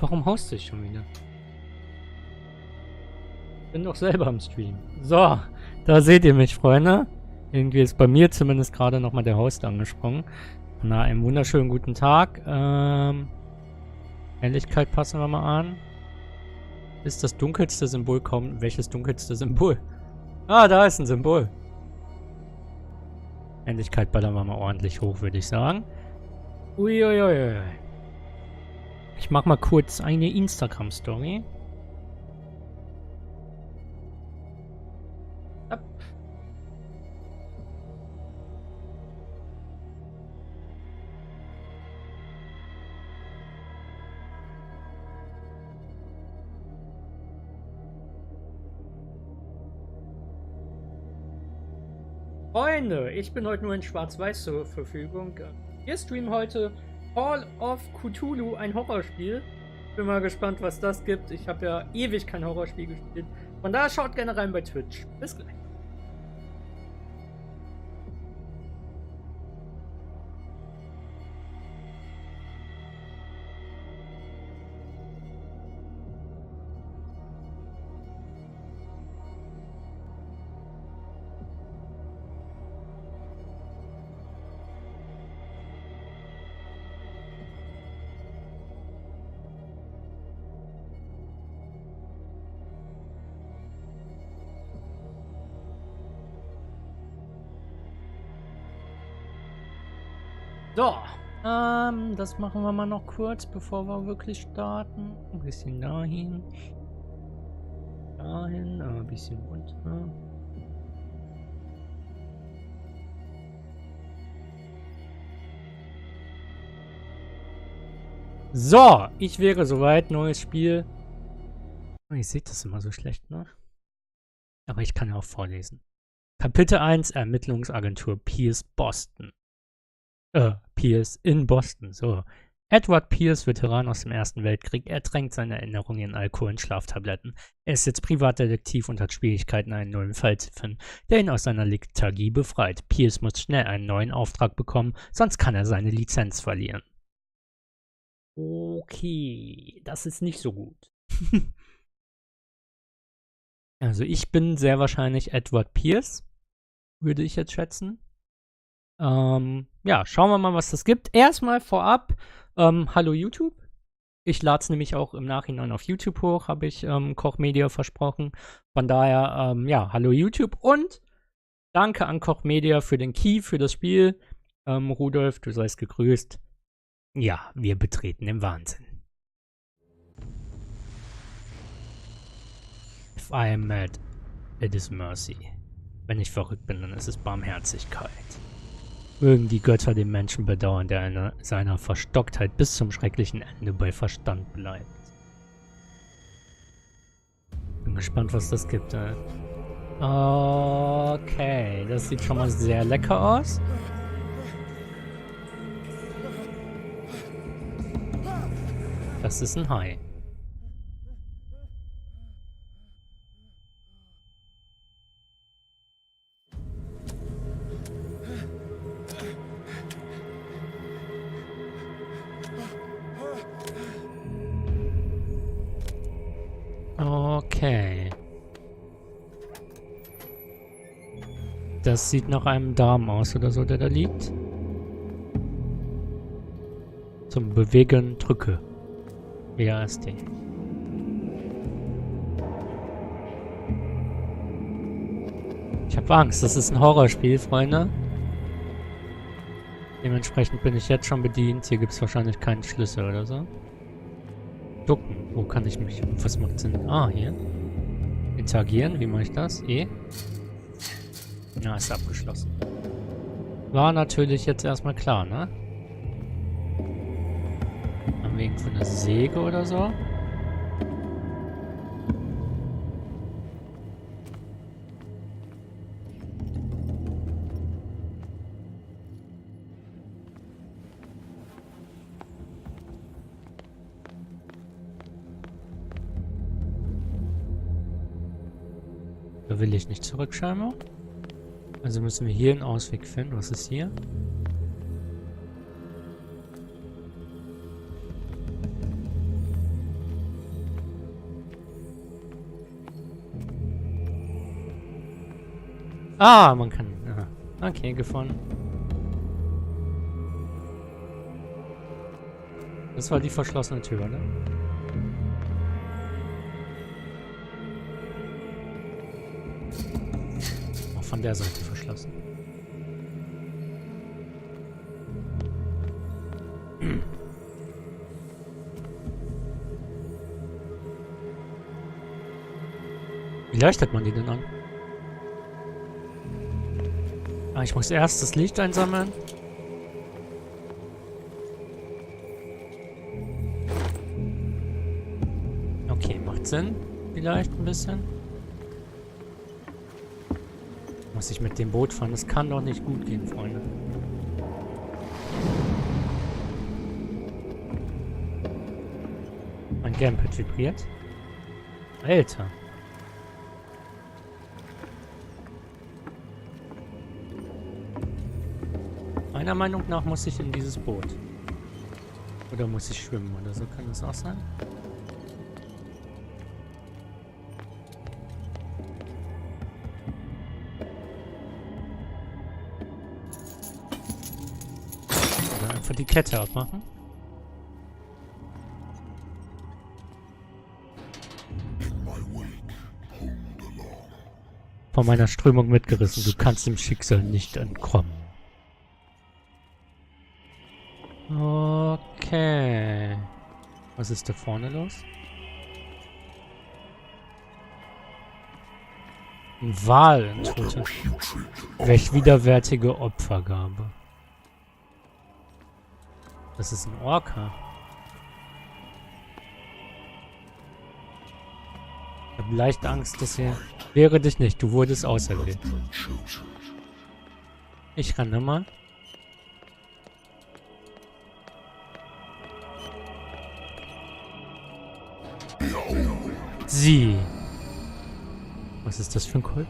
Warum hoste ich schon wieder? Bin doch selber am Stream. So, da seht ihr mich, Freunde. Irgendwie ist bei mir zumindest gerade nochmal der Host angesprungen. Na, einen wunderschönen guten Tag. Helligkeit passen wir mal an. Ist das dunkelste Symbol kaum... Welches dunkelste Symbol? Ah, da ist ein Symbol. Helligkeit ballern wir mal ordentlich hoch, würde ich sagen. Uiuiui. Ich mach mal kurz eine Instagram-Story. Freunde, ich bin heute nur in Schwarz-Weiß zur Verfügung. Wir streamen heute Call of Cthulhu, ein Horrorspiel. Bin mal gespannt, was das gibt. Ich habe ja ewig kein Horrorspiel gespielt. Von daher schaut gerne rein bei Twitch. Bis gleich. So, das machen wir mal noch kurz, bevor wir wirklich starten. Ein bisschen dahin. Dahin, ein bisschen runter. So, ich wäre soweit. Neues Spiel. Oh, ihr seht das immer so schlecht, ne? Aber ich kann ja auch vorlesen. Kapitel 1, Ermittlungsagentur Pierce Boston. Pierce in Boston, so. Edward Pierce, Veteran aus dem Ersten Weltkrieg, ertränkt seine Erinnerungen in Alkohol und Schlaftabletten. Er ist jetzt Privatdetektiv und hat Schwierigkeiten, einen neuen Fall zu finden, der ihn aus seiner Lethargie befreit. Pierce muss schnell einen neuen Auftrag bekommen, sonst kann er seine Lizenz verlieren. Okay, das ist nicht so gut. Also ich bin sehr wahrscheinlich Edward Pierce, würde ich jetzt schätzen. Ja, schauen wir mal, was das gibt. Erstmal vorab, hallo YouTube. Ich lade es nämlich auch im Nachhinein auf YouTube hoch, habe ich Koch Media versprochen. Von daher, ja, hallo YouTube und danke an Koch Media für den Key, für das Spiel. Rudolf, du seist gegrüßt. Ja, wir betreten den Wahnsinn. If I am mad, it is mercy. Wenn ich verrückt bin, dann ist es Barmherzigkeit. Mögen die Götter den Menschen bedauern, der in seiner Verstocktheit bis zum schrecklichen Ende bei Verstand bleibt. Bin gespannt, was das gibt. Okay, das sieht schon mal sehr lecker aus. Das ist ein Hai. Okay. Das sieht nach einem Darm aus oder so, der da liegt. Zum Bewegen drücke. WASD. Ich habe Angst, das ist ein Horrorspiel, Freunde. Dementsprechend bin ich jetzt schon bedient. Hier gibt es wahrscheinlich keinen Schlüssel oder so. Ducken. Wo kann ich mich... Was macht Sinn? Ah, hier. Interagieren. Wie mache ich das? E. Ja, ist abgeschlossen. War natürlich jetzt erstmal klar, ne? Am wegen von einer Säge oder so. Da will ich nicht zurück, scheinbar. Also müssen wir hier einen Ausweg finden. Was ist hier? Ah, man kann... Aha. Okay, gefunden. Das war die verschlossene Tür, ne? Auch von der Seite verschlossen. Wie leuchtet man die denn an? Ah, ich muss erst das Licht einsammeln. Okay, macht Sinn. Vielleicht ein bisschen. Muss ich mit dem Boot fahren? Das kann doch nicht gut gehen, Freunde. Mein Gamepad vibriert. Alter. Meiner Meinung nach muss ich in dieses Boot. Oder muss ich schwimmen oder so, kann das auch sein? Oder einfach die Kette abmachen. Von meiner Strömung mitgerissen, du kannst dem Schicksal nicht entkommen. Okay. Was ist da vorne los? Ein Wal-Tote. Welch widerwärtige Opfergabe. Das ist ein Orca. Ich habe leicht Angst, dass hier... Wehre dich nicht, du wurdest auserwählt. Ich renne mal. Sie. Was ist das für ein Kult?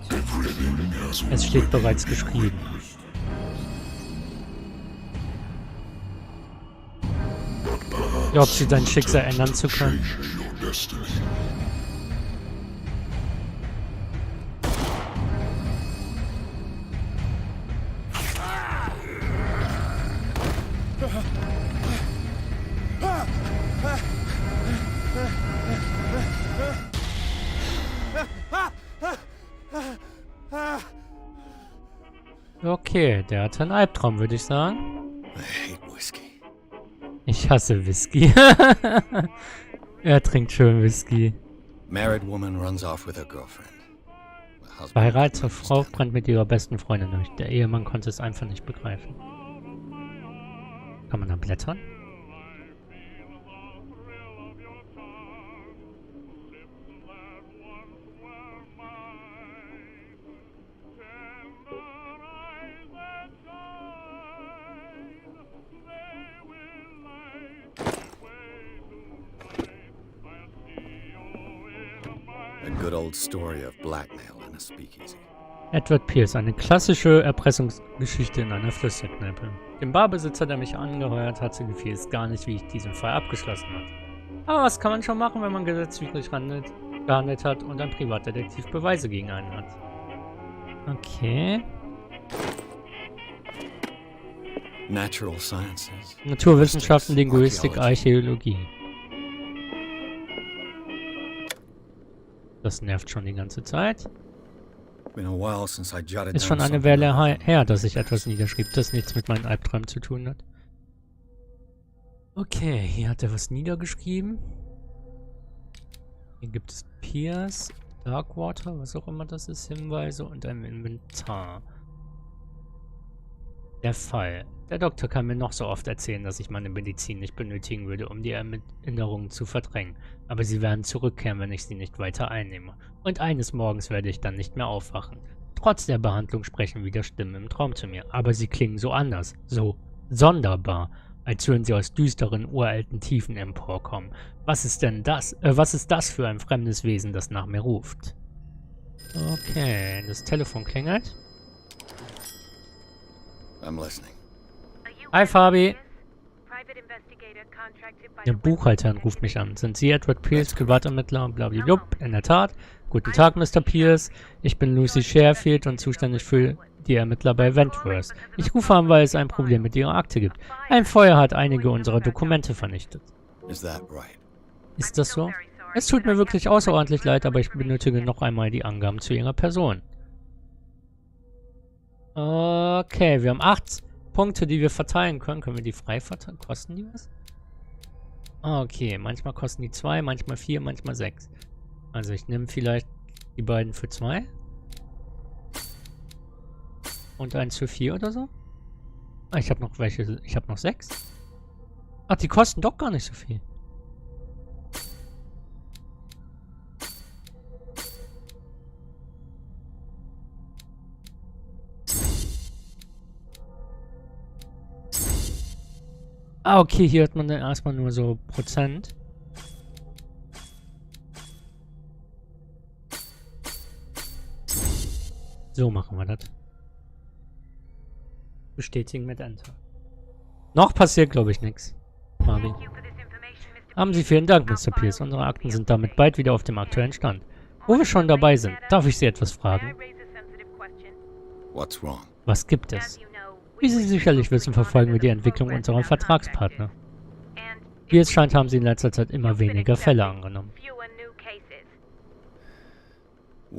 Es steht bereits geschrieben. Glaubt sie, dein Schicksal ändern zu können? Okay, der hat einen Albtraum, würde ich sagen. Ich hasse Whisky. Er trinkt schön Whisky. Verheiratete Frau brennt mit ihrer besten Freundin durch. Der Ehemann konnte es einfach nicht begreifen. Kann man da blättern? Good old story of blackmail in a speakeasy. Edward Pierce, eine klassische Erpressungsgeschichte in einer Flüsterkneipe. Dem Barbesitzer, der mich angeheuert hatte, gefiel es gar nicht, wie ich diesen Fall abgeschlossen hatte. Aber was kann man schon machen, wenn man gesetzwidrig gehandelt hat und ein Privatdetektiv Beweise gegen einen hat? Okay. Natural Sciences. Naturwissenschaften, Linguistik, Archäologie. Das nervt schon die ganze Zeit. Ist schon eine Weile her, dass ich etwas niederschrieb, das nichts mit meinen Albträumen zu tun hat. Okay, hier hat er was niedergeschrieben. Hier gibt es Piers, Darkwater, was auch immer das ist, Hinweise und ein Inventar. Der Fall. Der Doktor kann mir noch so oft erzählen, dass ich meine Medizin nicht benötigen würde, um die Erinnerungen zu verdrängen. Aber sie werden zurückkehren, wenn ich sie nicht weiter einnehme. Und eines Morgens werde ich dann nicht mehr aufwachen. Trotz der Behandlung sprechen wieder Stimmen im Traum zu mir. Aber sie klingen so anders, so sonderbar, als würden sie aus düsteren, uralten Tiefen emporkommen. Was ist denn das? Was ist das für ein fremdes Wesen, das nach mir ruft? Okay, das Telefon klingelt. I'm listening. Hi, Fabi. Der Buchhalterin ruft mich an. Sind Sie Edward Pierce, Privatermittler und blablabla? In der Tat. Guten Tag, Mr. Pierce. Ich bin Lucy Sherfield und zuständig für die Ermittler bei Wentworth. Ich rufe an, weil es ein Problem mit Ihrer Akte gibt. Ein Feuer hat einige unserer Dokumente vernichtet. Is that right? Ist das so? Es tut mir wirklich außerordentlich leid, aber ich benötige noch einmal die Angaben zu Ihrer Person. Okay, wir haben 8 Punkte, die wir verteilen können. Können wir die frei verteilen? Kosten die was? Okay, manchmal kosten die 2, manchmal 4, manchmal 6. Also ich nehme vielleicht die beiden für 2. Und eins für 4 oder so. Ah, ich habe noch welche. Ich habe noch 6. Ach, die kosten doch gar nicht so viel. Ah, okay, hier hat man dann erstmal nur so Prozent. So machen wir das. Bestätigen mit Enter. Noch passiert, glaube ich, nichts. Fabi. Haben Sie vielen Dank, Mr. Pierce. Unsere Akten sind damit bald wieder auf dem aktuellen Stand. Wo wir schon dabei sind, darf ich Sie etwas fragen? What's wrong? Was gibt es? Wie Sie sicherlich wissen, verfolgen wir die Entwicklung unserer Vertragspartner. Wie es scheint, haben Sie in letzter Zeit immer weniger Fälle angenommen.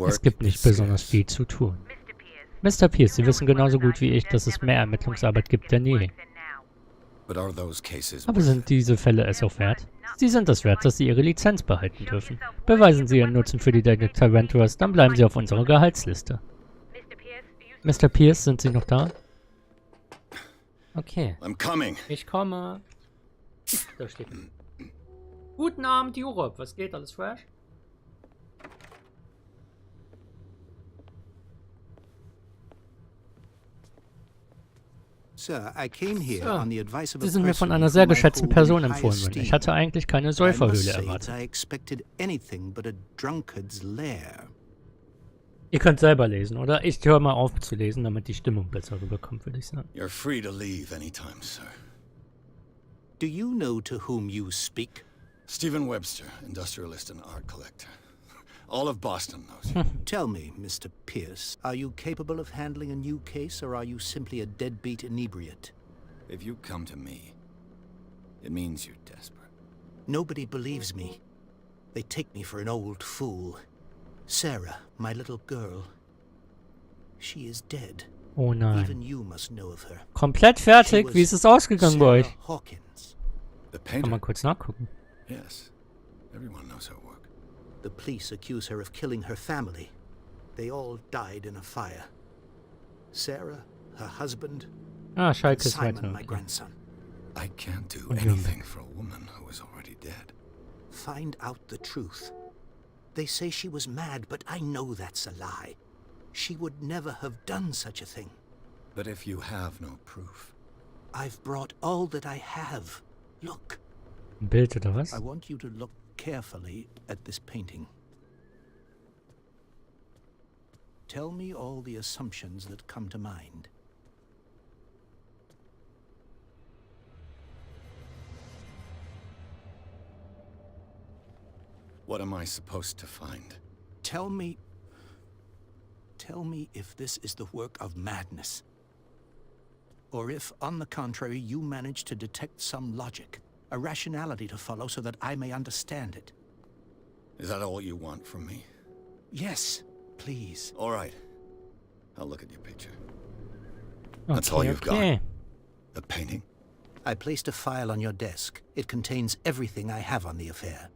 Es gibt nicht besonders viel zu tun. Mr. Pierce, Sie wissen genauso gut wie ich, dass es mehr Ermittlungsarbeit gibt denn je. Aber sind diese Fälle es auch wert? Sie sind es wert, dass Sie Ihre Lizenz behalten dürfen. Beweisen Sie Ihren Nutzen für die Detektiv Wentworth, dann bleiben Sie auf unserer Gehaltsliste. Mr. Pierce, sind Sie noch da? Okay. Ich komme. Da steht. Guten Abend, Europe. Was geht? Alles fresh? Sir, I came here on the advice of a Sie sind mir von person einer sehr whom I geschätzten hold in Person high empfohlen worden. Ich esteem. hatte eigentlich keine I must Säuferhöhle say that erwartet. I expected anything but a drunkard's lair. Ihr könnt selber lesen, oder? Ich höre mal auf zu lesen, damit die Stimmung besser rüberkommt, würde ich sagen. You're free to leave anytime, sir. Do you know to whom you speak? Stephen Webster, industrialist and art collector. All of Boston knows. Tell me, Mr. Pierce, are you capable of handling a new case, or are you simply a deadbeat inebriate? If you come to me, it means you're desperate. Nobody believes me. They take me for an old fool. Sarah, my little girl, she is dead. Oh nein. Even you must know of her. Komplett fertig? Wie ist es ausgegangen bei euch? Sarah Hawkins. The Kann painter? man kurz nachgucken. Yes. Everyone knows her work. The police accuse her of killing her family. They all died in a fire. Sarah, her husband, Ah, and Schalke ist Simon, weiter. my grandson. I can't do Und anything for a woman who is already dead. Find out the truth. They say she was mad, but I know that's a lie. She would never have done such a thing. But if you have no proof, I've brought all that I have. Look. Ein Bild oder was? I want you to look carefully at this painting. Tell me all the assumptions that come to mind. what am I supposed to find? Tell me if this is the work of madness. Or if, on the contrary, you manage to detect some logic, a rationality to follow so that I may understand it. Is that all you want from me? Yes, please. All right. I'll look at your picture. Okay, That's all you've okay. got? The painting? I placed a file on your desk. It contains everything I have on the affair.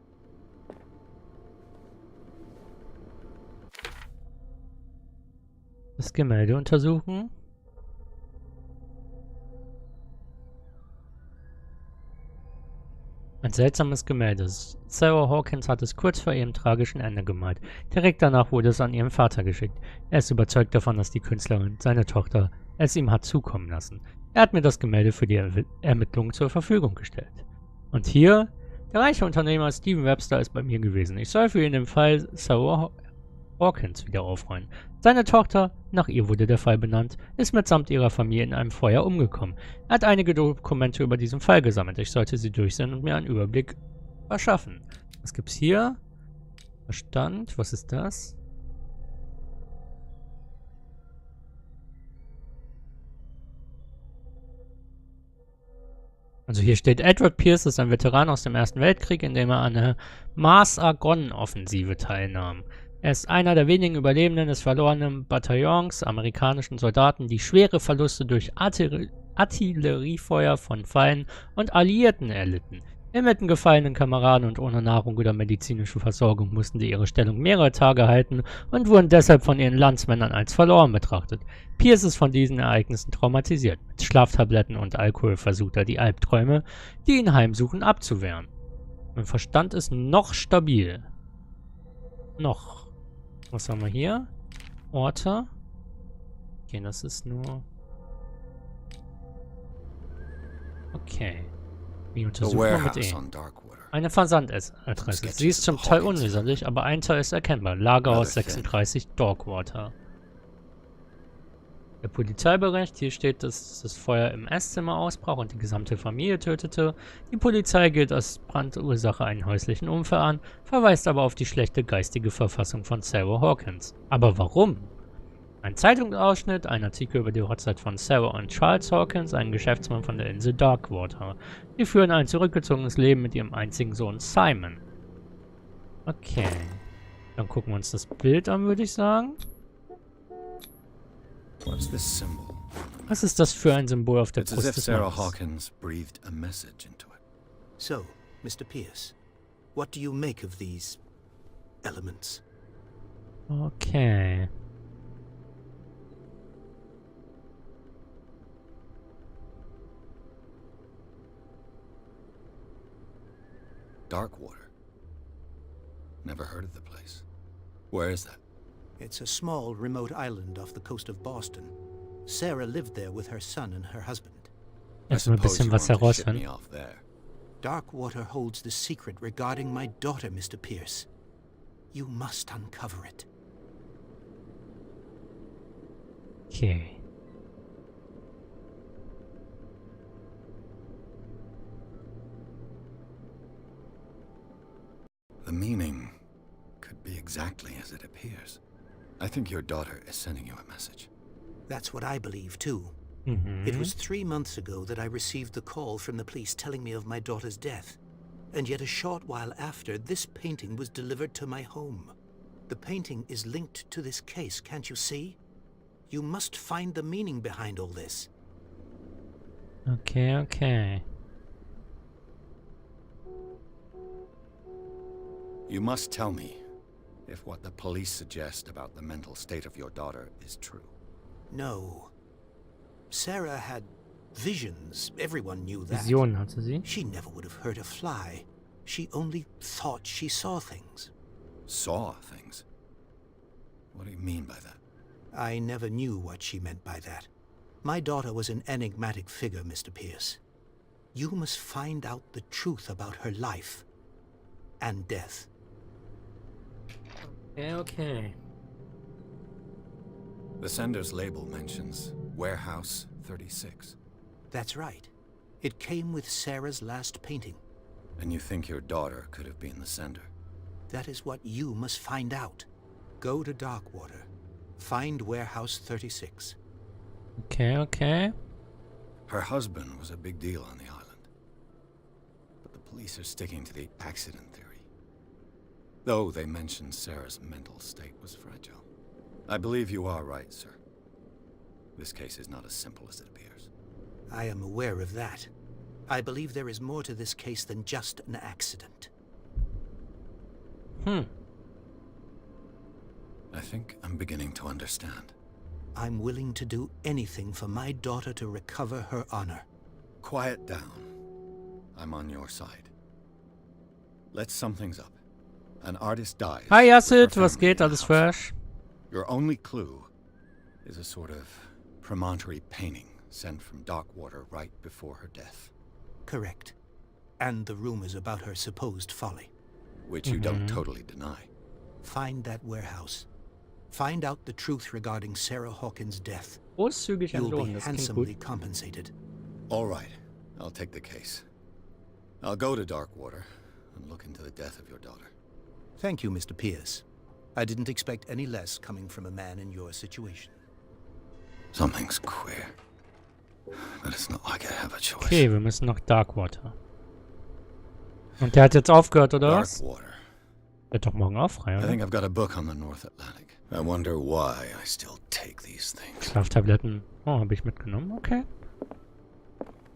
Das Gemälde untersuchen. Ein seltsames Gemälde. Sarah Hawkins hat es kurz vor ihrem tragischen Ende gemalt. Direkt danach wurde es an ihren Vater geschickt. Er ist überzeugt davon, dass die Künstlerin, seine Tochter, es ihm hat zukommen lassen. Er hat mir das Gemälde für die Ermittlungen zur Verfügung gestellt. Und hier, der reiche Unternehmer Stephen Webster ist bei mir gewesen. Ich soll für ihn den Fall Sarah Hawkins wieder aufräumen. Seine Tochter, nach ihr wurde der Fall benannt, ist mitsamt ihrer Familie in einem Feuer umgekommen. Er hat einige Dokumente über diesen Fall gesammelt. Ich sollte sie durchsehen und mir einen Überblick verschaffen. Was gibt's hier? Verstand. Was ist das? Also hier steht, Edward Pierce ist ein Veteran aus dem Ersten Weltkrieg, in dem er an der Mars-Argonne-Offensive teilnahm. Er ist einer der wenigen Überlebenden des verlorenen Bataillons amerikanischen Soldaten, die schwere Verluste durch Artilleriefeuer von Feinden und Alliierten erlitten. Inmitten gefallenen Kameraden und ohne Nahrung oder medizinische Versorgung mussten sie ihre Stellung mehrere Tage halten und wurden deshalb von ihren Landsmännern als verloren betrachtet. Pierce ist von diesen Ereignissen traumatisiert. Mit Schlaftabletten und Alkohol versucht er, die Albträume, die ihn heimsuchen, abzuwehren. Mein Verstand ist noch stabil. Noch. Was haben wir hier? Orte. Okay, das ist nur... Okay. Wie untersuchen wir mit E? Eine Versandadresse. Sie ist zum Teil unleserlich, aber ein Teil ist erkennbar. Lagerhaus 36, Darkwater. Der Polizeibericht, hier steht, dass das Feuer im Esszimmer ausbrach und die gesamte Familie tötete. Die Polizei gilt als Brandursache einen häuslichen Unfall an, verweist aber auf die schlechte geistige Verfassung von Sarah Hawkins. Aber warum? Ein Zeitungsausschnitt, ein Artikel über die Hochzeit von Sarah und Charles Hawkins, ein Geschäftsmann von der Insel Darkwater. Die führen ein zurückgezogenes Leben mit ihrem einzigen Sohn Simon. Okay. Dann gucken wir uns das Bild an, würde ich sagen. Was ist das für ein Symbol auf der Brust des Sarah Mannes? Hawkins breathed a message into it. So, Mr. Pierce, what do you make of these elements? Okay. Darkwater. Never heard of the place. Where is that? It's a small, remote island off the coast of Boston. Sarah lived there with her son and her husband. Erstmal ein bisschen was herausfinden. Darkwater holds the secret regarding my daughter, Mr. Pierce. You must uncover it. Okay. The meaning could be exactly as it appears. I think your daughter is sending you a message. That's what I believe, too. It was 3 months ago that I received the call from the police telling me of my daughter's death. And yet a short while after, this painting was delivered to my home. The painting is linked to this case, can't you see? You must find the meaning behind all this. Okay, okay. You must tell me if what the police suggest about the mental state of your daughter is true. No. Sarah had visions. Everyone knew that. Visionen hatte sie. She never would have hurt a fly. She only thought she saw things. Saw things? What do you mean by that? I never knew what she meant by that. My daughter was an enigmatic figure, Mr. Pierce. You must find out the truth about her life and death. Okay, okay. The sender's label mentions Warehouse 36. That's right. It came with Sarah's last painting. And you think your daughter could have been the sender? That is what you must find out. Go to Darkwater. Find Warehouse 36. Okay, okay. Her husband was a big deal on the island. But the police are sticking to the accident theory. Though they mentioned Sarah's mental state was fragile. I believe you are right, sir. This case is not as simple as it appears. I am aware of that. I believe there is more to this case than just an accident. I think I'm beginning to understand. I'm willing to do anything for my daughter to recover her honor. Quiet down. I'm on your side. Let's sum things up. An artist dies. Hi with her Yassid, was family geht? in Alles the house. fresh? Your only clue is a sort of promontory painting sent from Darkwater right before her death. Correct. And the rumors about her supposed folly. Which you don't totally deny. Find that warehouse. Find out the truth regarding Sarah Hawkins' death. Großzügig You'll be entlohnen, das klingt handsomely gut. compensated. All right, I'll take the case. I'll go to Darkwater and look into the death of your daughter. Thank you, Mr. Pierce. I didn't expect any less coming from a man in your situation. Something's queer. But it's not like I have a choice. Okay, wir müssen nach Darkwater. Und der hat jetzt aufgehört, oder was? Darkwater. Wird doch morgen auch frei, I oder? think I've got a book on the North Atlantic. I wonder why I still take these things. Schlaftabletten. Oh, habe ich mitgenommen. Okay.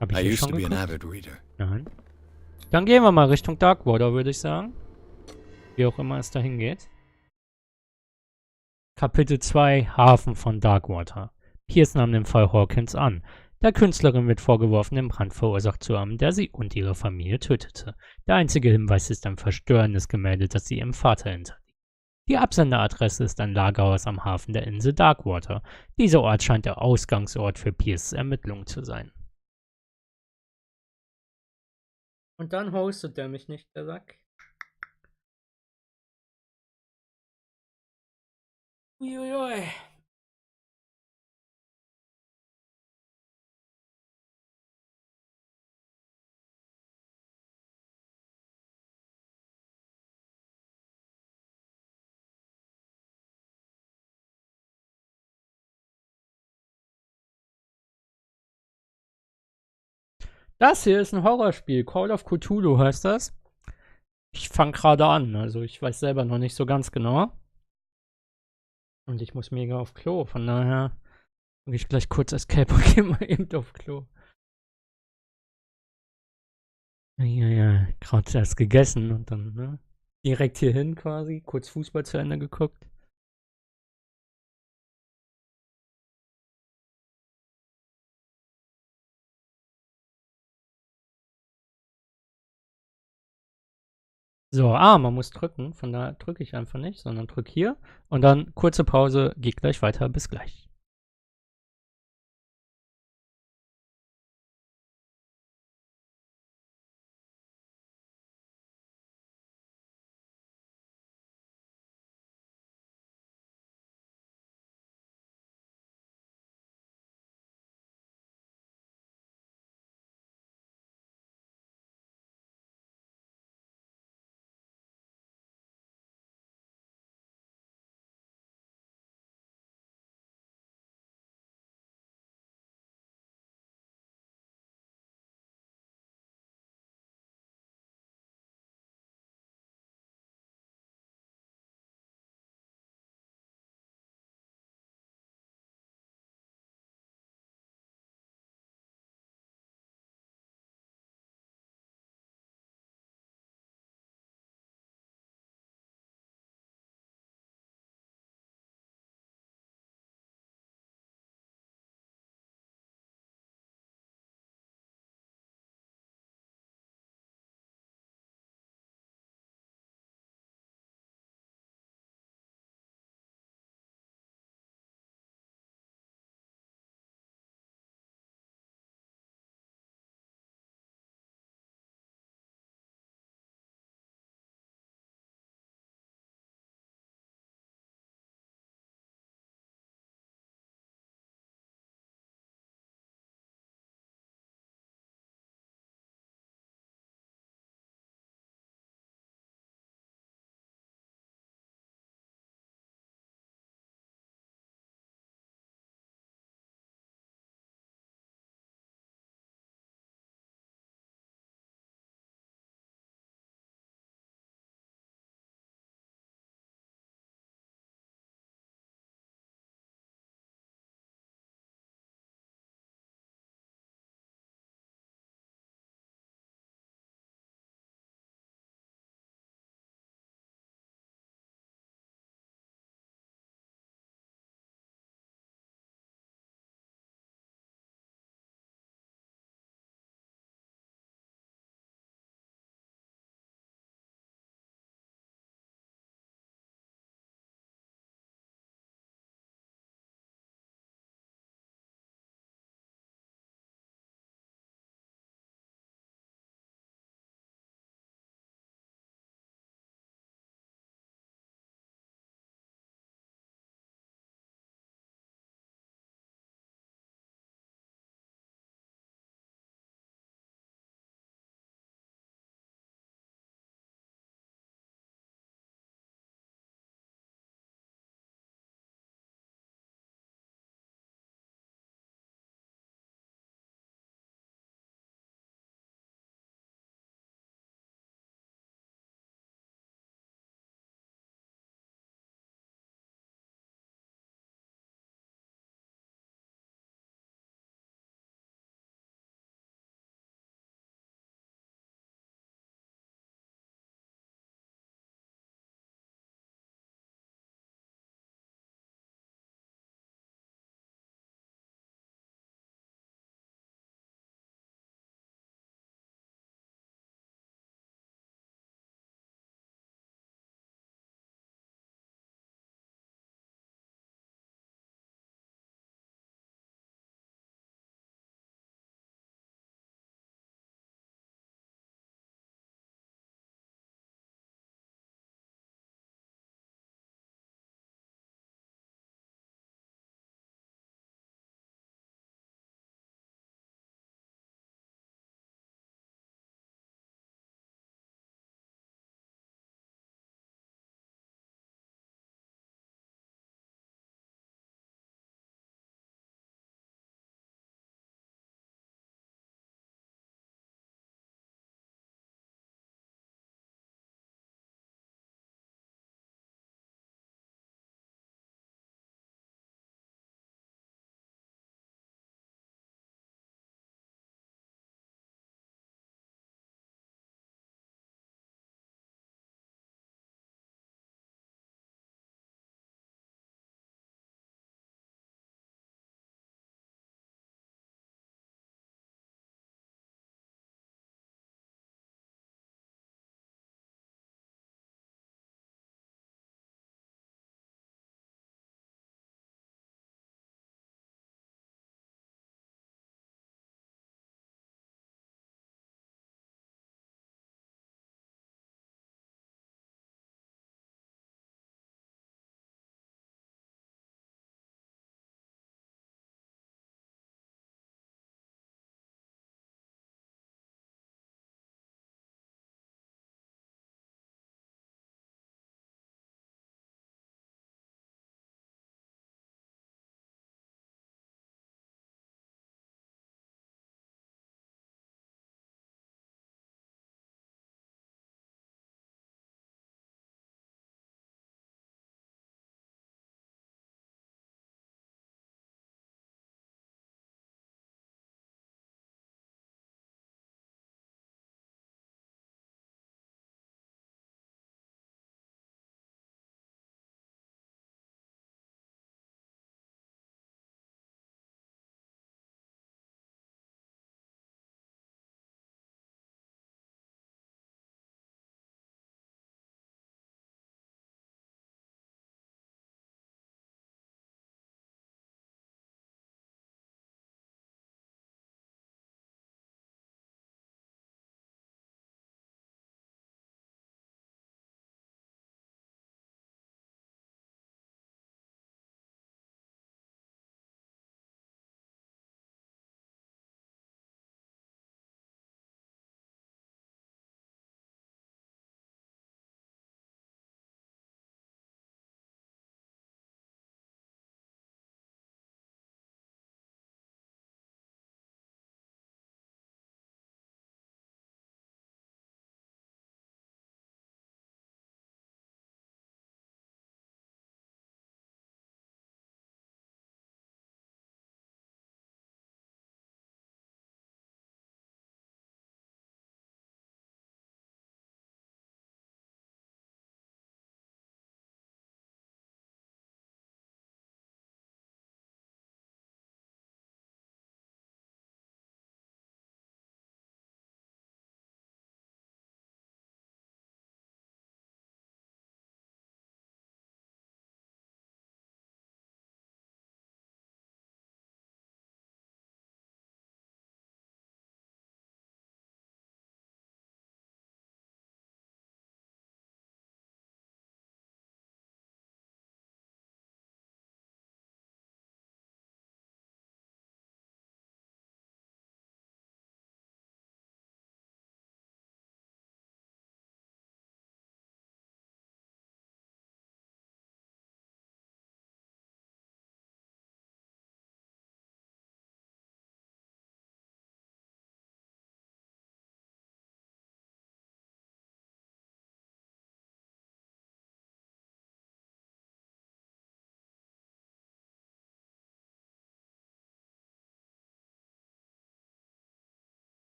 Habe ich I hier used schon to be an geguckt? avid reader. Nein. Dann gehen wir mal Richtung Darkwater, würde ich sagen. Wie auch immer es dahin geht. Kapitel 2 Hafen von Darkwater. Pierce nahm den Fall Hawkins an. Der Künstlerin wird vorgeworfen, den Brand verursacht zu haben, der sie und ihre Familie tötete. Der einzige Hinweis ist ein verstörendes Gemälde, das sie ihrem Vater hinterließ. Die Absenderadresse ist ein Lagerhaus am Hafen der Insel Darkwater. Dieser Ort scheint der Ausgangsort für Pierces Ermittlungen zu sein. Und dann hostet der mich nicht, der Sack. Uiuiui. Das hier ist ein Horrorspiel. Call of Cthulhu heißt das. Ich fange gerade an, also ich weiß selber noch nicht so ganz genau. Und ich muss mega auf Klo, von daher gehe ich gleich kurz Escape und gehe mal eben auf Klo. Ja, gerade erst gegessen und dann, ne? Direkt hier hin quasi, kurz Fußball zu Ende geguckt. So, man muss drücken, von daher drücke ich einfach nicht, sondern drücke hier und dann kurze Pause, geht gleich weiter, bis gleich.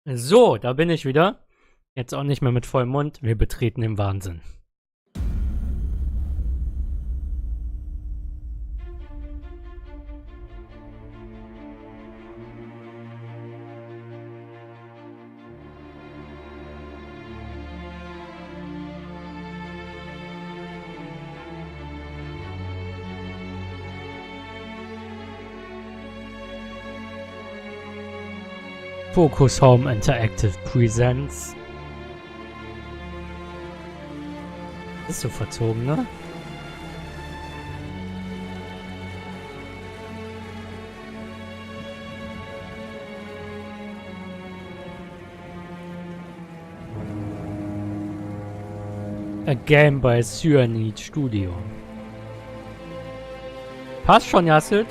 So, da bin ich wieder. Jetzt auch nicht mehr mit vollem Mund. Wir betreten den Wahnsinn. Focus Home Interactive Presents. Ist so verzogen, ne? A Game by Cyanide Studio. Passt schon, Yassid?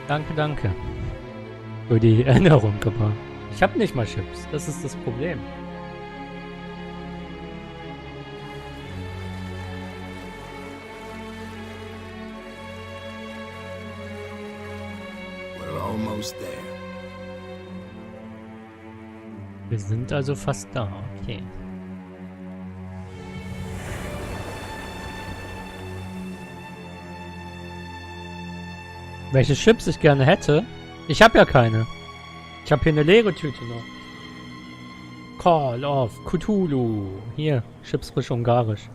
Danke, danke. Für die Erinnerung, aber ich habe nicht mal Chips. Das ist das Problem. We're almost there. Wir sind also fast da. Okay. Welche Chips ich gerne hätte? Ich habe ja keine. Ich habe hier eine Lego-Tüte noch. Call of Cthulhu. Hier, Chips frisch ungarisch.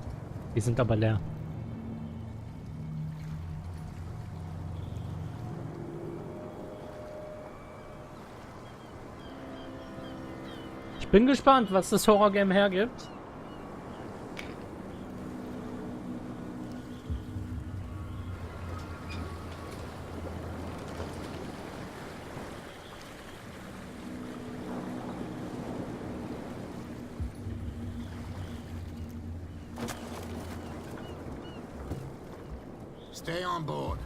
Die sind aber leer. Ich bin gespannt, was das Horror-Game hergibt. Stay on board.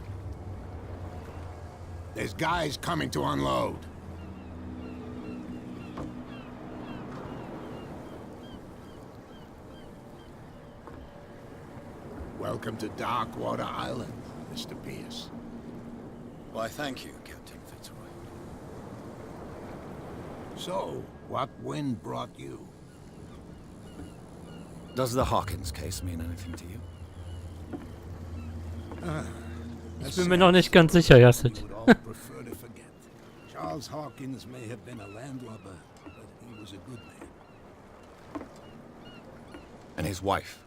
There's guys coming to unload. Welcome to Darkwater Island, Mr. Pierce. Why, thank you, Captain Fitzroy. So, what wind brought you? Does the Hawkins case mean anything to you? Ich bin mir noch nicht ganz sicher, Yassid. Charles Hawkins may have been a landlubber, but he was a good man. And his wife,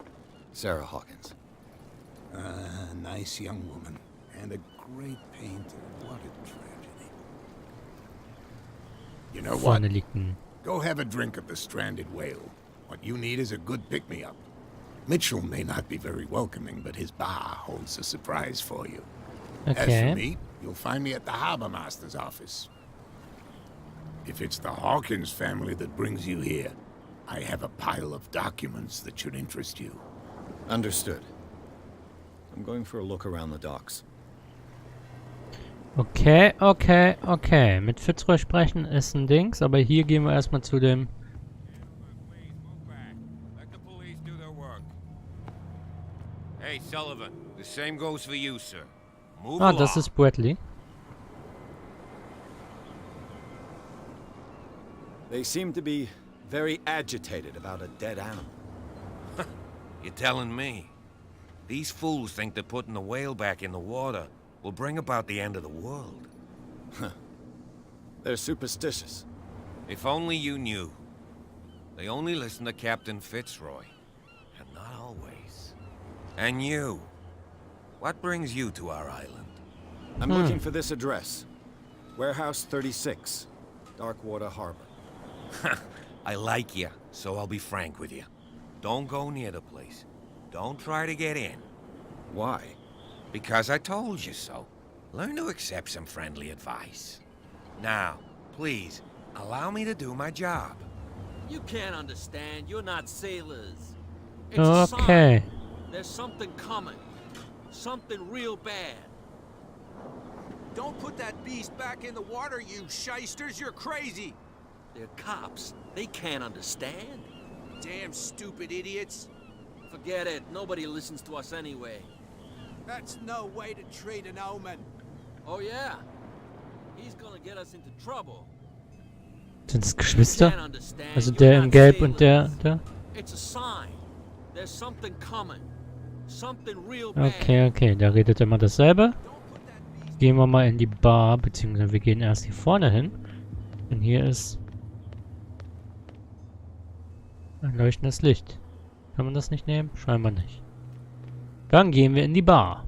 Sarah Hawkins. A nice young woman, and a great painter. What a tragedy. You know what? Vorne liegt ein... Go have a drink at the Stranded Whale. What you need is a good pick-me-up. Mitchell may not be very welcoming, but his bar holds a surprise for you. As for me, you'll find me at the Harbor Master's office. If it's the Hawkins family that brings you here, I have a pile of documents that should interest you. Understood. I'm going for a look around the docks. Okay, okay, okay. Mit Fitzroy sprechen ist ein Dings, aber hier gehen wir erstmal zu dem... Hey, Sullivan, the same goes for you, sir. Move Ah, along. das ist Bradley. They seem to be very agitated about a dead animal. You're telling me? These fools think that putting the whale back in the water will bring about the end of the world. They're superstitious. If only you knew. They only listen to Captain Fitzroy. And not always. And you. What brings you to our island? I'm looking for this address. Warehouse 36, Darkwater Harbor. I like you, so I'll be frank with you. Don't go near the place. Don't try to get in. Why? Because I told you so. Learn to accept some friendly advice. Now, please, allow me to do my job. You can't understand. You're not sailors. It's a Okay. sign. There's something coming. Something real bad. Don't put that beast back in the water, you shysters! You're crazy! They're cops. They can't understand. Damn stupid idiots! Forget it. Nobody listens to us anyway. That's no way to treat an omen. Oh, yeah? He's gonna get us into trouble. Sind es You Geschwister? can't understand. Also You're der in not Gelb und sailors. der? It's a sign. There's something coming. Something real bad. Okay, der redet immer dasselbe. Don't put that beast Gehen wir mal in die Bar, beziehungsweise wir gehen erst hier vorne hin. Denn hier ist ein leuchtendes Licht. Kann man das nicht nehmen? Scheinbar nicht. Dann gehen wir in die Bar.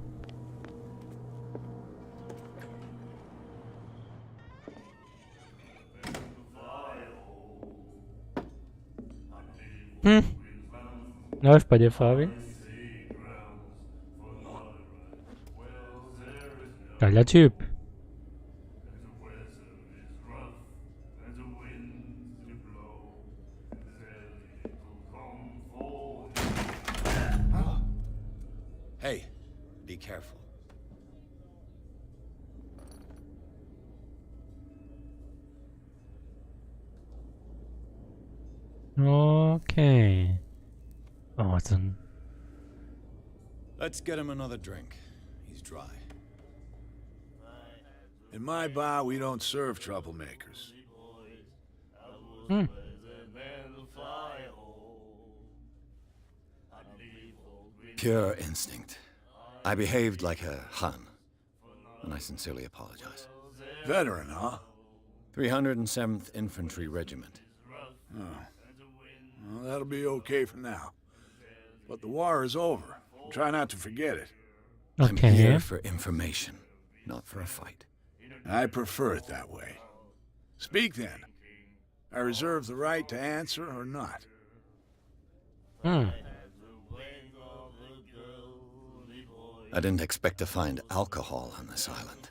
Läuft bei dir, Fabi? Geiler Typ. Hey, be careful. Okay. Oh, dann. Let's get him another drink. He's dry. In my bar, we don't serve troublemakers. Hm. Pure instinct. I behaved like a Hun, and I sincerely apologize. Veteran, huh? 307th Infantry Regiment. Well, that'll be okay for now. But the war is over. Try not to forget it. I'm Okay. here for information, not for a fight. I prefer it that way. Speak then. I reserve the right to answer or not. Hm. I didn't expect to find alcohol on this island.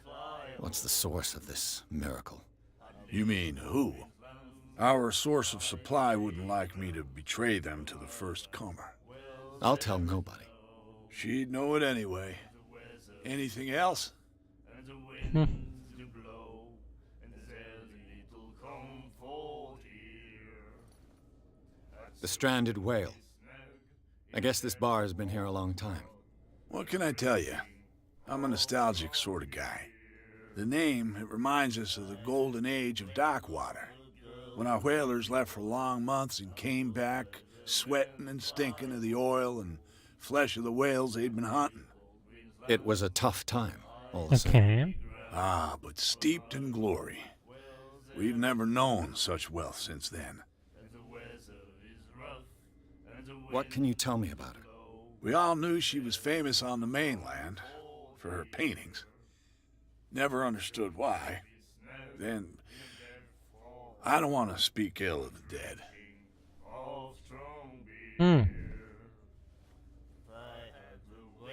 What's the source of this miracle? You mean who? Our source of supply wouldn't like me to betray them to the first comer. I'll tell nobody. She'd know it anyway. Anything else? Hm. The stranded whale. I guess this bar has been here a long time. What can I tell you? I'm a nostalgic sort of guy. The name, it reminds us of the golden age of dockwater, when our whalers left for long months and came back sweating and stinking of the oil and flesh of the whales they'd been hunting. It was a tough time, all the same. Okay. Ah, but steeped in glory. We've never known such wealth since then. What can you tell me about her? We all knew she was famous on the mainland for her paintings. Never understood why. Then, I don't want to speak ill of the dead. Hm.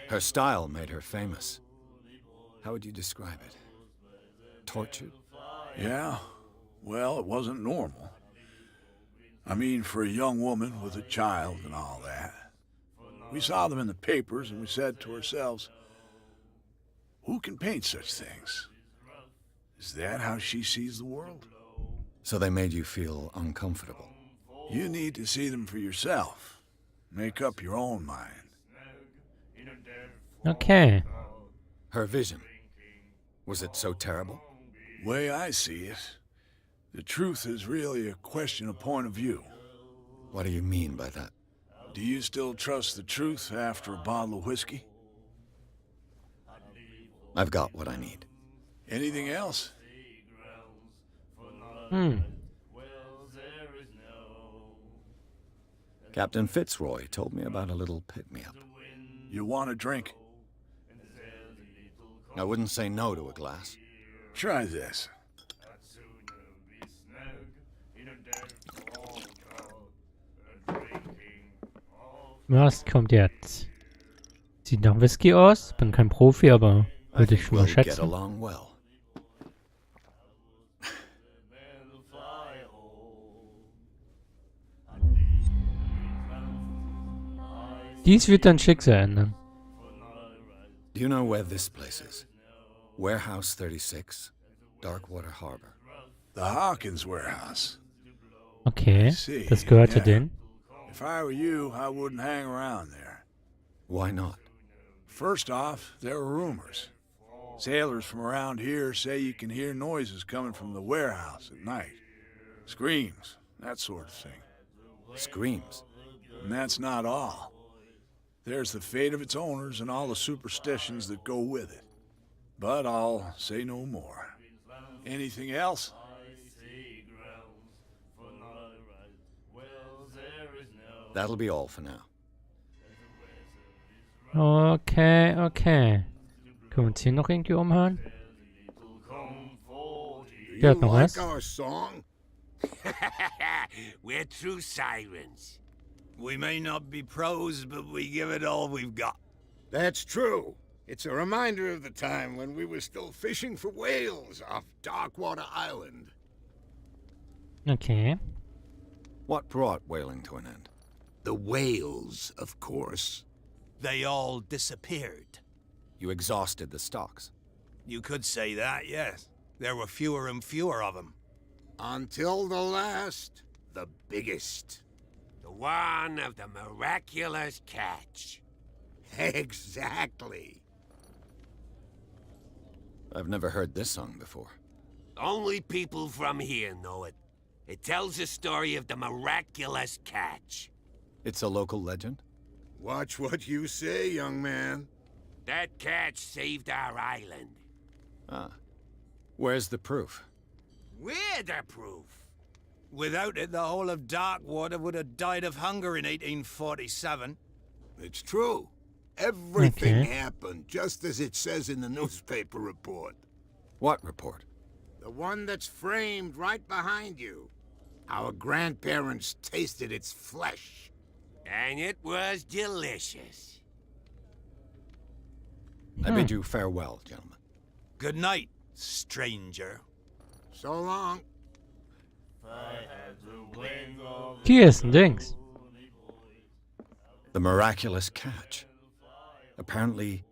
Her style made her famous. How would you describe it? Tortured? Yeah, well, it wasn't normal. I mean, for a young woman with a child and all that. We saw them in the papers and we said to ourselves, who can paint such things? Is that how she sees the world? So they made you feel uncomfortable. You need to see them for yourself. Make up your own mind. Okay. Her vision. Was it so terrible? Way I see it, the truth is really a question of point of view. What do you mean by that? Do you still trust the truth after a bottle of whiskey? I've got what I need. Anything else? Hm. Captain Fitzroy told me about a little pick-me-up. You want a drink? I wouldn't say no to a glass. Try this. Was kommt jetzt? Sieht nach Whisky aus. Bin kein Profi, aber I würde ich think schon mal we'll get schätzen. along well. Dies wird dein Schicksal ändern. Do you know where this place is? Warehouse 36, Darkwater Harbor. The Hawkins warehouse. Okay, See, das gehörte yeah. denen. If I were you, I wouldn't hang around there. Why not? First off, there are rumors. Sailors from around here say you can hear noises coming from the warehouse at night. screams, that sort of thing. Screams. And that's not all. There's the fate of its owners and all the superstitions that go with it. But I'll say no more. Anything else? That'll be all for now. Okay, okay. Können wir uns hier noch irgendwie umhören? Der hat noch was. our song? We're true sirens. We may not be pros, but we give it all we've got. That's true. It's a reminder of the time when we were still fishing for whales off Darkwater Island. Okay. What brought whaling to an end? The whales, of course. They all disappeared. You exhausted the stocks. You could say that, yes. There were fewer and fewer of them. Until the last, the biggest. The one of the miraculous catch. Exactly. I've never heard this song before. Only people from here know it. It tells the story of the miraculous catch. It's a local legend? Watch what you say, young man. That catch saved our island. Ah. Where's the proof? We're the proof. Without it, the whole of Darkwater would have died of hunger in 1847. It's true. Everything Okay. happened just as it says in the newspaper report. What report? The one that's framed right behind you. Our grandparents tasted its flesh. And it was delicious. I bid you farewell, gentlemen. Good night, stranger. So long. Hier ist ein Dings. The miraculous catch. Apparently,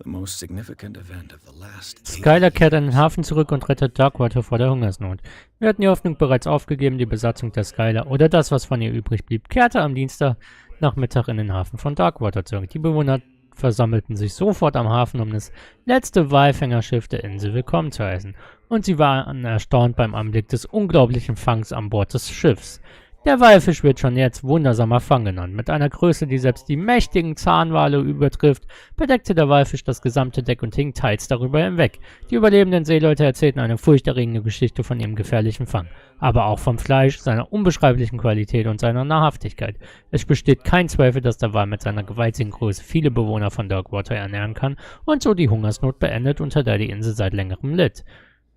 the most significant event of the last... Skylar kehrt in den Hafen zurück und rettet Darkwater vor der Hungersnot. Wir hatten die Hoffnung bereits aufgegeben, die Besatzung der Skylar oder das, was von ihr übrig blieb, kehrte am Dienstagnachmittag in den Hafen von Darkwater zurück. Die Bewohner versammelten sich sofort am Hafen, um das letzte Walfängerschiff der Insel willkommen zu heißen. Und sie waren erstaunt beim Anblick des unglaublichen Fangs an Bord des Schiffs. Der Walfisch wird schon jetzt wundersamer Fang genannt. Mit einer Größe, die selbst die mächtigen Zahnwale übertrifft, bedeckte der Walfisch das gesamte Deck und hing teils darüber hinweg. Die überlebenden Seeleute erzählten eine furchterregende Geschichte von ihrem gefährlichen Fang, aber auch vom Fleisch, seiner unbeschreiblichen Qualität und seiner Nahrhaftigkeit. Es besteht kein Zweifel, dass der Wal mit seiner gewaltigen Größe viele Bewohner von Darkwater ernähren kann und so die Hungersnot beendet, unter der die Insel seit längerem litt.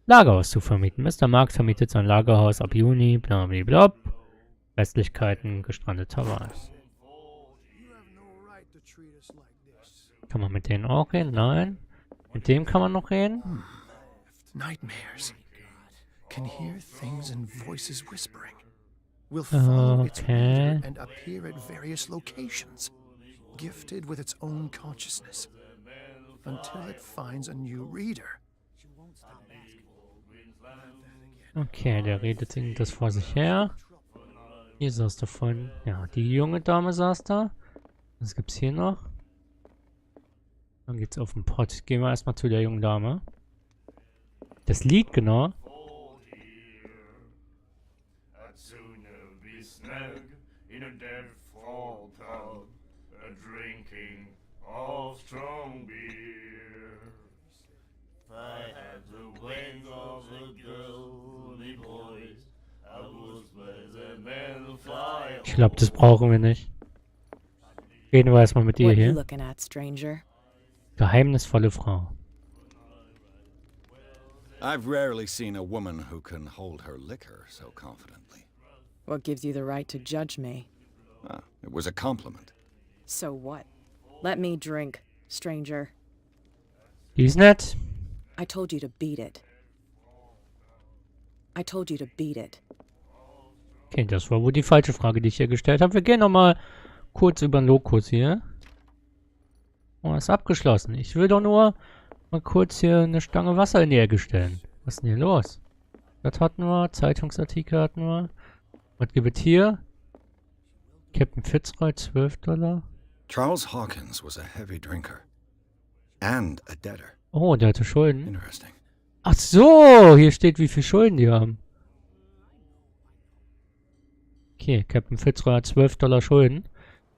Lagerhaus zu vermieten. Mr. Marx vermietet sein Lagerhaus ab Juni, blablabla. Westlichkeiten gestrandeter Wal. Kann man mit denen auch reden? Nein. Mit dem kann man noch reden? Nightmares. Can hear things and voices whispering. Will follow its reader and appear at various locations, gifted with its own consciousness, until it finds a new reader. Okay, der redet das vor sich her. Hier saß da vorhin. Ja, die junge Dame saß da. Was gibt's hier noch? Dann geht's auf den Pott. Gehen wir erstmal zu der jungen Dame. Das Lied, genau. Ich glaube, das brauchen wir nicht. Reden wir erstmal mit ihr What you hier. looking at, stranger? Geheimnisvolle Frau. I've rarely seen a woman who can hold her liquor so confidently. What gives you the right to judge me? Ah, it was a compliment. So what? Let me drink, stranger. Die ist nett. I told you to beat it. I told you to beat it. Okay, das war wohl die falsche Frage, die ich hier gestellt habe. Wir gehen nochmal kurz über den Lokus hier. Oh, ist abgeschlossen. Ich will doch nur mal kurz hier eine Stange Wasser in die Ecke stellen. Was ist denn hier los? Das hatten wir. Zeitungsartikel hatten wir. Was gibt es hier? Captain Fitzroy, $12. Charles Hawkins was a heavy drinker. And a debtor. Oh, der hatte Schulden. Interesting. Ach so, hier steht, wie viel Schulden die haben. Okay, Captain Fitzroy hat $12 Schulden.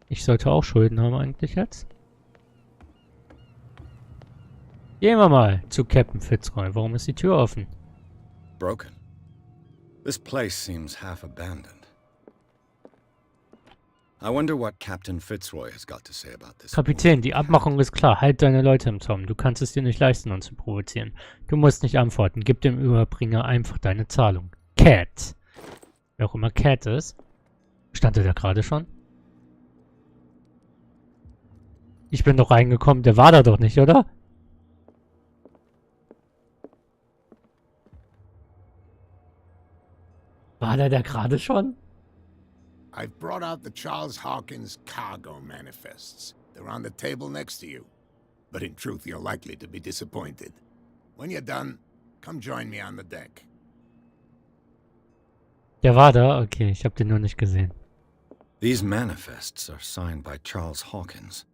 Ich sollte auch Schulden haben eigentlich jetzt. Gehen wir mal zu Captain Fitzroy. Warum ist die Tür offen? Broken. This place seems half abandoned. I wonder what Captain Fitzroy has got to say about this. Kapitän, die Abmachung ist klar. Halt deine Leute im Zaum. Du kannst es dir nicht leisten, uns zu provozieren. Du musst nicht antworten. Gib dem Überbringer einfach deine Zahlung. Cat. Wer auch immer Cat ist. Stand er da gerade schon? Ich bin doch reingekommen. Der war da doch nicht, oder? War der da gerade schon? I've brought out the Charles Hawkins cargo manifests. They're on the table next to you. But in truth, you're likely to be disappointed. When you're done, come join me on the deck. Der war da? Okay, ich habe den nur nicht gesehen. These manifests are signed by Charles Hawkins.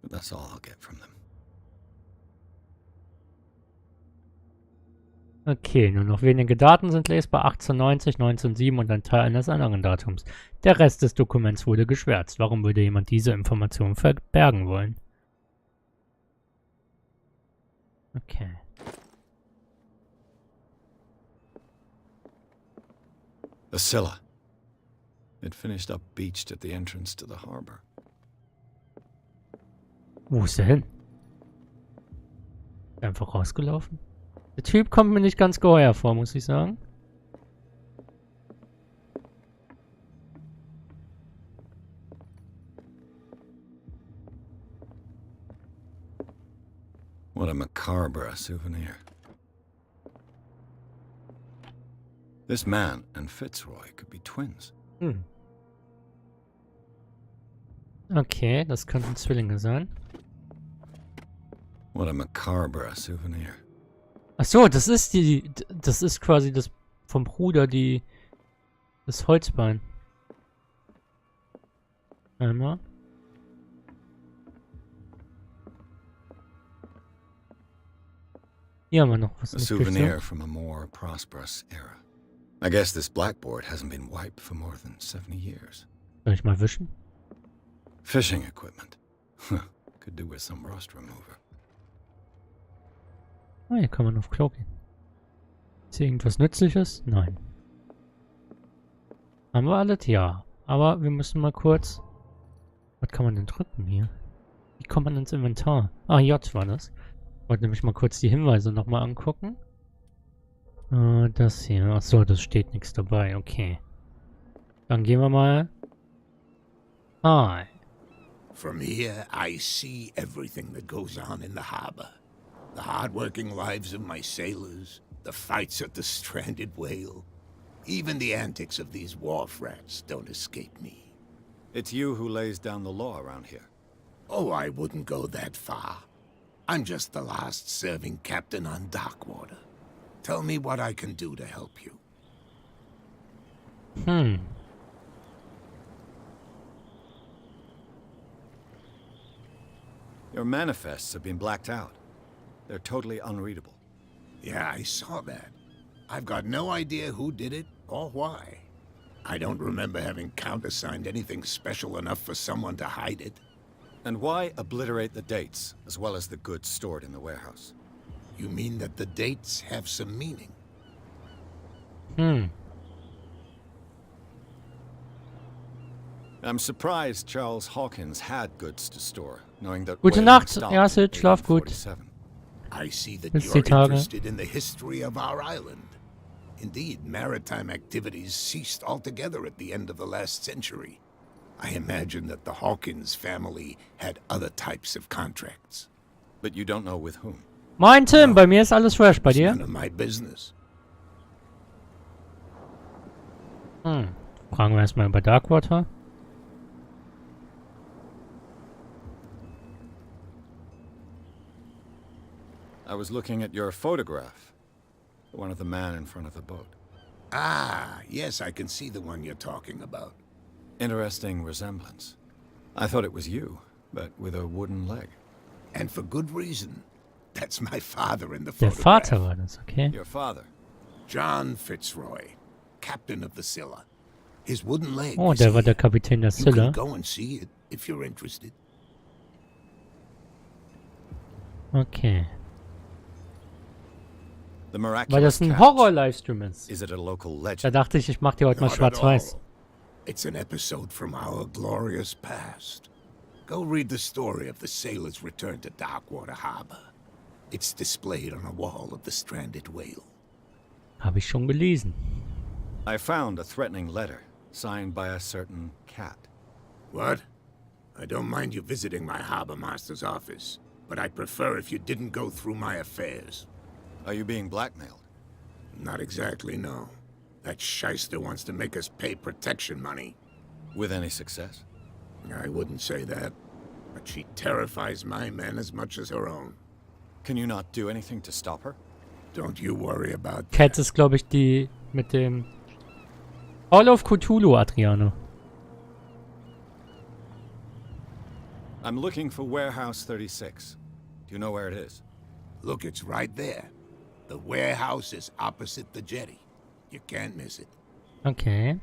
But that's all I'll get from them. Okay, nur noch wenige Daten sind lesbar. 1890, 1907 und ein Teil eines anderen Datums. Der Rest des Dokuments wurde geschwärzt. Warum würde jemand diese Informationen verbergen wollen? Okay. The Scylla. It finished up beached at the entrance to the harbor. Wo ist der hin? Einfach rausgelaufen? Der Typ kommt mir nicht ganz geheuer vor, muss ich sagen. What a macabre souvenir. This man and Fitzroy could be twins. Hm. Okay, das könnten Zwillinge sein. What a macabre souvenir. Ach so, das ist quasi das vom Bruder, das Holzbein. Einmal. Hier haben wir noch was. A souvenir from a more prosperous era. I guess this blackboard hasn't been wiped for more than 70 years. Soll ich mal wischen? Fishing equipment. Could do with some rust remover. Ah, hier kann man auf Klo gehen. Ist hier irgendwas Nützliches? Nein. Haben wir alles? Ja. Aber wir müssen mal kurz... Was kann man denn drücken hier? Wie kommt man ins Inventar? Ah, J war das. Ich wollte nämlich mal kurz die Hinweise nochmal angucken. Das hier. Achso, das steht nichts dabei. Okay. Dann gehen wir mal... Hi. From here, I see everything that goes on in the harbor. The hard-working lives of my sailors, the fights at the stranded whale. Even the antics of these wharf rats don't escape me. It's you who lays down the law around here. Oh, I wouldn't go that far. I'm just the last serving captain on Darkwater. Tell me what I can do to help you. Your manifests have been blacked out. They're totally unreadable. Yeah, I saw that. I've got no idea who did it or why. I don't remember having countersigned anything special enough for someone to hide it. And why obliterate the dates, as well as the goods stored in the warehouse? You mean that the dates have some meaning? I'm surprised Charles Hawkins had goods to store, knowing that Gute Nacht, Ersit, schlaf gut. I see that Bis you're die Tage. interested in the history of our island. Indeed, maritime activities ceased altogether at the end of the last century. I imagine that the Hawkins family had other types of contracts. But you don't know with whom. Moin Tim, bei mir ist alles fresh, bei It's dir? none of my business. Fragen wir erstmal über Darkwater. I was looking at your photograph. One of the man in front of the boat. Ah, yes, I can see the one you're talking about. Interesting resemblance. I thought it was you, but with a wooden leg. And for good reason. That's my father in the Der photograph. Vater war das, okay? Your father. John Fitzroy, captain of the Scylla. His wooden leg. Oh, der war der Kapitän der You can Scylla. go and see it if you're interested. Okay. The Weil miraculous das ein catch. Horror-Livestream ist. Is it a local Da legend? dachte ich mach dir heute mal Not at schwarz-weiß. all. It's an episode from our glorious past. Go read the story of the sailor's return to Darkwater Harbor. It's displayed on a wall of the stranded whale. Habe ich schon gelesen. I found a threatening letter signed by a certain cat. What? I don't mind you visiting my harbor master's office, but I'd prefer if you didn't go through my affairs. Are you being blackmailed? Not exactly, no. That shyster wants to make us pay protection money. With any success? I wouldn't say that, but she terrifies my men as much as her own. Can you not do anything to stop her? Don't you worry about Cat that. ist, glaube ich, die mit dem Call of Cthulhu, Adriano. I'm looking for Warehouse 36. Do you know where it is? Look, it's right there. The warehouse is opposite the jetty. You can't miss it. Okay.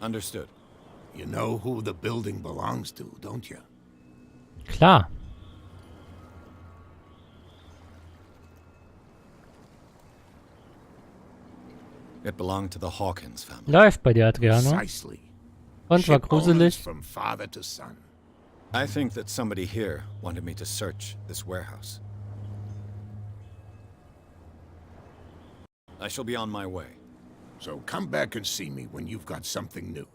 Understood. You know who the building belongs to, don't you? Klar. It belonged to the Hawkins family. Läuft bei dir, Adriano. Precisely. Und war Ship owners gruselig. from father to son. I think that somebody here wanted me to search this warehouse. I shall be on my way. So come back and see me when you've got something new.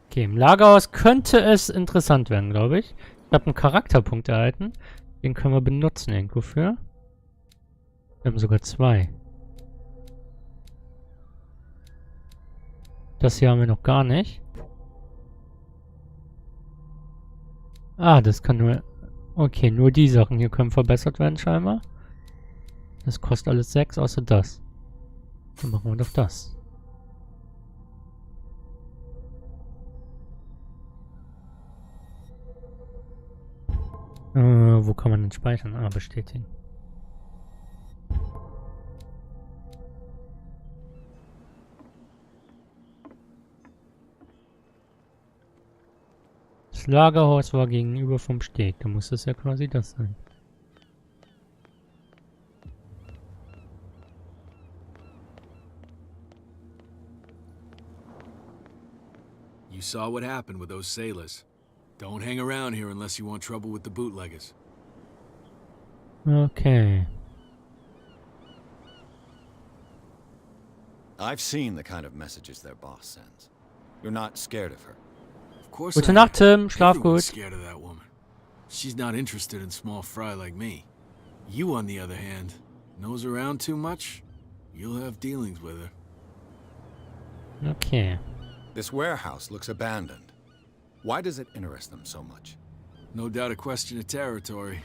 Okay, im Lagerhaus könnte es interessant werden, glaube ich. Ich habe einen Charakterpunkt erhalten. Den können wir benutzen irgendwo für. Wir haben sogar 2. Das hier haben wir noch gar nicht. Ah, das kann nur... Okay, nur die Sachen hier können verbessert werden scheinbar. Das kostet alles 6, außer das. Dann machen wir doch das. Wo kann man denn speichern? Ah, bestätigen. Das Lagerhaus war gegenüber vom Steg. Da muss es ja quasi das sein. You saw what happened with those sailors. Don't hang around here unless you want trouble with the bootleggers. Okay. I've seen the kind of messages their boss sends. You're not scared of her. Of course Gute I Nacht, am. Tim. Schlaf Everyone's gut. scared of that woman. She's not interested in small fry like me. You, on the other hand, nose around too much, you'll have dealings with her. Okay. This warehouse looks abandoned. Why does it interest them so much? No doubt a question of territory,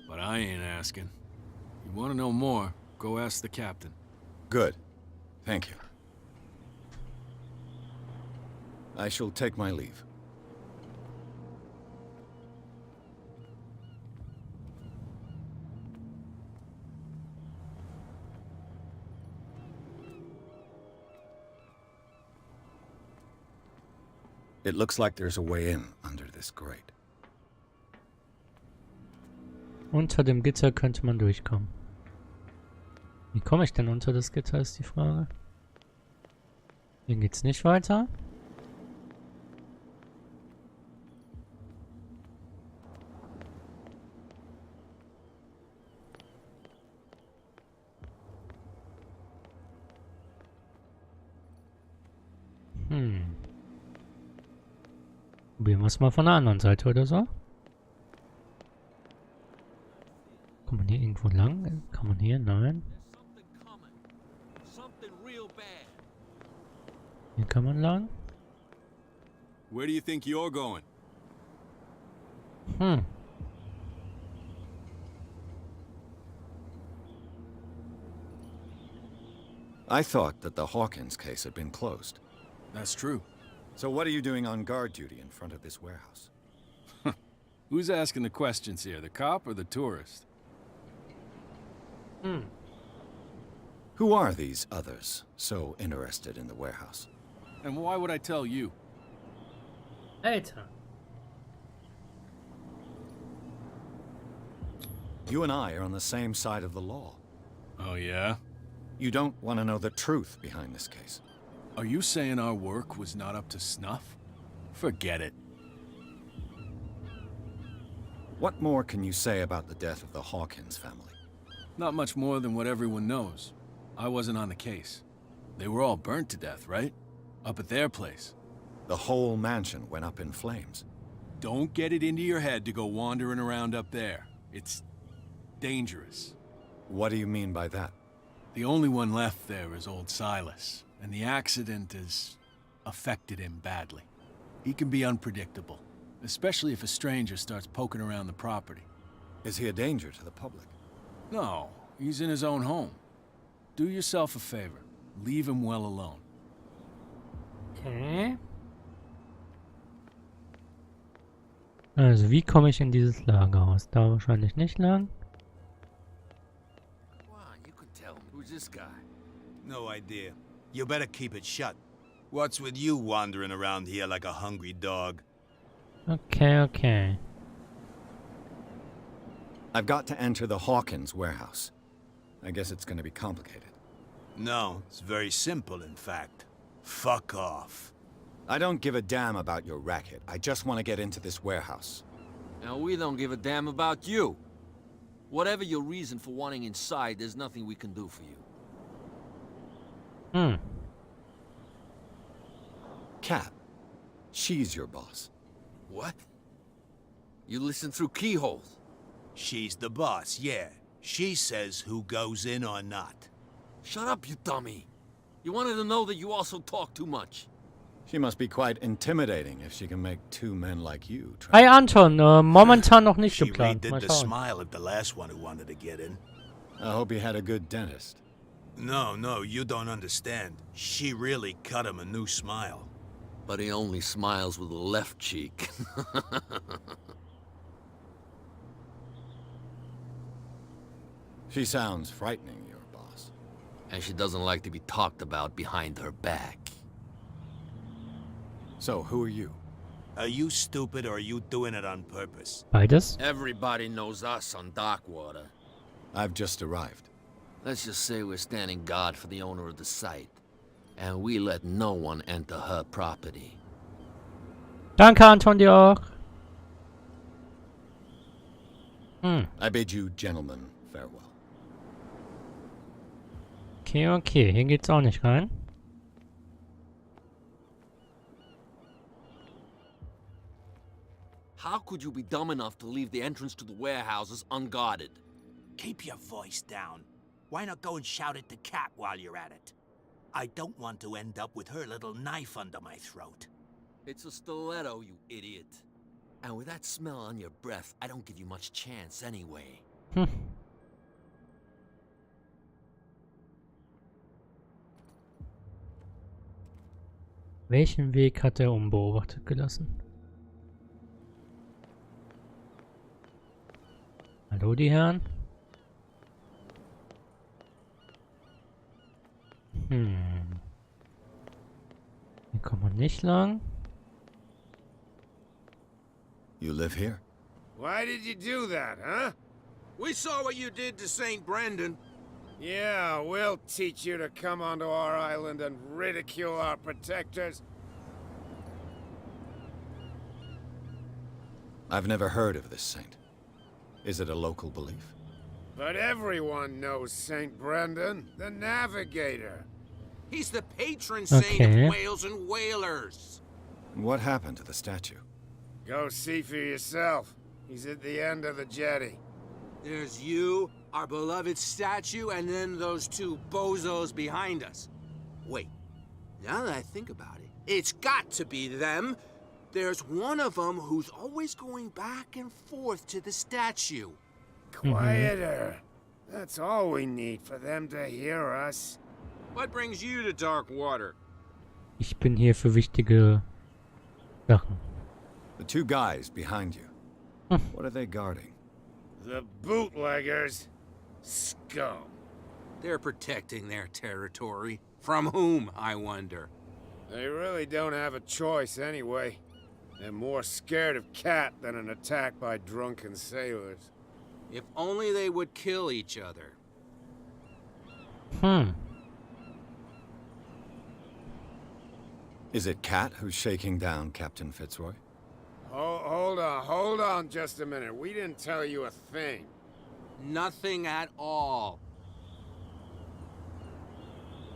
but I ain't asking. You want to know more, go ask the captain. Good. Thank you. I shall take my leave. It looks like there's a way in under this grate. Unter dem Gitter könnte man durchkommen. Wie komme ich denn unter das Gitter, ist die Frage. Hier geht's nicht weiter. Probieren wir es mal von der anderen Seite oder so. Kann man hier irgendwo lang? Kann man hier? Nein. Hier kann man lang. Where do you think you're going? I thought that the Hawkins case had been closed. That's true. So what are you doing on guard duty in front of this warehouse? Who's asking the questions here, the cop or the tourist? Who are these others so interested in the warehouse? And why would I tell you? Alter. You and I are on the same side of the law. Oh, yeah? You don't want to know the truth behind this case. Are you saying our work was not up to snuff? Forget it. What more can you say about the death of the Hawkins family? Not much more than what everyone knows. I wasn't on the case. They were all burnt to death, right? Up at their place. The whole mansion went up in flames. Don't get it into your head to go wandering around up there. It's dangerous. What do you mean by that? The only one left there is old Silas, and the accident has affected him badly. He can be unpredictable, especially if a stranger starts poking around the property. Is he a danger to the public? No, he's in his own home. Do yourself a favor. Leave him well alone. Okay. Also, wie komme ich in dieses Lagerhaus? Da wahrscheinlich nicht lang. Wow, you could tell me. Who's this guy? No idea. You better keep it shut. What's with you wandering around here like a hungry dog? Okay, okay. I've got to enter the Hawkins warehouse. I guess it's going to be complicated. No, it's very simple, in fact. Fuck off. I don't give a damn about your racket. I just want to get into this warehouse. Now, we don't give a damn about you. Whatever your reason for wanting inside, there's nothing we can do for you. Cap, she's your boss. What? You listen through keyholes? She's the boss, yeah. She says who goes in or not. Shut up, you dummy. You wanted to know that you also talk too much. She must be quite intimidating if she can make two men like you try. Hi Anton, momentan noch nicht She geplant. redid Mal the schauen. smile at the last one who wanted to get in. I hope he had a good dentist. No, you don't understand. She really cut him a new smile. But he only smiles with the left cheek. She sounds frightening, your boss. And she doesn't like to be talked about behind her back. So, who are you? Are you stupid or are you doing it on purpose? Beides? Everybody knows us on Darkwater. I've just arrived. Let's just say we're standing guard for the owner of the site. And we let no one enter her property. Danke Anton, dir auch. I bid you gentlemen farewell. Okay, okay. Hier geht's auch nicht rein. How could you be dumb enough to leave the entrance to the warehouses unguarded? Keep your voice down. Why not go and shout at the cat while you're at it? I don't want to end up with her little knife under my throat. It's a stiletto, you idiot. And with that smell on your breath, I don't give you much chance anyway. Welchen Weg hat er unbeobachtet gelassen? Hallo, die Herren? Hier kommt man nicht lang. You live here? Why did you do that, huh? We saw what you did to St. Brendan. Yeah, we'll teach you to come onto our island and ridicule our protectors. I've never heard of this saint. Is it a local belief? But everyone knows St. Brendan, the navigator. He's the patron saint Okay. of whales and whalers. What happened to the statue? Go see for yourself. He's at the end of the jetty. There's you, our beloved statue, and then those two bozos behind us. Wait, now that I think about it, it's got to be them. There's one of them who's always going back and forth to the statue. Quieter. That's all we need for them to hear us. What brings you to Darkwater? Ich bin hier für wichtige Sachen. The two guys behind you. What are they guarding? The bootleggers. Scum. They're protecting their territory. From whom, I wonder? They really don't have a choice anyway. They're more scared of Cat than an attack by drunken sailors. If only they would kill each other. Is it Cat who's shaking down Captain Fitzroy? Hold on just a minute. We didn't tell you a thing. Nothing at all.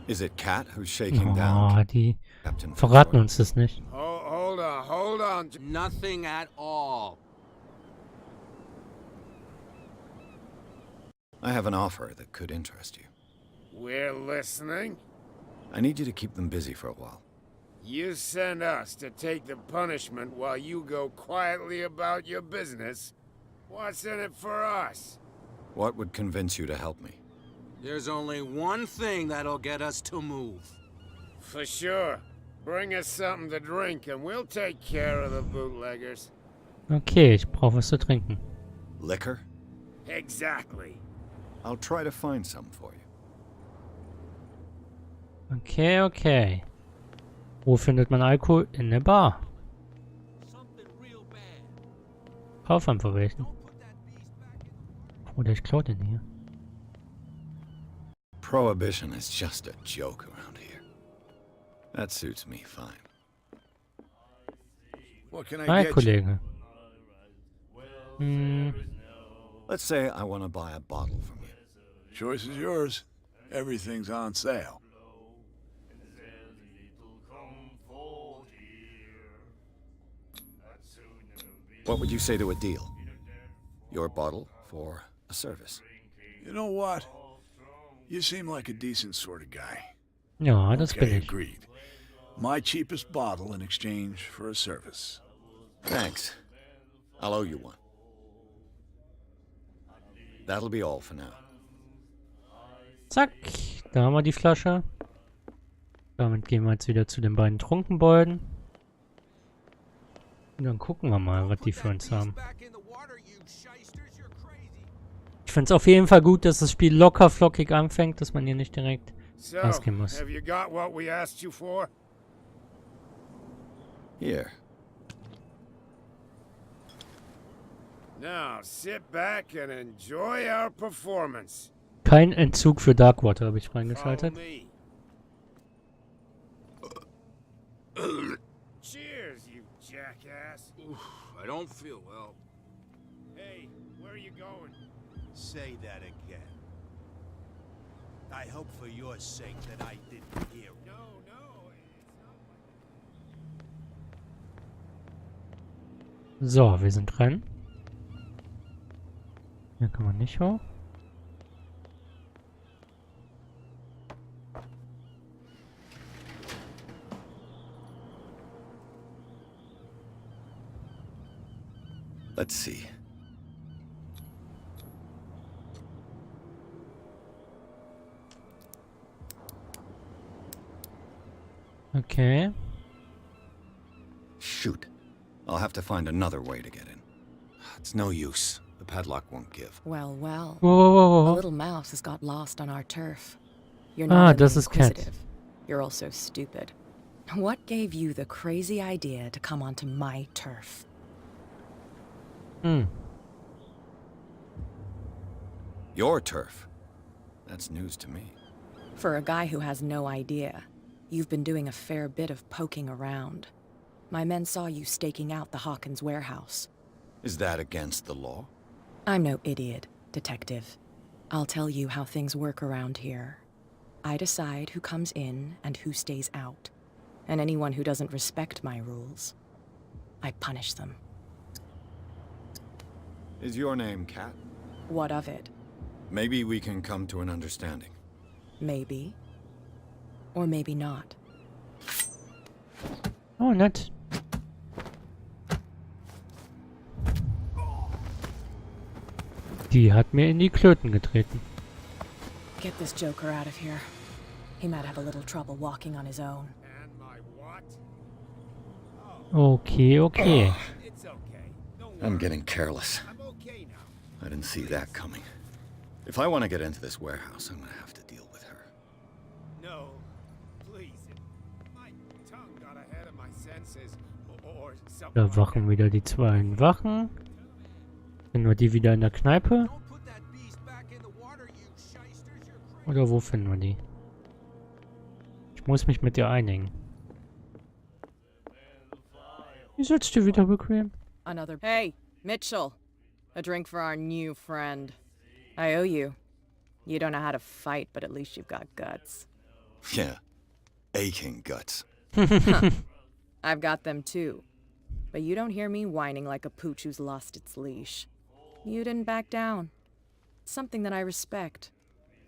Is it Cat who's shaking down Die Captain verraten Fitzroy? uns das nicht. Hold on. Nothing at all. I have an offer that could interest you. We're listening. I need you to keep them busy for a while. You send us to take the punishment while you go quietly about your business. What's in it for us? What would convince you to help me? There's only one thing that'll get us to move. For sure. Bring us something to drink and we'll take care of the bootleggers. Okay, ich brauche was zu trinken. Liquor? Exactly. I'll try to find some for you. Okay, okay. Wo findet man Alkohol? In der Bar. Kauf einfach welchen. Oder ich klaue den hier. Prohibition is just a joke around here. That suits me fine. What can I Hi, get Kollege. Let's say I want to buy a bottle from you. Choice is yours. Everything's on sale. What would you say to a deal? Your bottle for a service. You know what? You seem like a decent sort of guy. Ja, das bin Okay, ich. agreed. My cheapest bottle in exchange for a service. Thanks. I'll owe you one. That'll be all for now. Zack, da haben wir die Flasche. Damit gehen wir jetzt wieder zu den beiden Trunkenbolden. Und dann gucken wir mal, was die für uns haben. Ich finde es auf jeden Fall gut, dass das Spiel locker flockig anfängt, dass man hier nicht direkt rausgehen muss. Have you got what we asked you for? Here. Now sit back and enjoy our performance. Kein Entzug für Darkwater habe ich Follow freigeschaltet. me. Cheers, you jackass. I don't feel well. Hey, where are you going? Say that again. I hope for your sake that I didn't hear. No, it's not. So, wir sind dran. Hier kann man nicht hoch. Let's see. Okay. Shoot. I'll have to find another way to get in. It's no use. The padlock won't give. Well, well. Whoa, whoa, whoa, A whoa. little mouse has got lost on our turf. You're not only das ist Cat. inquisitive, you're also stupid. What gave you the crazy idea to come onto my turf? Your turf. That's news to me. For a guy who has no idea, you've been doing a fair bit of poking around. My men saw you staking out the Hawkins warehouse. Is that against the law? I'm no idiot, detective. I'll tell you how things work around here. I decide who comes in and who stays out. And anyone who doesn't respect my rules, I punish them. Is your name Cat? What of it? Maybe we can come to an understanding. Maybe. Or maybe not. Oh, nett. Die hat mir in die Klöten getreten. Get this joker out of here. He might have a little trouble walking on his own. And my what? Okay, okay. It's okay. Don't worry. I'm getting careless. I'm okay now. I didn't see that coming. If I want to get into this warehouse, I'm gonna have to deal with her. No, please. My tongue Da wachen wieder die zwei Wachen. Sind wir die wieder in der Kneipe? Oder wo finden wir die? Ich muss mich mit dir einigen. Wie sitzt du wieder bequem? Another. Hey, Mitchell. A drink for our new friend. I owe you. You don't know how to fight, but at least you've got guts. Yeah. Aching guts. Huh. I've got them too. But you don't hear me whining like a pooch who's lost its leash. You didn't back down. It's something that I respect.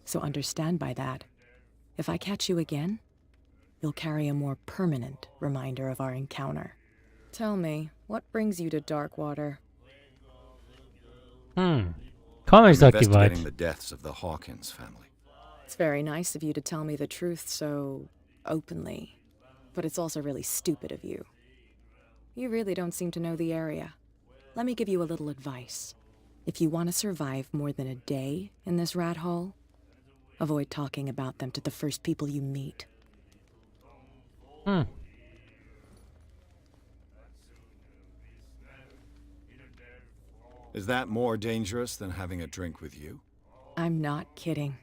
So understand by that. If I catch you again, you'll carry a more permanent reminder of our encounter. Tell me, what brings you to Darkwater? Komm, ich sag dir weit. Investigating the deaths of the Hawkins family. It's very nice of you to tell me the truth so openly, but it's also really stupid of you. You really don't seem to know the area. Let me give you a little advice. If you want to survive more than a day in this rat hole, avoid talking about them to the first people you meet. Is that more dangerous than having a drink with you? I'm not kidding.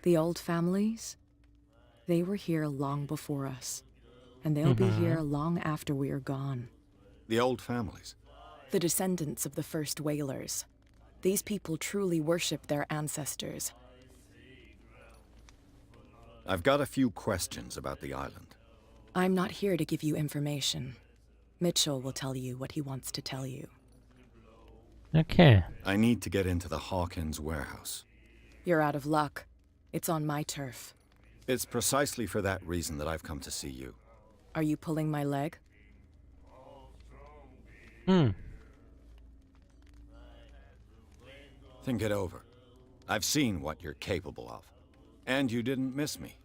The old families, they were here long before us, and they'll be here long after we're gone. The old families? The descendants of the first whalers. These people truly worship their ancestors. I've got a few questions about the island. I'm not here to give you information. Mitchell will tell you what he wants to tell you. Okay. I need to get into the Hawkins warehouse. You're out of luck. It's on my turf. It's precisely for that reason that I've come to see you. Are you pulling my leg? Think it over. I've seen what you're capable of. And you didn't miss me.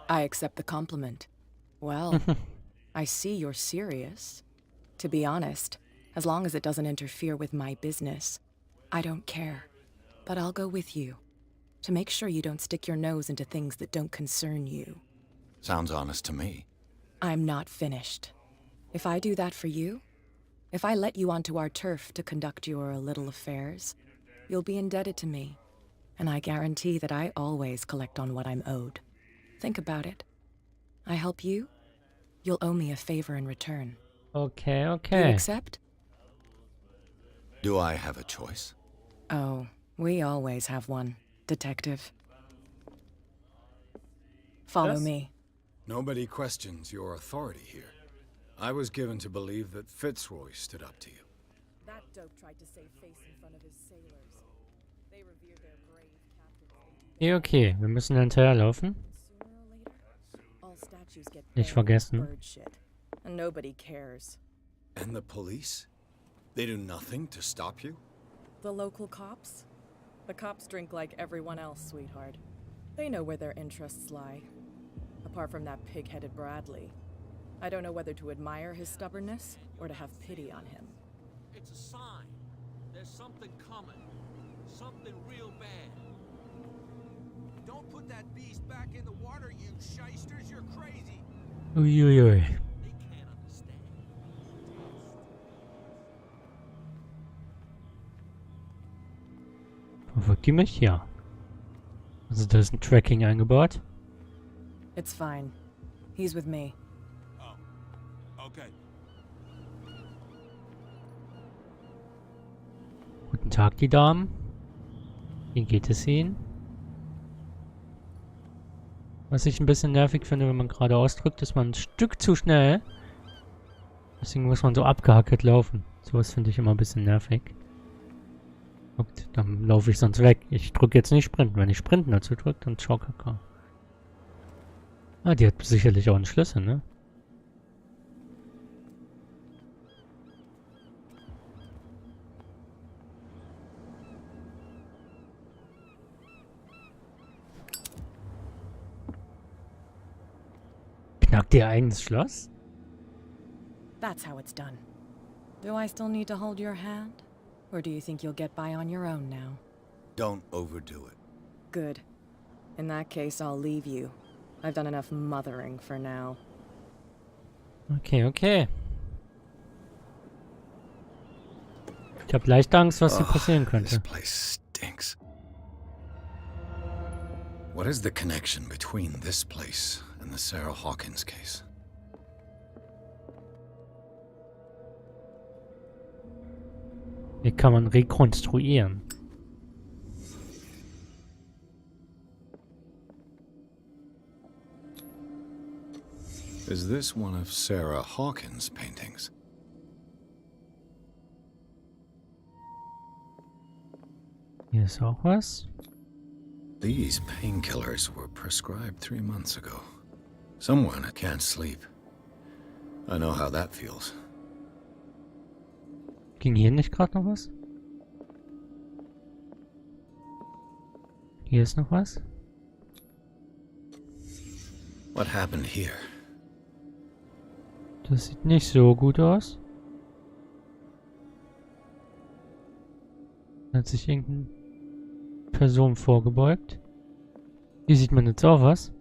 I accept the compliment. Well, I see you're serious. To be honest, as long as it doesn't interfere with my business, I don't care. But I'll go with you, to make sure you don't stick your nose into things that don't concern you. Sounds honest to me. I'm not finished. If I do that for you, if I let you onto our turf to conduct your little affairs, you'll be indebted to me. And I guarantee that I always collect on what I'm owed. Think about it. I help you, you'll owe me a favor in return. Okay, Do you okay. accept? Do I have a choice? Oh, we always have one, Detective. Follow Yes? me. Nobody questions your authority here. I was given to believe that Fitzroy stood up to you. That dope tried to save face in front of his sailors. They revere their brave captains. Ja, okay, wir müssen hinterherlaufen. Sooner or later, all statues get Nicht buried with vergessen. bird shit, and nobody cares. And the police? They do nothing to stop you? The local cops? The cops drink like everyone else, sweetheart. They know where their interests lie. Apart from that pig-headed Bradley, I don't know whether to admire his stubbornness or to have pity on him. It's a sign. There's something coming. Something real bad. Don't put that beast back in the water, you shysters. You're crazy. Uiuiui. They can't understand. Verfolgt die mich? Ja. Also da ist ein Tracking eingebaut. It's fine. He's with me. Okay. Guten Tag, die Damen. Wie geht es Ihnen? Was ich ein bisschen nervig finde, wenn man gerade ausdrückt, ist man ein Stück zu schnell. Deswegen muss man so abgehackelt laufen. Sowas finde ich immer ein bisschen nervig. Guckt, dann laufe ich sonst weg. Ich drücke jetzt nicht Sprinten. Wenn ich Sprinten dazu drücke, dann schau Kakao. Ah, die hat sicherlich auch einen Schlüssel, ne? Knackt ihr eigenes Schloss? That's how it's done. Do I still need to hold your hand? Or do you think you'll get by on your own now? Don't overdo it. Good. In that case, I'll leave you. I've done enough mothering for now. Okay, okay. Ich habe leicht Angst, was hier passieren könnte. This place stinks. What is the connection between this place and the Sarah Hawkins case? Hier kann man rekonstruieren. Is this one of Sarah Hawkins' paintings? Hier ist auch was. These painkillers were prescribed 3 months ago. Someone can't sleep. I know how that feels. Ging hier nicht gerade noch was? Hier ist noch was. What happened here? Das sieht nicht so gut aus. Da hat sich irgendeine Person vorgebeugt. Hier sieht man jetzt auch was.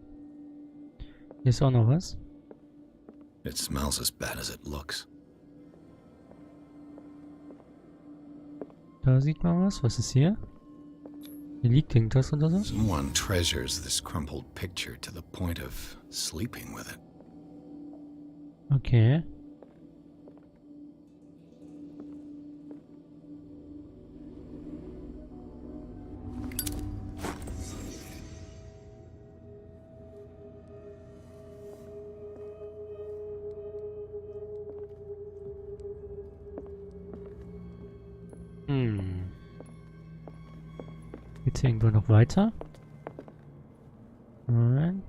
Hier ist auch noch was. It smells as bad as it looks. Da sieht man was. Was ist hier? Hier liegt irgendwas oder so. Someone treasures this crumpled picture to the point of sleeping with it. Okay. Geht's hier irgendwo noch weiter? Nein.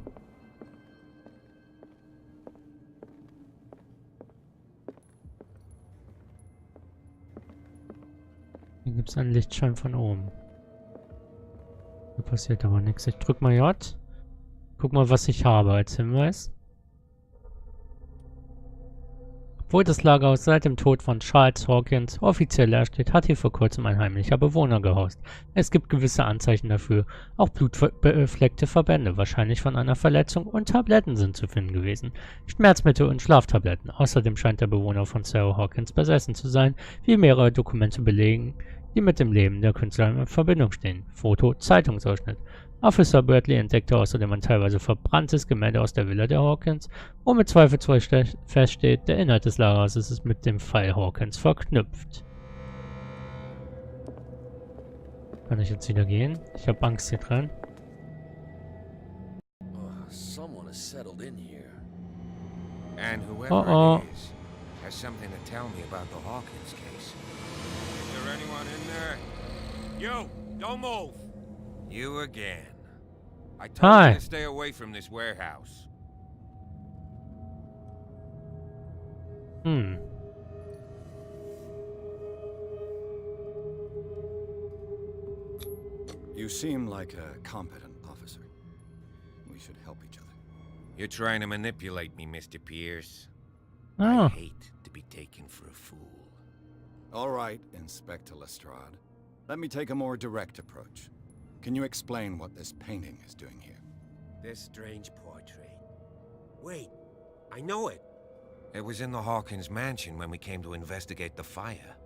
Hier gibt es einen Lichtschein von oben. Da passiert aber nichts. Ich drück mal J. Guck mal, was ich habe als Hinweis. Obwohl das Lagerhaus seit dem Tod von Charles Hawkins offiziell leer steht, hat hier vor kurzem ein heimlicher Bewohner gehaust. Es gibt gewisse Anzeichen dafür. Auch blutbefleckte Verbände, wahrscheinlich von einer Verletzung, und Tabletten sind zu finden gewesen. Schmerzmittel und Schlaftabletten. Außerdem scheint der Bewohner von Sarah Hawkins besessen zu sein, wie mehrere Dokumente belegen, die mit dem Leben der Künstlerin in Verbindung stehen. Foto, Zeitungsausschnitt. Officer Bradley entdeckte außerdem ein teilweise verbranntes Gemälde aus der Villa der Hawkins, wo mit zweifelsfrei feststeht, der Inhalt des Lagerhauses ist mit dem Fall Hawkins verknüpft. Kann ich jetzt wieder gehen? Ich habe Angst hier dran. Someone has settled in here. And whoever it is has something to tell me about the Hawkins case. Is there anyone in there? You! Don't move! You again. I told you to stay away from this warehouse. You seem like a competent officer. We should help each other. You're trying to manipulate me, Mr. Pierce. Oh. I hate to be taken for a fool. All right, Inspector Lestrade. Let me take a more direct approach. Can you explain what this painting is doing here? This strange portrait. Wait, I know it. It was in the Hawkins mansion when we came to investigate the fire.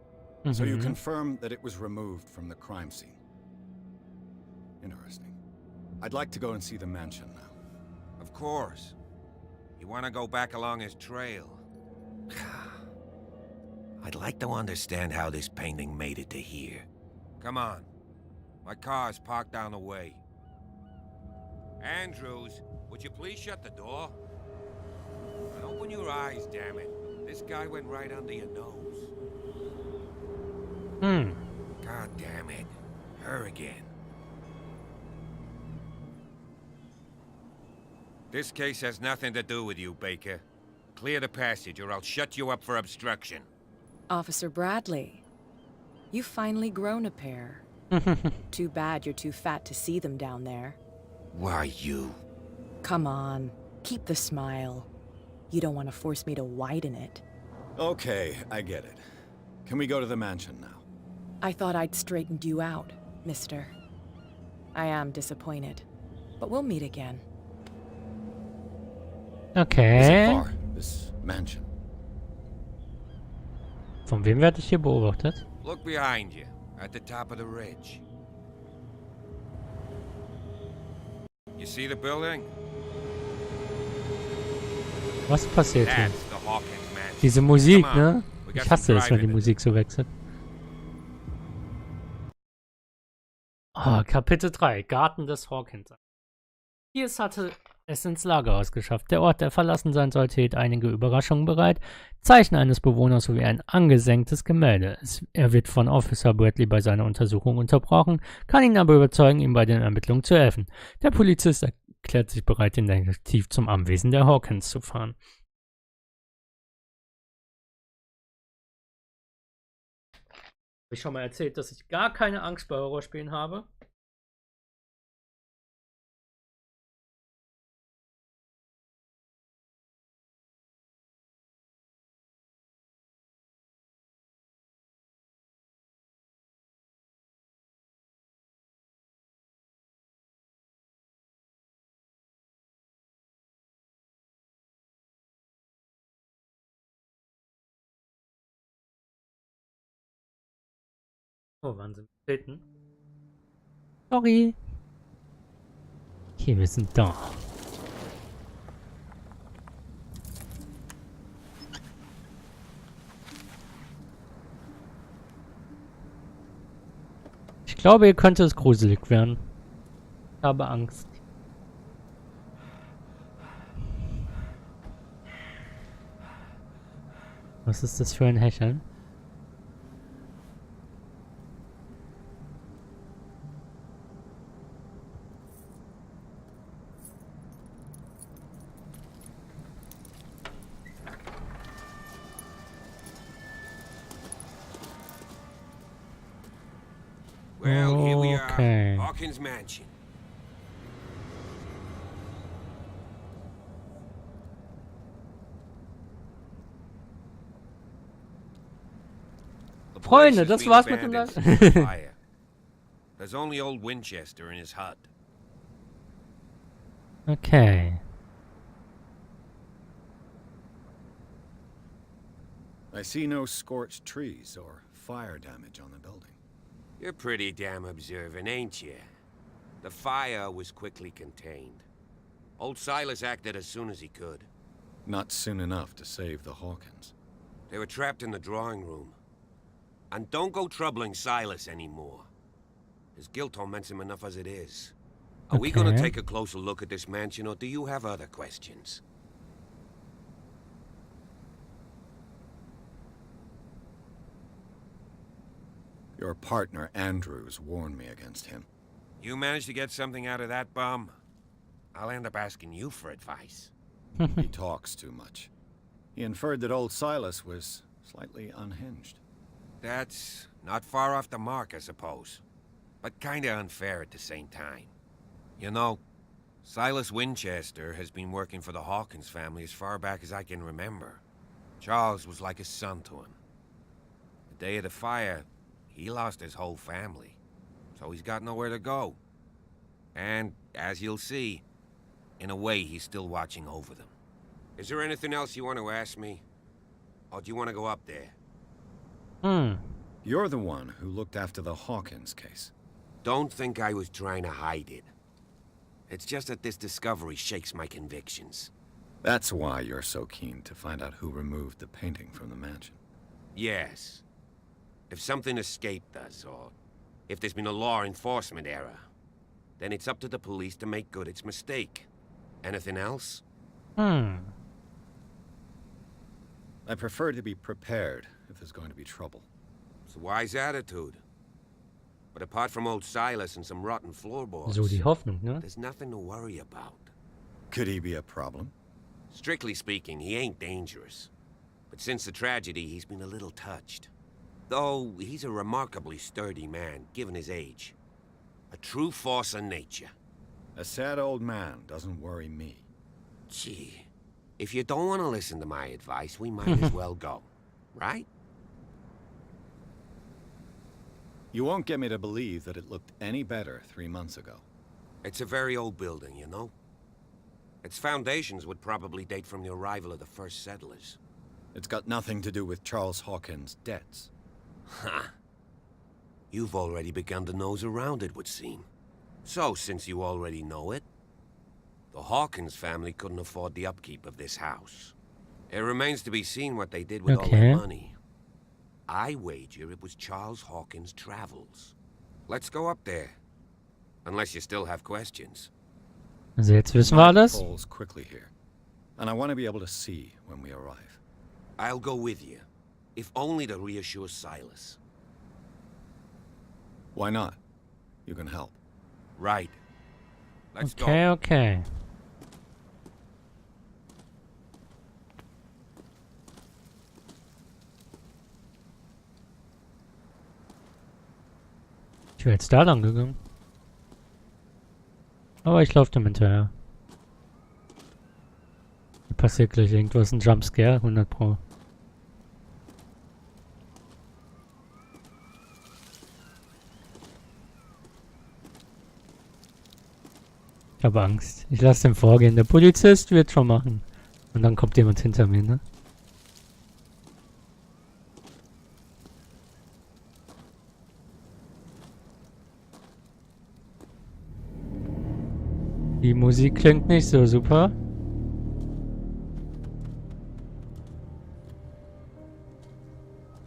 So you confirm that it was removed from the crime scene? Interesting. I'd like to go and see the mansion now. Of course. You want to go back along his trail? I'd like to understand how this painting made it to here. Come on. My car's parked down the way. Andrews, would you please shut the door? And open your eyes, damn it. This guy went right under your nose. God damn it. Her again. This case has nothing to do with you, Baker. Clear the passage or I'll shut you up for obstruction. Officer Bradley, you've finally grown a pair. Too bad you're too fat to see them down there. Why you? Come on, keep the smile. You don't want to force me to widen it. Okay, I get it. Can we go to the mansion now? I thought I'd straightened you out, mister. I am disappointed, but we'll meet again. Okay. Is it far, this mansion? Von wem werde ich hier beobachtet? Look behind you, at the top of the ridge. You see the building? Was passiert hier? That's the Hawkins Mansion. Diese Musik, Come on, ne? we got Ich hasse some es, wenn die driving to Musik so wechselt. Ah, Kapitel 3. Garten des Hawkins. Pierce hatte es ins Lagerhaus geschafft. Der Ort, der verlassen sein sollte, hielt einige Überraschungen bereit. Zeichen eines Bewohners sowie ein angesenktes Gemälde. Er wird von Officer Bradley bei seiner Untersuchung unterbrochen, kann ihn aber überzeugen, ihm bei den Ermittlungen zu helfen. Der Polizist erklärt sich bereit, den Detektiv zum Anwesen der Hawkins zu fahren. Habe ich schon mal erzählt, dass ich gar keine Angst bei Horrorspielen habe? Oh, Wahnsinn. Treten. Sorry. Okay, wir sind da. Ich glaube, hier könnte es gruselig werden. Ich habe Angst. Was ist das für ein Hecheln? Well, here we Okay. are. Hawkins Mansion. The place Freunde, has das been war's mit dem abandoned Live. since the fire. There's only old Winchester in his hut. Okay. I see no scorched trees or fire damage on the building. You're pretty damn observant, ain't you? The fire was quickly contained. Old Silas acted as soon as he could. Not soon enough to save the Hawkins. They were trapped in the drawing room. And don't go troubling Silas anymore. His guilt torments him enough as it is. Are we gonna take a closer look at this mansion, or do you have other questions? Your partner, Andrews, warned me against him. You managed to get something out of that bum? I'll end up asking you for advice. He talks too much. He inferred that old Silas was slightly unhinged. That's not far off the mark, I suppose. But kinda unfair at the same time. You know, Silas Winchester has been working for the Hawkins family as far back as I can remember. Charles was like a son to him. The day of the fire, he lost his whole family. So he's got nowhere to go. And, as you'll see, in a way he's still watching over them. Is there anything else you want to ask me? Or do you want to go up there? You're the one who looked after the Hawkins case. Don't think I was trying to hide it. It's just that this discovery shakes my convictions. That's why you're so keen to find out who removed the painting from the mansion. Yes. If something escaped us, or if there's been a law enforcement error, then it's up to the police to make good its mistake. Anything else? I prefer to be prepared if there's going to be trouble. It's a wise attitude. But apart from old Silas and some rotten floorboards, So die Hoffnung, ne? there's nothing to worry about. Could he be a problem? Strictly speaking, he ain't dangerous. But since the tragedy, he's been a little touched. Though he's a remarkably sturdy man, given his age. A true force of nature. A sad old man doesn't worry me. Gee, if you don't want to listen to my advice, we might as well go. Right? You won't get me to believe that it looked any better 3 months ago. It's a very old building, you know? Its foundations would probably date from the arrival of the first settlers. It's got nothing to do with Charles Hawkins' debts. Ha! You've already begun to nose around, it would seem. So, since you already know it, the Hawkins family couldn't afford the upkeep of this house. It remains to be seen what they did with all their money. I wager it was Charles Hawkins' travels. Let's go up there. Unless you still have questions. Also jetzt wissen wir alles. Falls quickly here, and I want to be able to see when we arrive. I'll go with you, if only to reassure Silas. Why not? You can help. Right. Let's go. Okay. Ich wäre jetzt da lang gegangen. Aber ich laufe dem hinterher. Hier passiert gleich irgendwas, ein Jumpscare, 100 Pro. Ich habe Angst. Ich lasse den vorgehen. Der Polizist wird schon machen. Und dann kommt jemand hinter mir, ne? Die Musik klingt nicht so super.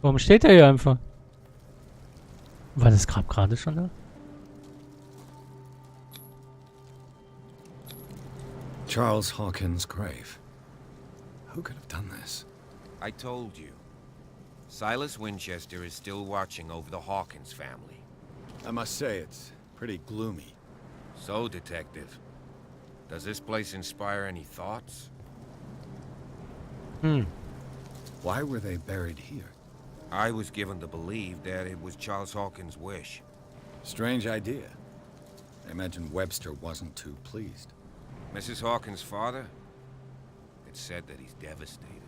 Warum steht er hier einfach? War das Grab gerade schon da? Charles Hawkins' grave. Who could have done this? I told you. Silas Winchester is still watching over the Hawkins family. I must say, it's pretty gloomy. So, Detective, does this place inspire any thoughts? Why were they buried here? I was given to believe that it was Charles Hawkins' wish. Strange idea. I imagine Webster wasn't too pleased. Mrs. Hawkins' father? It's said that he's devastated.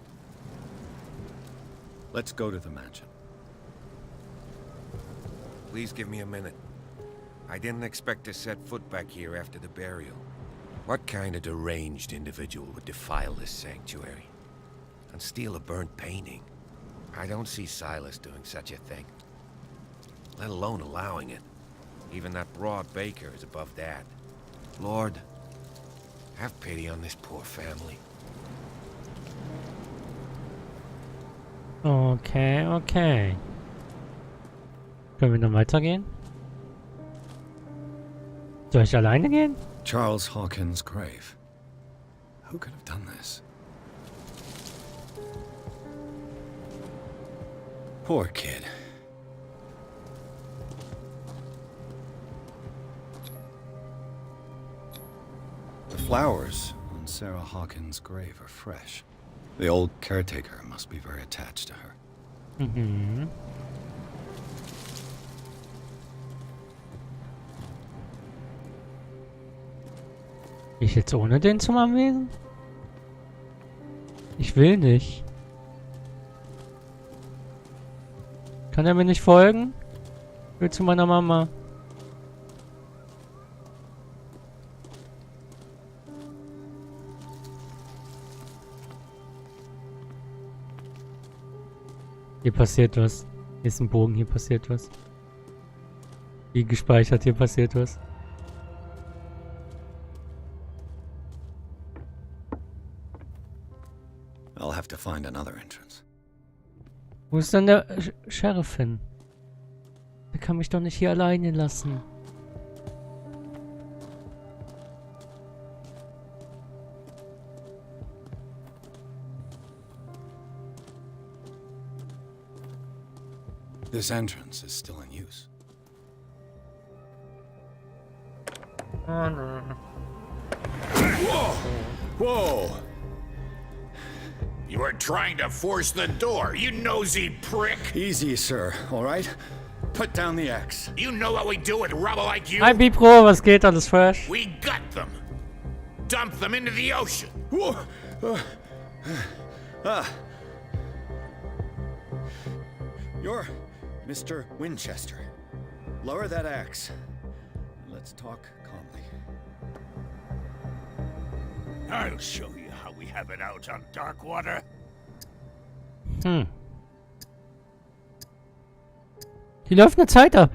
Let's go to the mansion. Please give me a minute. I didn't expect to set foot back here after the burial. What kind of deranged individual would defile this sanctuary? And steal a burnt painting? I don't see Silas doing such a thing. Let alone allowing it. Even that broad baker is above that. Lord, have pity on this poor family. Okay, okay. Können wir dann weitergehen? Soll ich alleine gehen? Charles Hawkins' grave. Who could have done this? Poor kid. The flowers on Sarah Hawkins' grave are fresh. The old caretaker must be very attached to her. Mhm. Ich jetzt ohne den zum Anwesen? Ich will nicht. Kann er mir nicht folgen? Ich will zu meiner Mama. Hier passiert was. Hier ist ein Bogen, hier passiert was. Wie gespeichert, hier passiert was. I'll have to find another entrance. Wo ist denn der Sheriff hin? Der kann mich doch nicht hier alleine lassen. This entrance is still in use. Oh no. Whoa! Whoa! You were trying to force the door, you nosy prick! Easy, sir, all right? Put down the axe. You know what we do with rubble like you? Hi Bipro, was geht? Alles fresh? We gut them! Dump them into the ocean! Whoa! You're Mr. Winchester. Lower that axe. Let's talk calmly. I'll show you how we have it out on dark water. Die läuft eine Zeit ab.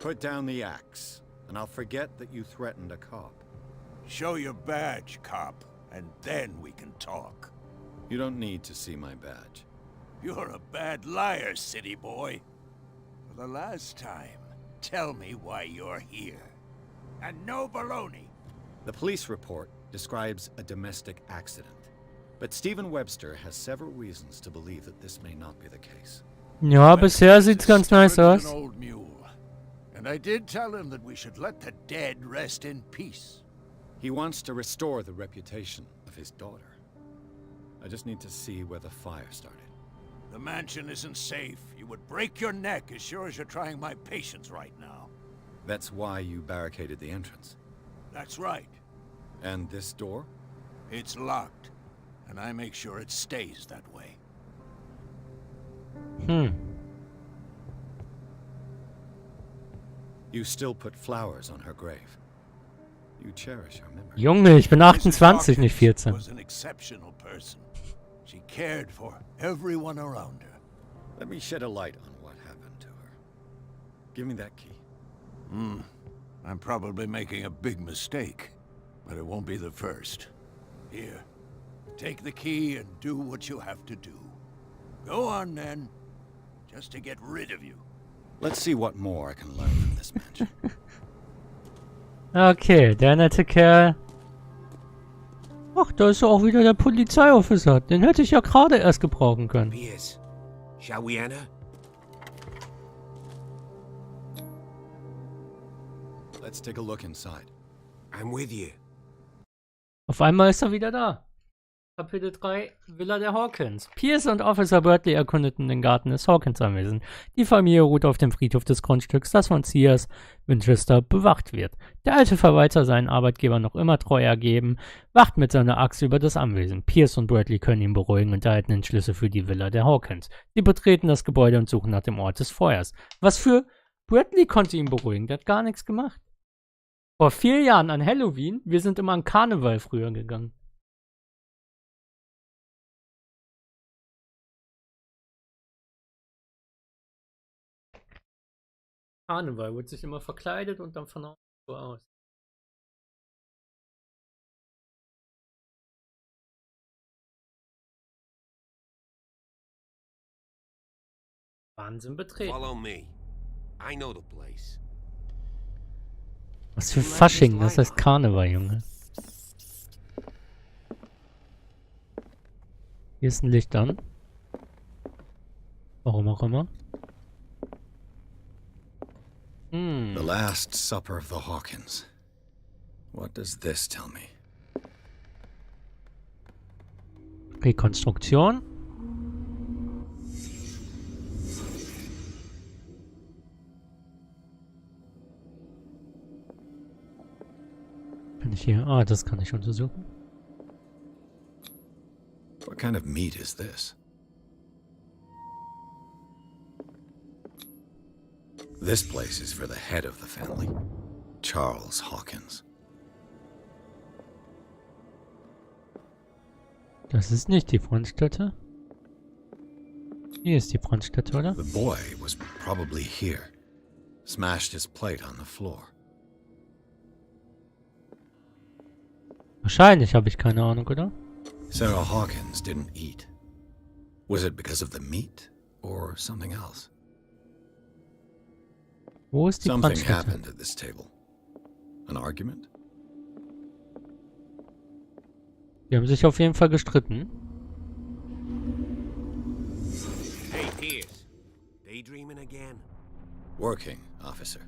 Put down the axe, and I'll forget that you threatened a cop. Show your badge, cop, and then we can talk. You don't need to see my badge. You're a bad liar, city boy. For the last time, tell me why you're here. And no baloney. The police report describes a domestic accident, but Stephen Webster has several reasons to believe that this may not be the case. Ja, bisher sieht's ganz nice aus. An old mule, and I did tell him that we should let the dead rest in peace. He wants to restore the reputation of his daughter. I just need to see where the fire started. The mansion isn't safe. You would break your neck as sure as you're trying my patience right now. That's why you barricaded the entrance. That's right. And this door? It's locked, and I make sure it stays that way. You still put flowers on her grave. You cherish her memory. Junge, ich bin 28, nicht 14. Was an exceptional person. She cared for everyone around her. Let me shed a light on what happened to her. Give me that key. I'm probably making a big mistake, but it won't be the first. Here, take the key and do what you have to do. Go on, then, just to get rid of you. Let's see what more I can learn from this mansion. Okay, der nette Kerl. Ach, da ist ja auch wieder der Polizeiofficer. Den hätte ich ja gerade erst gebrauchen können. Piers, shall we enter? Let's take a look inside. I'm with you. Auf einmal ist er wieder da. Kapitel 3, Villa der Hawkins. Pierce und Officer Bertley erkundeten den Garten des Hawkins-Anwesens. Die Familie ruht auf dem Friedhof des Grundstücks, das von C.S. Winchester bewacht wird. Der alte Verwalter, seinen Arbeitgeber noch immer treu ergeben, wacht mit seiner Axt über das Anwesen. Pierce und Bertley können ihn beruhigen und erhalten den Schlüssel für die Villa der Hawkins. Sie betreten das Gebäude und suchen nach dem Ort des Feuers. Was für Bertley konnte ihn beruhigen, der hat gar nichts gemacht. Vor 4 Jahren an Halloween, wir sind immer an Karneval früher gegangen. Karneval wird sich immer verkleidet und dann von außen so aus. Wahnsinn betreten. Follow me. I know the place. Was für Fasching, das heißt Karneval, Junge. Hier ist ein Licht an. Warum auch immer. The Last Supper of the Hawkins. What does this tell me? Rekonstruktion. Kann ich hier... Ah, das kann ich untersuchen. What kind of meat is this? This place is for the head of the family, Charles Hawkins. Das ist nicht die Frontstätte. Hier ist die Frontstätte, oder? The boy was probably here. Smashed his plate on the floor. Wahrscheinlich, habe ich keine Ahnung, oder? Sarah Hawkins didn't eat. Was it because of the meat or something else? Wo ist die Something Brandstätte? happened at this table. An argument? Die haben sich auf jeden Fall gestritten. Hey, Pierce. Daydreaming again? Working, officer.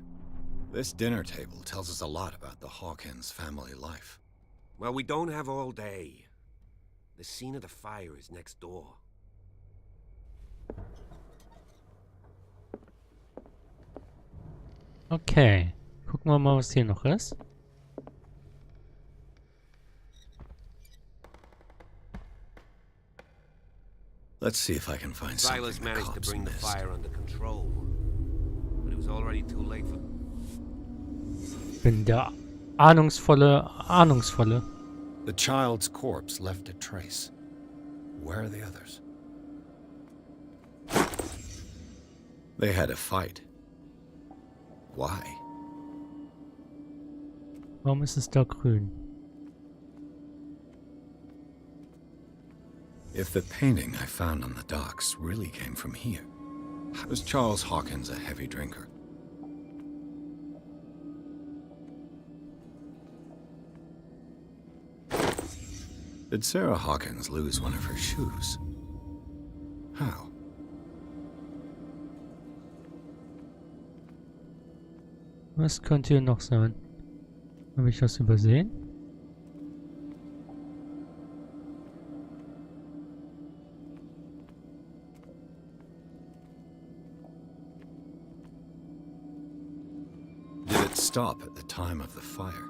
This dinner table tells us a lot about the Hawkins family life. Well, we don't have all day. The scene of the fire is next door. Okay. Gucken wir mal, was hier noch ist. Let's see if I can find Silas something the managed to cops bring the missed. fire under control, but it was already too late for... Bin der ahnungsvolle. The child's corpse left a trace. Where are the others? They had a fight. Why? Warum ist es da grün? If the painting I found on the docks really came from here, was Charles Hawkins a heavy drinker? Did Sarah Hawkins lose one of her shoes? How? Was könnte hier noch sein? Habe ich was übersehen? Did it stop at the time of the fire?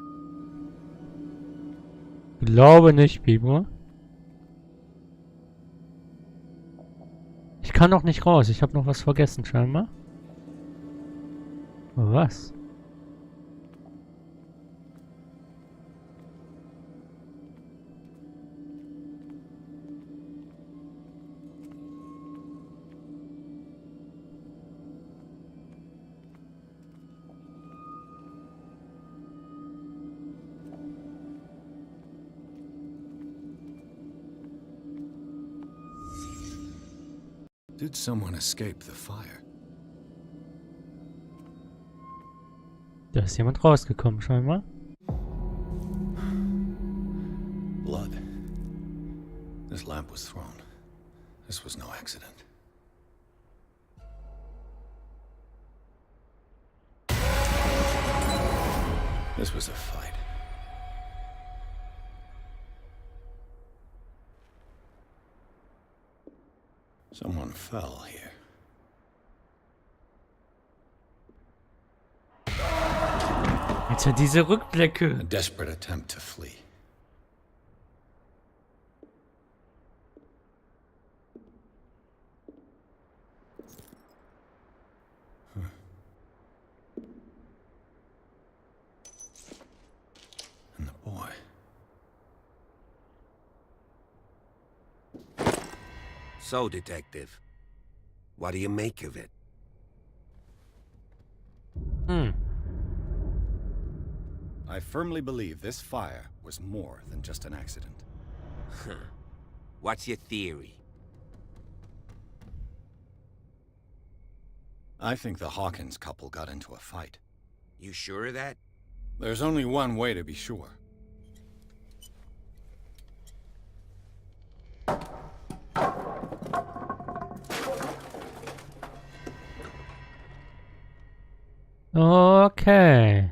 Glaube nicht, Bibo. Ich kann noch nicht raus. Ich habe noch was vergessen, scheinbar. Was? Did someone escape the fire? Da ist jemand rausgekommen, scheinbar. Blood. This lamp was thrown. This was no accident. This was a fight. Someone fell here. Jetzt ja diese Rückblicke. A desperate attempt to flee. And the boy. So, Detective, what do you make of it? I firmly believe this fire was more than just an accident. What's your theory? I think the Hawkins couple got into a fight. You sure of that? There's only one way to be sure. Okay.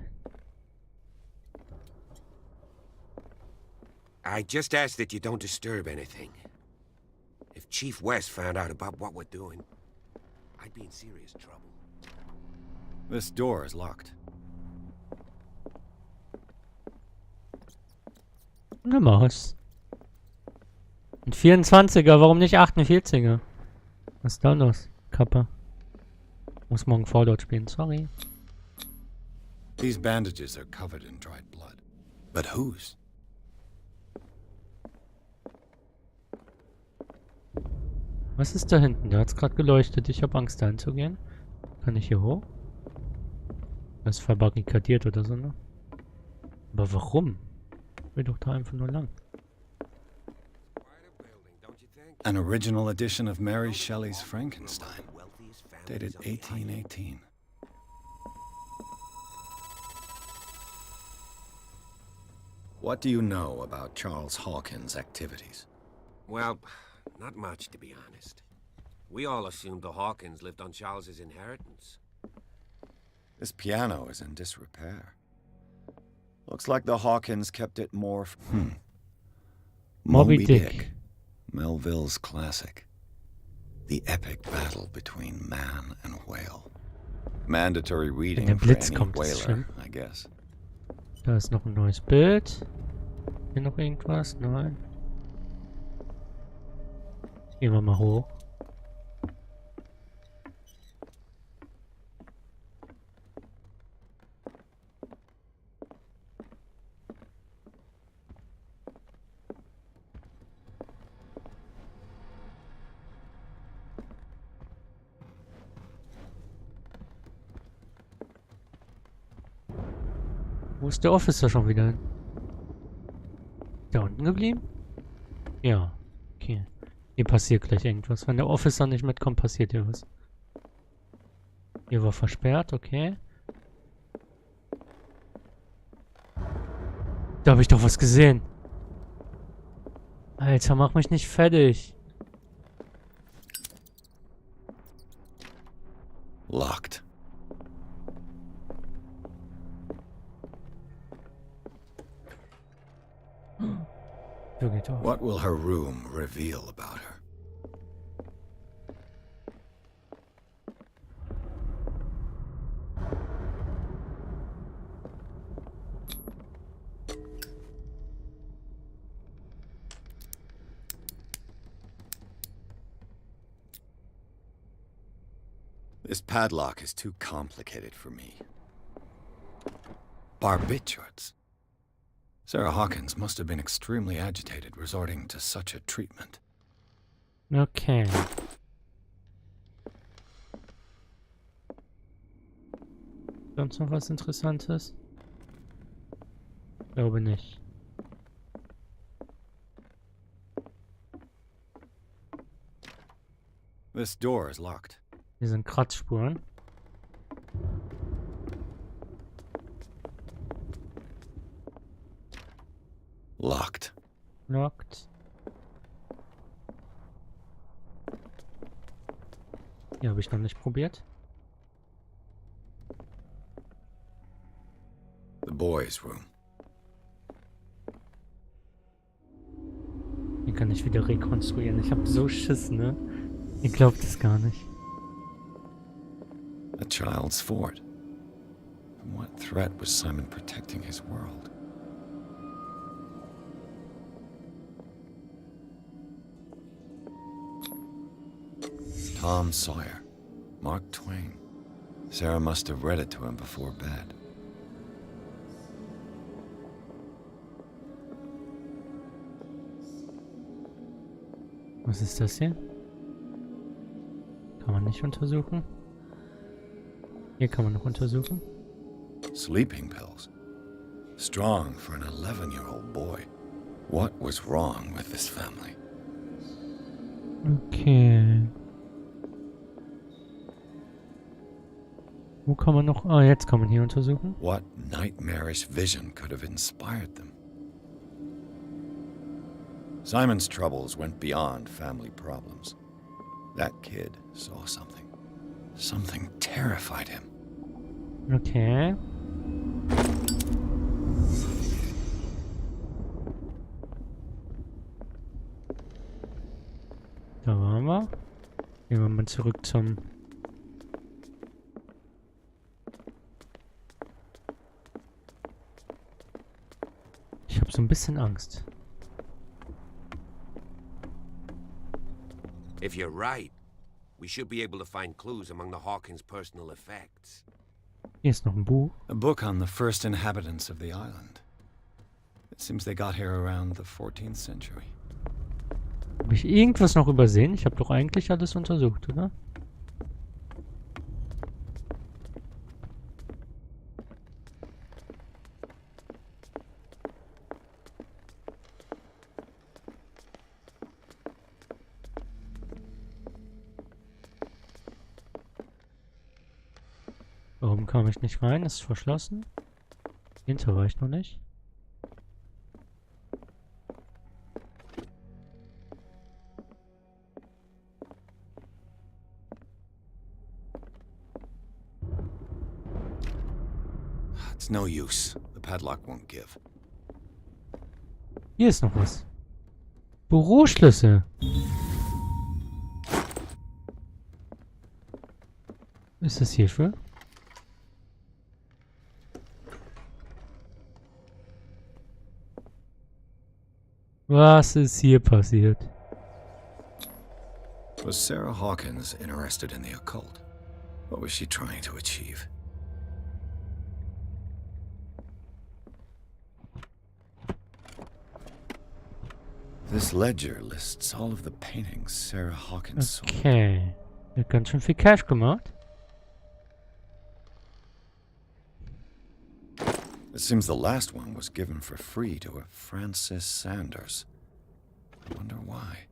I just ask that you don't disturb anything. If Chief West found out about what we're doing, I'd be in serious trouble. This door is locked. Eine Maus. Ein 24er, warum nicht 48er? Was ist da los, Kappe? Muss morgen Fallout spielen, sorry. These bandages are covered in dried blood. But whose? Was ist da hinten? Da hat es gerade geleuchtet. Ich habe Angst, da hinzugehen. Kann ich hier hoch? Das ist verbarrikadiert oder so, ne? Aber warum? Ich will doch da einfach nur lang. An original edition of Mary Shelley's Frankenstein, dated 1818. What do you know about Charles Hawkins' activities? Well, not much, to be honest. We all assumed the Hawkins lived on Charles's inheritance. This piano is in disrepair. Looks like the Hawkins kept it more... Moby Dick. Melville's classic. The epic battle between man and whale. Mandatory reading for any whaler, I guess. Da ist noch ein neues Bild. Hier noch irgendwas? Nein. Gehen wir mal hoch. Wo ist der Officer schon wieder hin? Da unten geblieben? Ja. Okay. Hier passiert gleich irgendwas. Wenn der Officer nicht mitkommt, passiert hier was. Hier war versperrt, okay. Da habe ich doch was gesehen. Alter, mach mich nicht fertig. Locked. Tür geht auf. What will her room reveal about her? This padlock is too complicated for me. Barbiturates. Sarah Hawkins must have been extremely agitated resorting to such a treatment. Okay. Sonst noch was Interessantes? Glaube nicht. This door is locked. Hier sind Kratzspuren. Locked. Locked. Hier habe ich noch nicht probiert. The boys' room. Hier kann ich wieder rekonstruieren. Ich habe so Schiss, ne? Ihr glaubt es gar nicht. A child's fort. From what threat was Simon protecting his world? Tom Sawyer. Mark Twain. Sarah must have read it to him before bed. Was ist das hier? Kann man nicht untersuchen? Hier kann man noch untersuchen. Sleeping pills. Strong for an 11-year-old boy. What was wrong with this family? Okay. Wo kann man noch... Ah, jetzt kann man hier untersuchen. What nightmarish vision could have inspired them? Simon's troubles went beyond family problems. That kid saw something. Something terrified him. Okay. Da waren wir. Gehen wir mal zurück zum... Ich habe so ein bisschen Angst. If you're right, we should be able to find clues among the Hawkins' personal effects. Hier ist noch ein Buch. A book on the first inhabitants of the island. It seems they got here around the 14th century. Habe ich irgendwas noch übersehen? Ich habe doch eigentlich alles untersucht, oder? Warum kam ich nicht rein? Ist verschlossen. Hinter war ich noch nicht. It's no use. The padlock won't give. Hier ist noch was. Büroschlüssel. Was ist das hierfür? Was ist hier passiert? Was Sarah Hawkins interested in the occult? What was she trying to achieve? This ledger lists all of the paintings Sarah Hawkins sold. Okay. Er hat ganz schön viel Cash gemacht. It seems the last one was given for free to a Francis Sanders. I wonder why.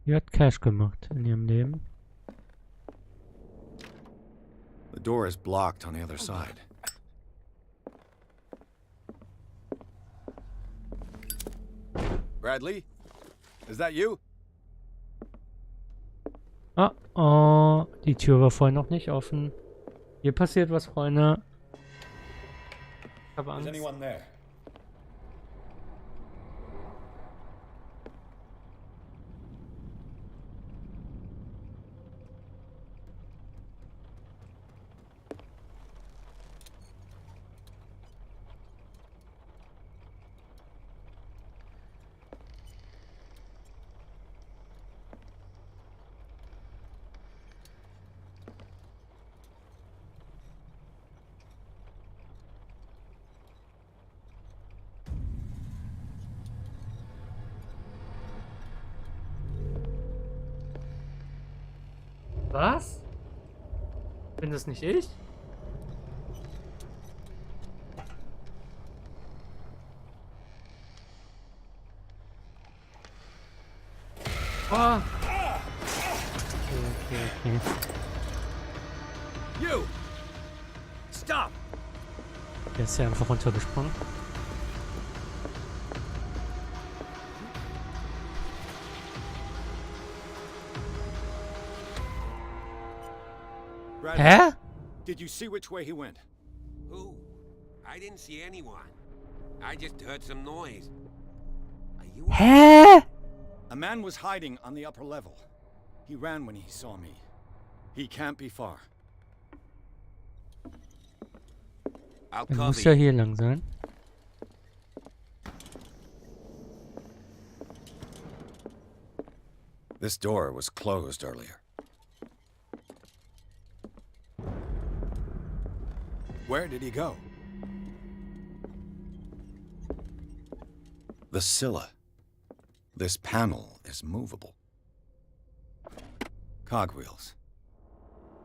Die hat Cash gemacht in ihrem Leben. The door is blocked on the other side. Bradley? Is that you? Ah, oh, die Tür war vorhin noch nicht offen. Hier passiert was, Freunde. Ich habe Angst. Is anyone there? Was? Bin das nicht ich? Oh. Okay. You! Stop! Der ist ja einfach runtergesprungen. Bradley, Hä? did you see which way he went? Who? I didn't see anyone. I just heard some noise. Are you... Hä? A man was hiding on the upper level. He ran when he saw me. He can't be far. I'll Er cover muss ja you. hier lang sein. This door was closed earlier. Where did he go? The Scylla. This panel is movable. Cogwheels.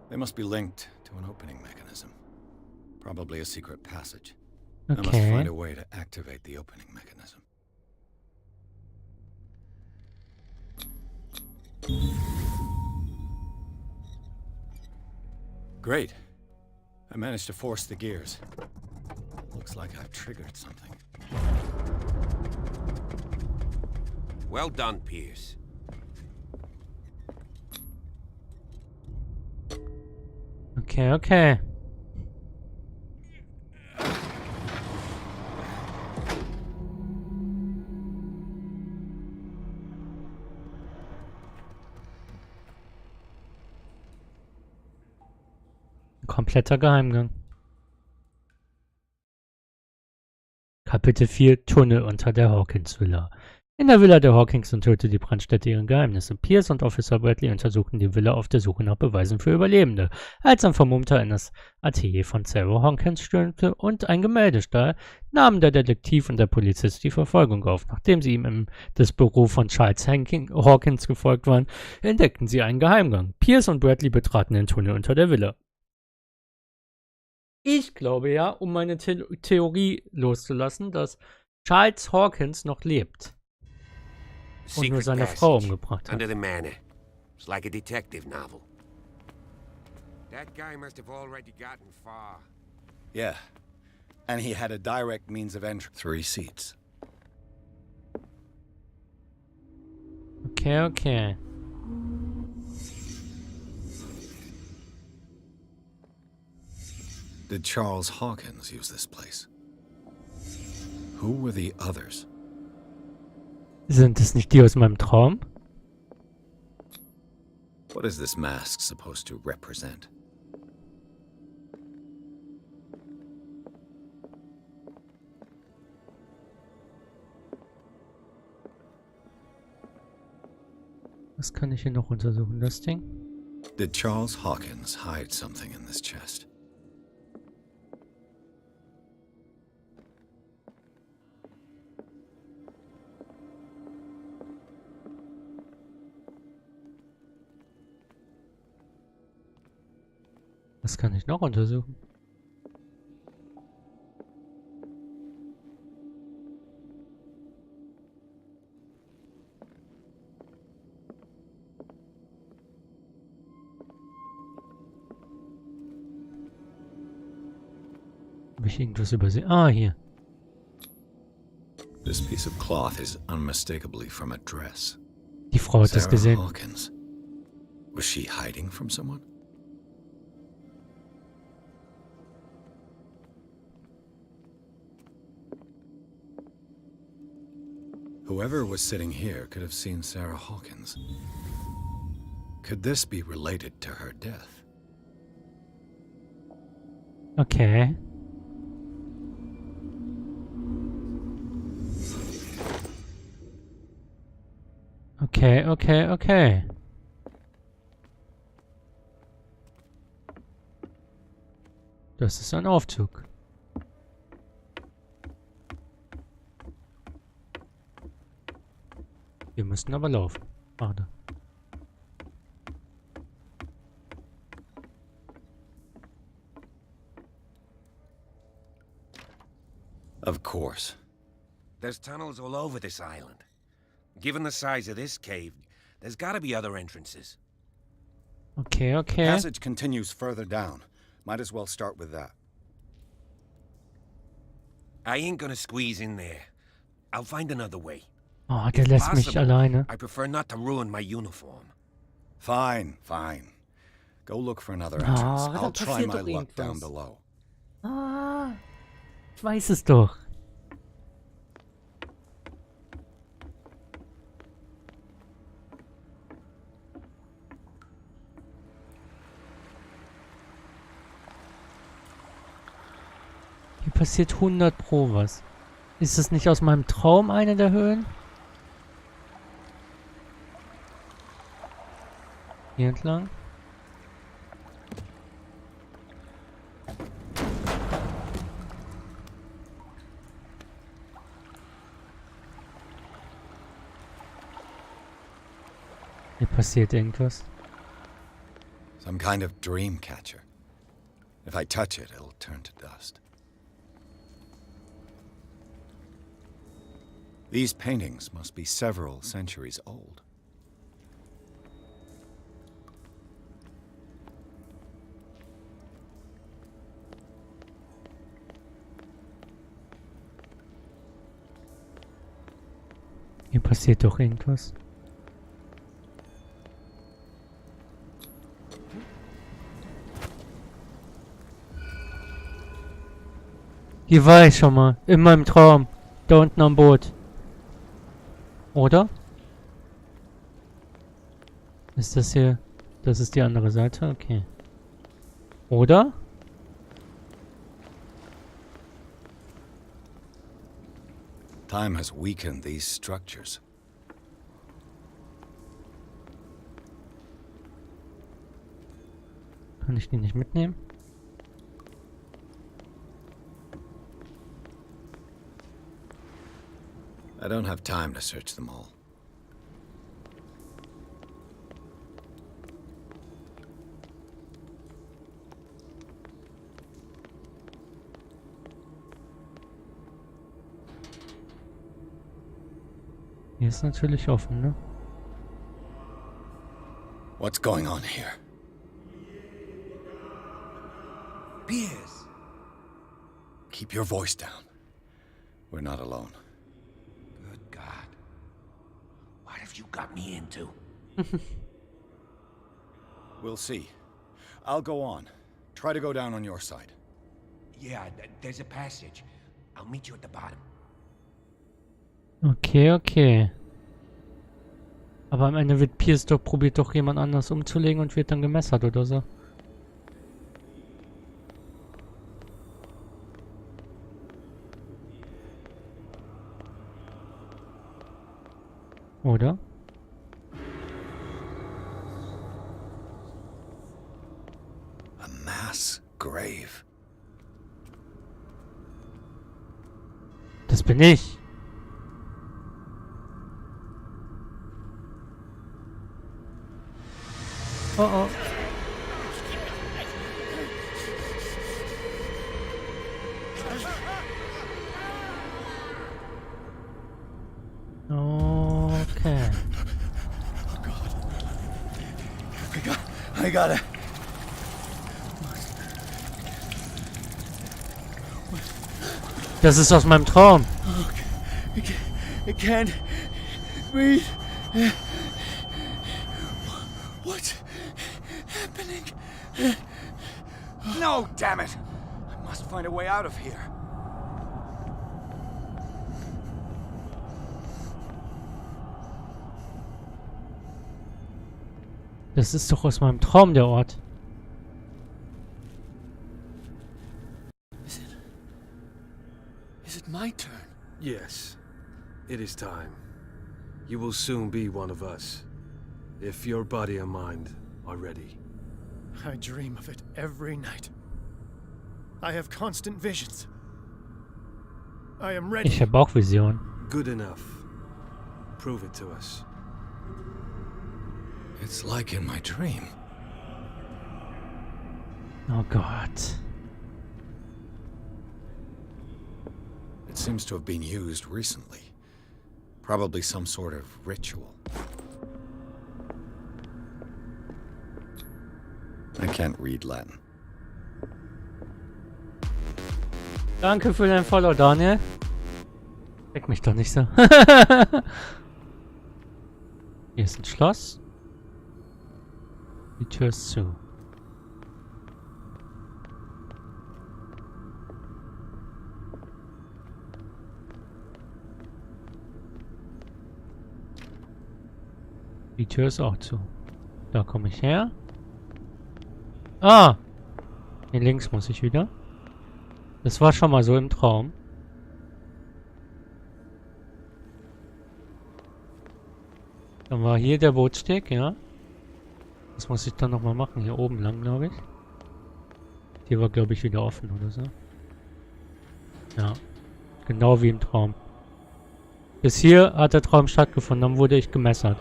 They must be linked to an opening mechanism. Probably a secret passage. I must Okay. find a way to activate the opening mechanism. Great. I managed to force the gears. Looks like I've triggered something. Well done, Pierce. Okay. Kompletter Geheimgang. Kapitel 4 Tunnel unter der Hawkins-Villa. In der Villa der Hawkins enthüllte die Brandstätte ihre Geheimnisse. Pierce und Officer Bradley untersuchten die Villa auf der Suche nach Beweisen für Überlebende. Als ein Vermummter in das Atelier von Sarah Hawkins stürmte und ein Gemälde stahl, nahmen der Detektiv und der Polizist die Verfolgung auf. Nachdem sie ihm in das Büro von Charles Hawkins gefolgt waren, entdeckten sie einen Geheimgang. Pierce und Bradley betraten den Tunnel unter der Villa. Ich glaube ja, um meine Theorie loszulassen, dass Charles Hawkins noch lebt. Und nur seine Frau umgebracht hat. Under the manor. It's like a detective novel. That guy must have already gotten far. Yeah. And he had a direct means of entry. 3 seats. Okay. Did Charles Hawkins use this place? Who were the others? Sind es nicht die aus meinem Traum? What is this mask supposed to represent? Was kann ich hier noch untersuchen? Das Ding? Did Charles Hawkins hide something in this chest? Was kann ich noch untersuchen? Habe ich irgendwas übersehen? Ah, hier. This piece of cloth is unmistakably from a dress. Die Frau hat das gesehen. Hawkins. Was she hiding from someone? Whoever was sitting here could have seen Sarah Hawkins. Could this be related to her death? Okay. Okay. Das ist ein Aufzug. Wir müssen aber laufen. Warte. Of course. There's tunnels all over this island. Given the size of this cave, there's gotta be other entrances. Okay. Passage continues further down. Might as well start with that. I ain't gonna squeeze in there. I'll find another way. Oh, der lässt mich alleine. I prefer not to ruin my uniform. Fine. Go look for another entrance. I'll try my luck down below. Ah, ich weiß es doch. Hier passiert 100 Pro was. Ist das nicht aus meinem Traum eine der Höhlen? Hier entlang. Hier passiert irgendwas. Some kind of dream catcher. If I touch it, it'll turn to dust. These paintings must be several centuries old. Hier passiert doch irgendwas. Hier war ich schon mal. In meinem Traum. Da unten am Boot. Oder? Ist das hier... Das ist die andere Seite? Okay. Oder? Time has weakened these structures. Kann ich die nicht mitnehmen? I don't have time to search them all. Hier ist natürlich offen, ne? What's going on here? Piers! Keep your voice down. We're not alone. Good God. What have you got me into? We'll see. I'll go on. Try to go down on your side. Yeah, there's a passage. I'll meet you at the bottom. Okay. Aber am Ende wird Piers doch probiert, doch jemand anders umzulegen und wird dann gemessert oder so. Oder? A mass grave. Das bin ich. Oh. Okay. I got it. Das ist aus meinem Traum. I can't breathe. What's happening? No, damn it! I must find a way out of here. Das ist doch aus meinem Traum, der Ort. Is it my turn? Yes. It is time. You will soon be one of us. If your body and mind are ready. I dream of it every night. I have constant visions. I am ready. Ich habe auch Visionen. Good enough. Prove it to us. It's like in my dream. Oh Gott. It seems to have been used recently. Probably some sort of ritual. I can't read Latin. Danke für dein Follow, Daniel. Leck mich doch nicht so. Hier ist ein Schloss. Die Tür ist zu. Die Tür ist auch zu. Da komme ich her. Ah! Hier links muss ich wieder. Das war schon mal so im Traum. Dann war hier der Bootssteg, ja. Das muss ich dann nochmal machen. Hier oben lang, glaube ich. Hier war, glaube ich, wieder offen oder so. Ja. Genau wie im Traum. Bis hier hat der Traum stattgefunden. Dann wurde ich gemessert.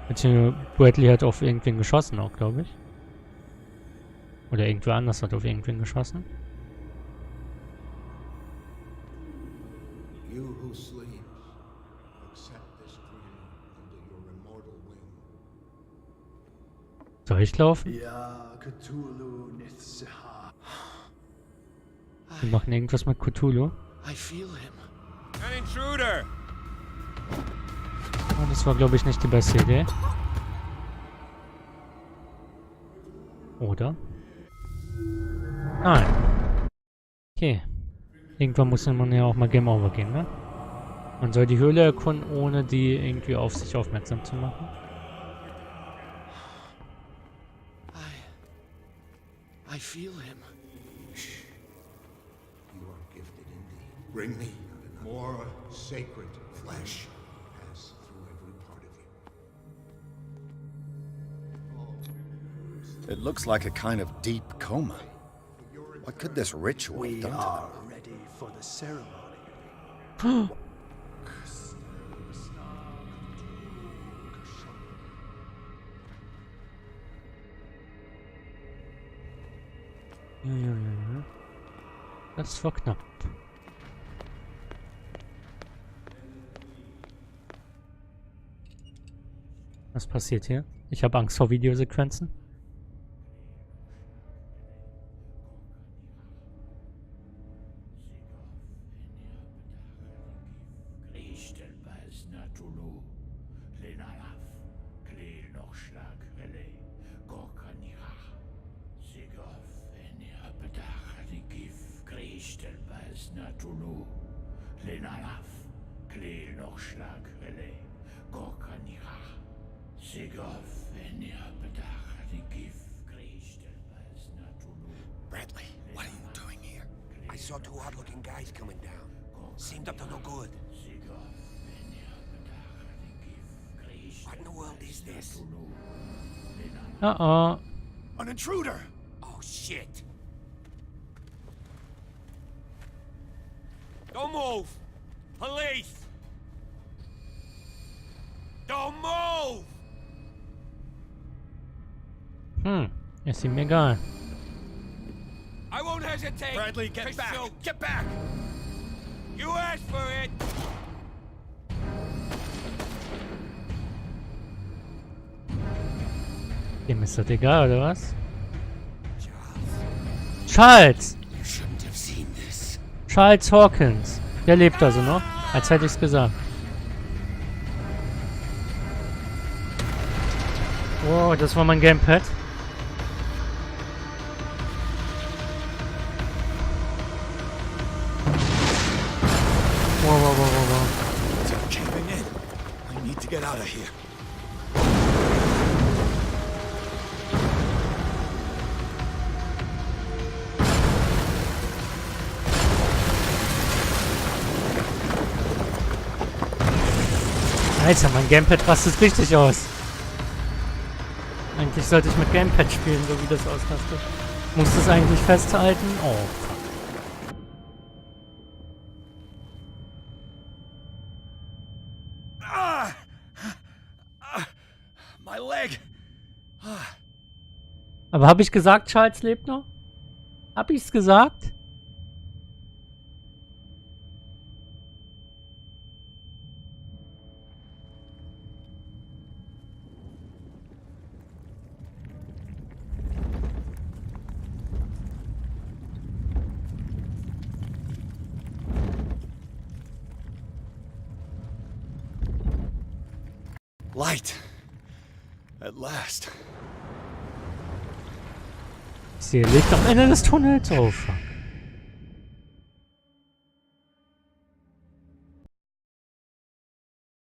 Beziehungsweise Bradley hat auf irgendwen geschossen auch, glaube ich. Oder irgendwer anders hat auf irgendwen geschossen. You who sleeps, accept this dream under your immortal wing. Soll ich laufen? Ja, Cthulhu Nithzeha. Wir machen irgendwas mit Cthulhu. I feel him. An intruder! Oh, das war, glaube ich, nicht die beste Idee. Oder? Nein. Okay. Irgendwann muss man ja auch mal Game Over gehen, ne? Man soll die Höhle erkunden, ohne die irgendwie auf sich aufmerksam zu machen. I feel him. You are gifted indeed. Bring me more sacred flesh. Pass through every part of you. It looks like a kind of deep coma. What could this ritual have done to them? Ready for the ceremony. Ja. Das war knapp. Was passiert hier? Ich habe Angst vor Videosequenzen. Bradley, what are you doing here? I saw two odd-looking guys coming down. Seemed up to no good. What in the world is this? Uh-oh. An intruder! Oh, shit. Don't move! Police! Don't move! Ist ihm egal. I won't hesitate! Bradley, get back! Get back! You asked for it! Dem ist das egal, oder was? Charles! You shouldn't have seen this. Charles Hawkins. Der lebt also noch, als hätte ich es gesagt. Wow, das war mein Gamepad. Wow. They're caving in. I need to get out of here. Alter, mein Gamepad rastet richtig aus. Eigentlich sollte ich mit Gamepad spielen, so wie das ausrastet. Muss das eigentlich festhalten? Oh, fuck. My leg. Aber habe ich gesagt, Charles lebt noch? Hab ich's gesagt? Light. At last. Ich sehe Licht am Ende des Tunnels. Oh, fuck.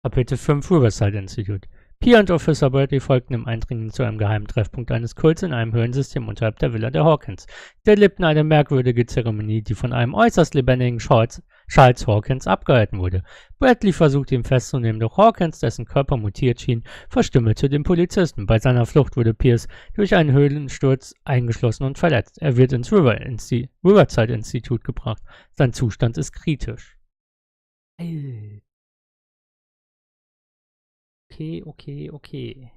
Kapitel 5 Riverside Institute. Pia und Officer Bradley folgten im Eindringen zu einem geheimen Treffpunkt eines Kults in einem Höhlensystem unterhalb der Villa der Hawkins. Dort lebten eine merkwürdige Zeremonie, die von einem äußerst lebendigen Charles Hawkins abgehalten wurde. Bradley versuchte ihn festzunehmen, doch Hawkins, dessen Körper mutiert schien, verstümmelte den Polizisten. Bei seiner Flucht wurde Pierce durch einen Höhlensturz eingeschlossen und verletzt. Er wird ins Riverside Institute gebracht. Sein Zustand ist kritisch. Okay.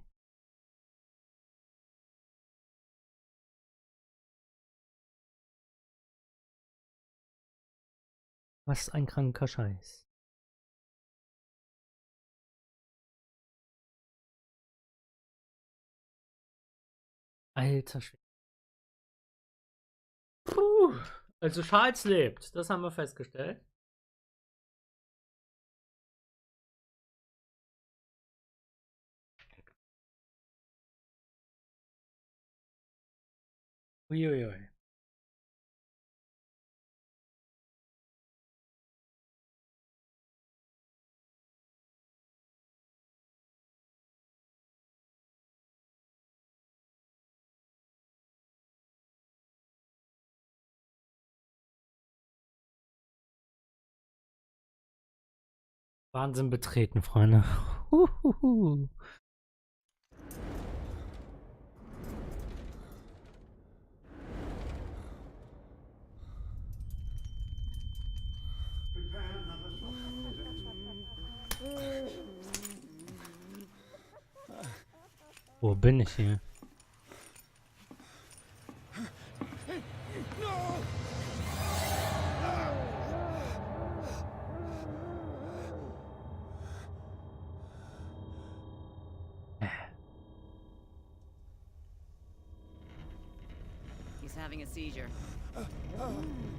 Was ein kranker Scheiß. Alter Schwede. Puh. Also Charles lebt. Das haben wir festgestellt. Uiuiui. Wahnsinn betreten, Freunde. Huhuhu. Wo bin ich hier? Having a seizure.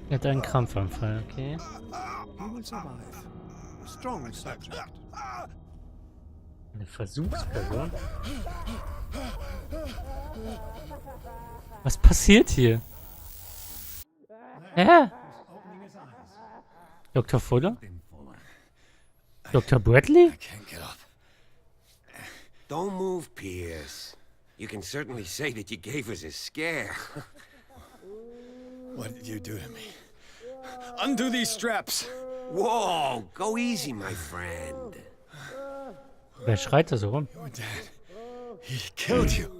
Er hat einen Krampfanfall, okay. He will survive. Strong subject. Eine Versuchsperson? Was passiert hier? Dr. Fuller? Dr. Bradley? Don't move, Pierce. You can certainly say that you gave us a scare. What did you do to me? Undo these straps! Whoa, go easy, my friend. Wer schreit da so rum? You're dead. He killed you.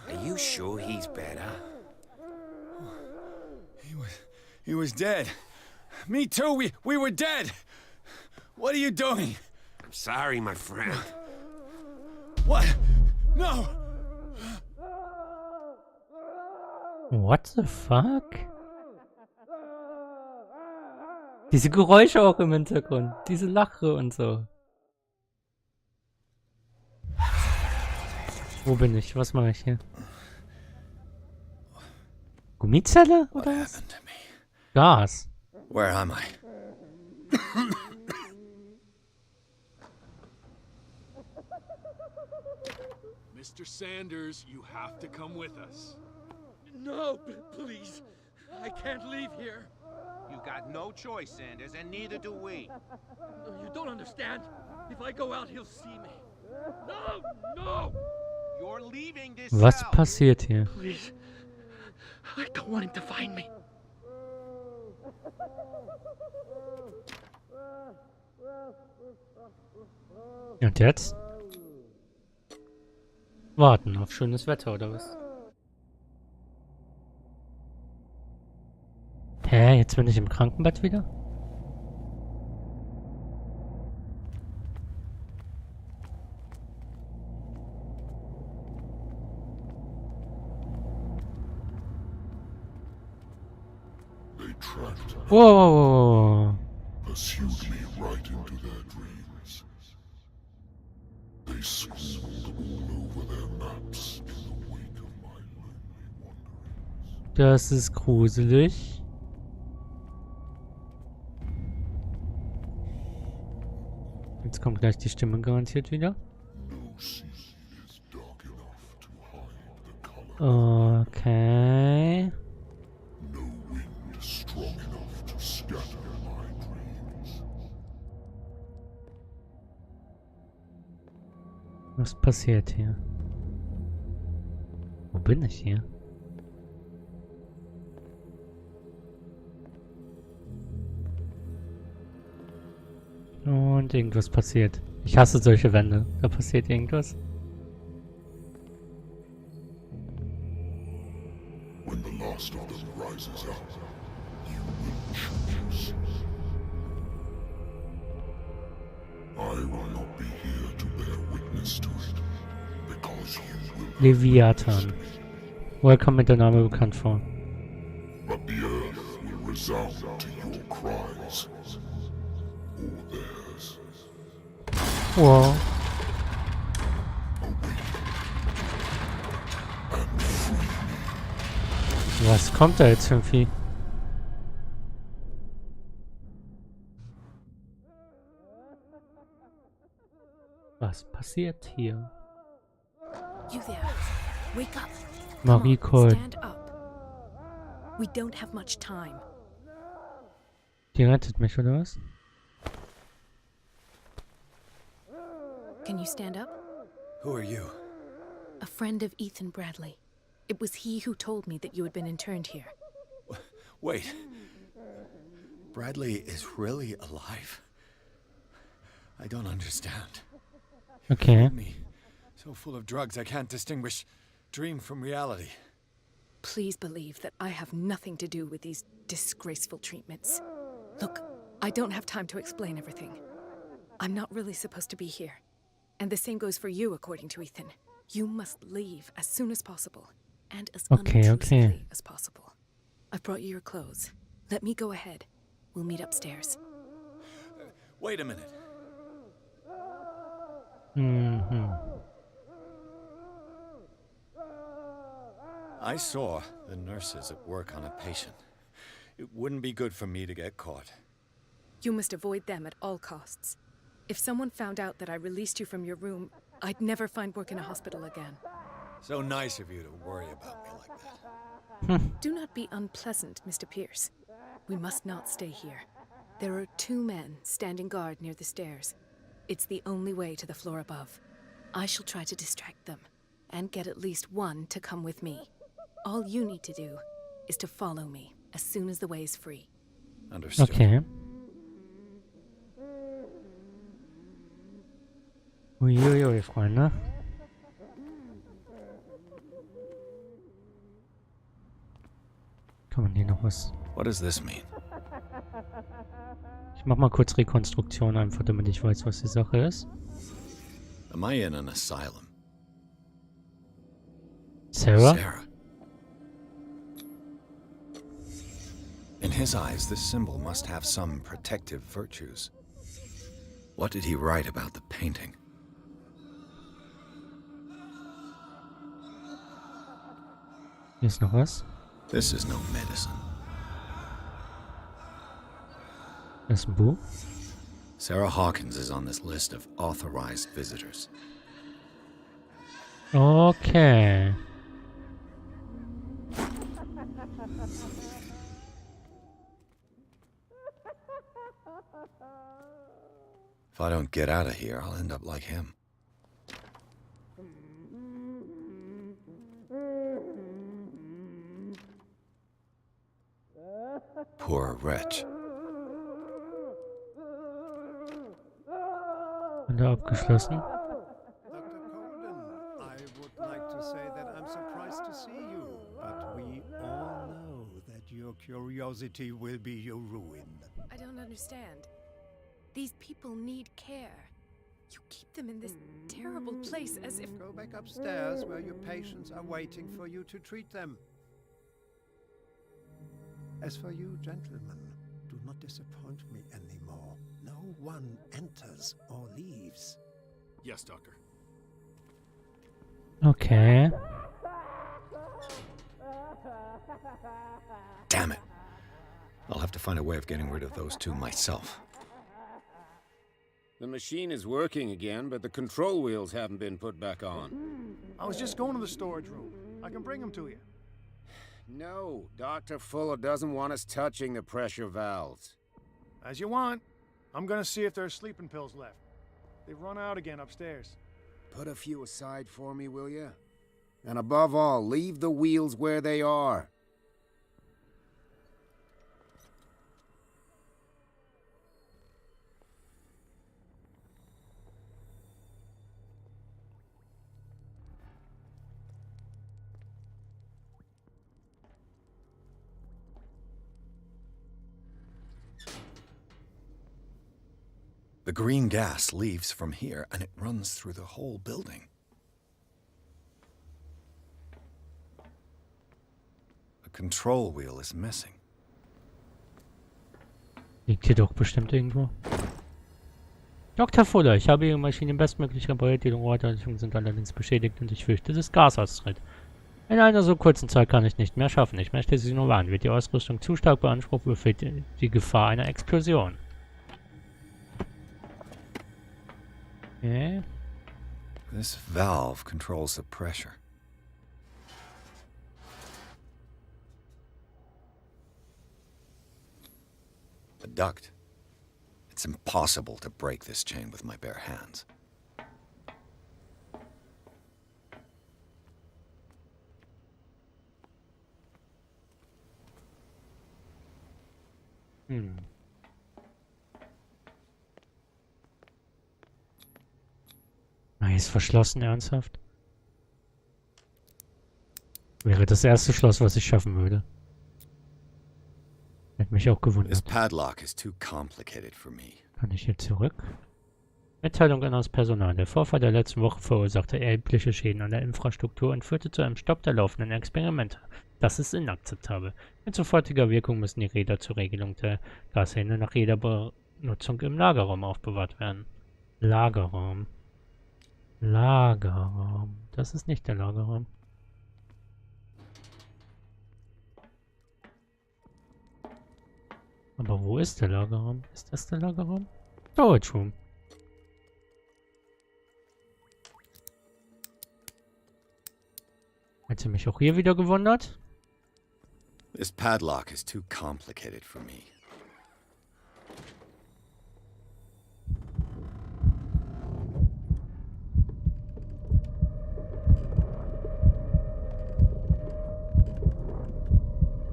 Are you sure he's better? He was dead. Me too. We were dead. What are you doing? I'm sorry, my friend. What? No! What the fuck? Diese Geräusche auch im Hintergrund. Diese Lache und so. Wo bin ich? Was mache ich hier? Gummizelle oder was? Gas. Where am I? Mr. Sanders, you have to come with us. No, please. I can't leave here. You got no choice, Sanders, and neither do we. No, you don't understand. If I go out, he'll see me. No! No! You're leaving this Was cell. passiert hier? Please. I don't want him to find me. Und jetzt? Warten auf schönes Wetter, oder was? Hä? Jetzt bin ich im Krankenbett wieder? Whoa! Pursued me right into their dreams. They scrawled all over their maps in the wake of my lonely wanderings. Das ist gruselig. Jetzt kommt gleich die Stimme garantiert wieder. Okay. Was passiert hier? Wo bin ich hier? Und irgendwas passiert. Ich hasse solche Wände. Da passiert irgendwas. When the last of them rises up, you will choose. I will not be here to bear witness to it, because you will Leviathan. Woher kommt mir der Name bekannt vor? but the earth will resound to your cries, or theirs. Wow. Was kommt da jetzt für ein Vieh? Was passiert hier? You there. Wake up. Marie Cole. Stand up. We don't have much time. Die rettet mich, oder was? Can you stand up? Who are you? A friend of Ethan Bradley. It was he who told me that you had been interned here. Wait. Bradley is really alive? I don't understand. Okay. Me, so full of drugs I can't distinguish dream from reality. Please believe that I have nothing to do with these disgraceful treatments. Look, I don't have time to explain everything. I'm not really supposed to be here. And the same goes for you, according to Ethan. You must leave as soon as possible. And as unobtrusively as possible. I've brought you your clothes. Let me go ahead. We'll meet upstairs. Wait a minute. I saw the nurses at work on a patient. It wouldn't be good for me to get caught. You must avoid them at all costs. If someone found out that I released you from your room, I'd never find work in a hospital again. So nice of you to worry about me like that. Do not be unpleasant, Mr. Pierce. We must not stay here. There are 2 men standing guard near the stairs. It's the only way to the floor above. I shall try to distract them, and get at least one to come with me. All you need to do is to follow me as soon as the way is free. Understood. Okay. Uiuiui, Freunde. Kann man hier noch was? What does this mean? Ich mach mal kurz Rekonstruktion, einfach damit ich weiß, was die Sache ist. Am I in an asylum? Sarah? Sarah. In his eyes, this symbol must have some protective virtues. What did he write about the painting? Hier ist noch was? This is no medicine. Das ist ein Buch. Sarah Hawkins is on this list of authorized visitors. Okay. If I don't get out of here, I'll end up like him. Poor wretch. Window abgeschlossen. I would like to say that I'm surprised to see you, but we all know that your curiosity will be your ruin. I don't understand. These people need care. You keep them in this terrible place as if... Go back upstairs where your patients are waiting for you to treat them. As for you, gentlemen, do not disappoint me anymore. No one enters or leaves. Yes, Doctor. Okay. Damn it. I'll have to find a way of getting rid of those two myself. The machine is working again, but the control wheels haven't been put back on. I was just going to the storage room. I can bring them to you. No, Dr. Fuller doesn't want us touching the pressure valves. As you want. I'm gonna see if there's sleeping pills left. They've run out again upstairs. Put a few aside for me, will you? And above all, leave the wheels where they are. The green gas leaves from here, and it runs through the whole building. The control wheel is missing. Liegt hier doch bestimmt irgendwo. Dr. Fuller, ich habe Ihre Maschine bestmöglich repariert, die Rohrleitungen sind allerdings beschädigt und ich fürchte, das Gas austritt. In einer so kurzen Zeit kann ich nicht mehr schaffen. Ich möchte Sie nur warnen. Wird die Ausrüstung zu stark beansprucht, besteht die Gefahr einer Explosion. Okay. This valve controls the pressure. The duct. It's impossible to break this chain with my bare hands. Ist verschlossen, ernsthaft? Wäre das erste Schloss, was ich schaffen würde. Hätte mich auch gewundert. This padlock is too complicated for me. Kann ich hier zurück? Mitteilung an das Personal. Der Vorfall der letzten Woche verursachte erhebliche Schäden an der Infrastruktur und führte zu einem Stopp der laufenden Experimente. Das ist inakzeptabel. Mit sofortiger Wirkung müssen die Räder zur Regelung der Gashähne nach jeder Benutzung im Lagerraum aufbewahrt werden. Lagerraum. Lagerraum. Das ist nicht der Lagerraum. Aber wo ist der Lagerraum? Ist das der Lagerraum? Storage Room. Hätte mich auch hier wieder gewundert. This padlock is too complicated for me.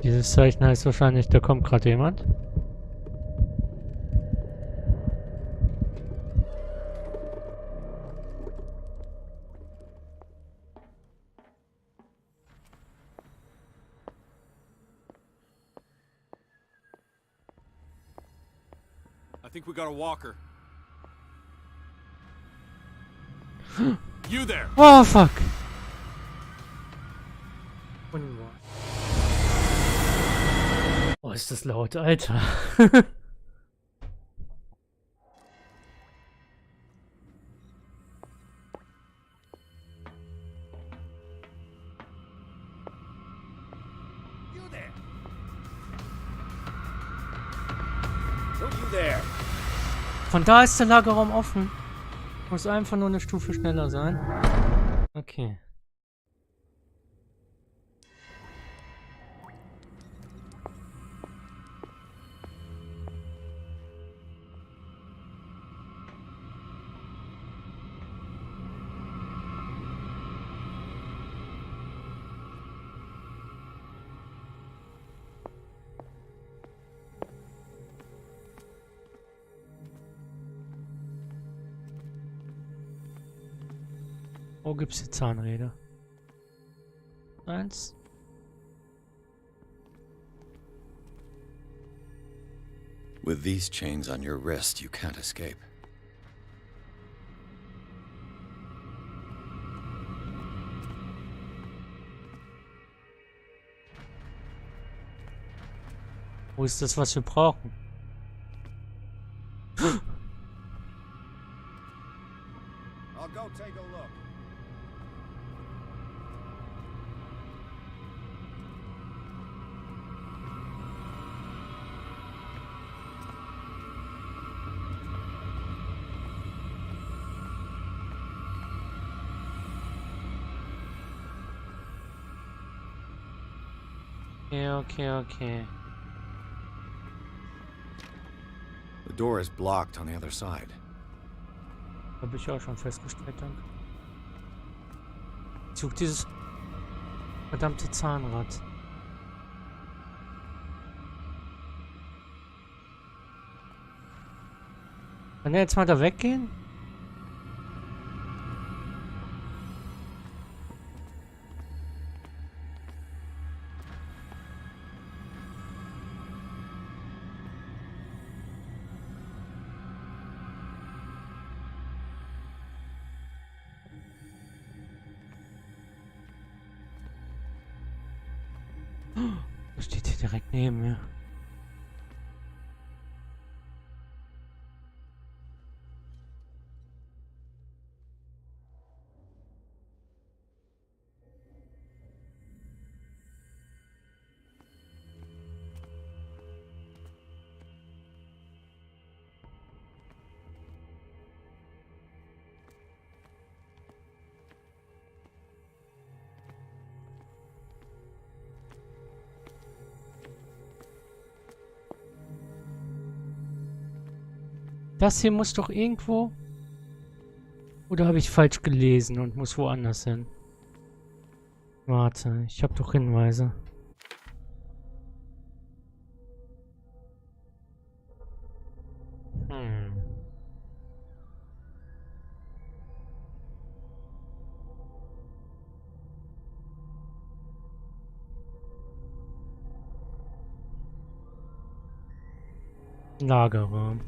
Dieses Zeichen heißt wahrscheinlich, da kommt gerade jemand. I think we got a walker. You there? Oh, fuck. Oh, ist das laut, Alter. Don't you Von da ist der Lagerraum offen. Muss einfach nur eine Stufe schneller sein. Okay. Wo gibt's die Zahnräder? 1. With these chains on your wrist, you can't escape. Wo ist das, was wir brauchen? I'll go take a look. Okay. The door is blocked on the other side. Habe ich auch schon festgestellt, danke. Ich suche dieses verdammte Zahnrad. Kann er jetzt mal da weggehen? Das steht hier direkt neben mir. Das hier muss doch irgendwo... Oder habe ich falsch gelesen und muss woanders hin? Warte, ich habe doch Hinweise. Lagerraum.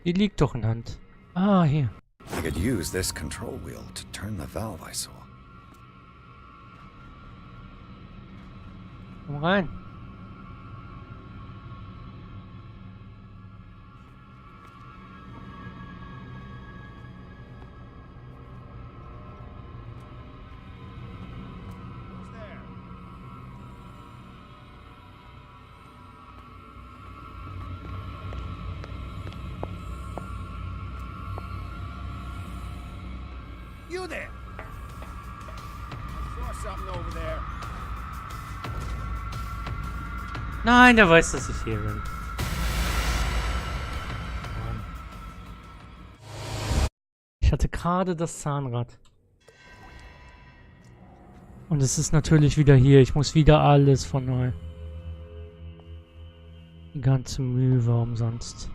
Die liegt doch in Hand. Ah, hier. I could use this control wheel to turn the valve I saw. Komm rein. You there! I saw something over there. Nein, der weiß, dass ich hier bin. Ich hatte gerade das Zahnrad. Und es ist natürlich wieder hier. Ich muss wieder alles von neu. Die ganze Mühe war umsonst.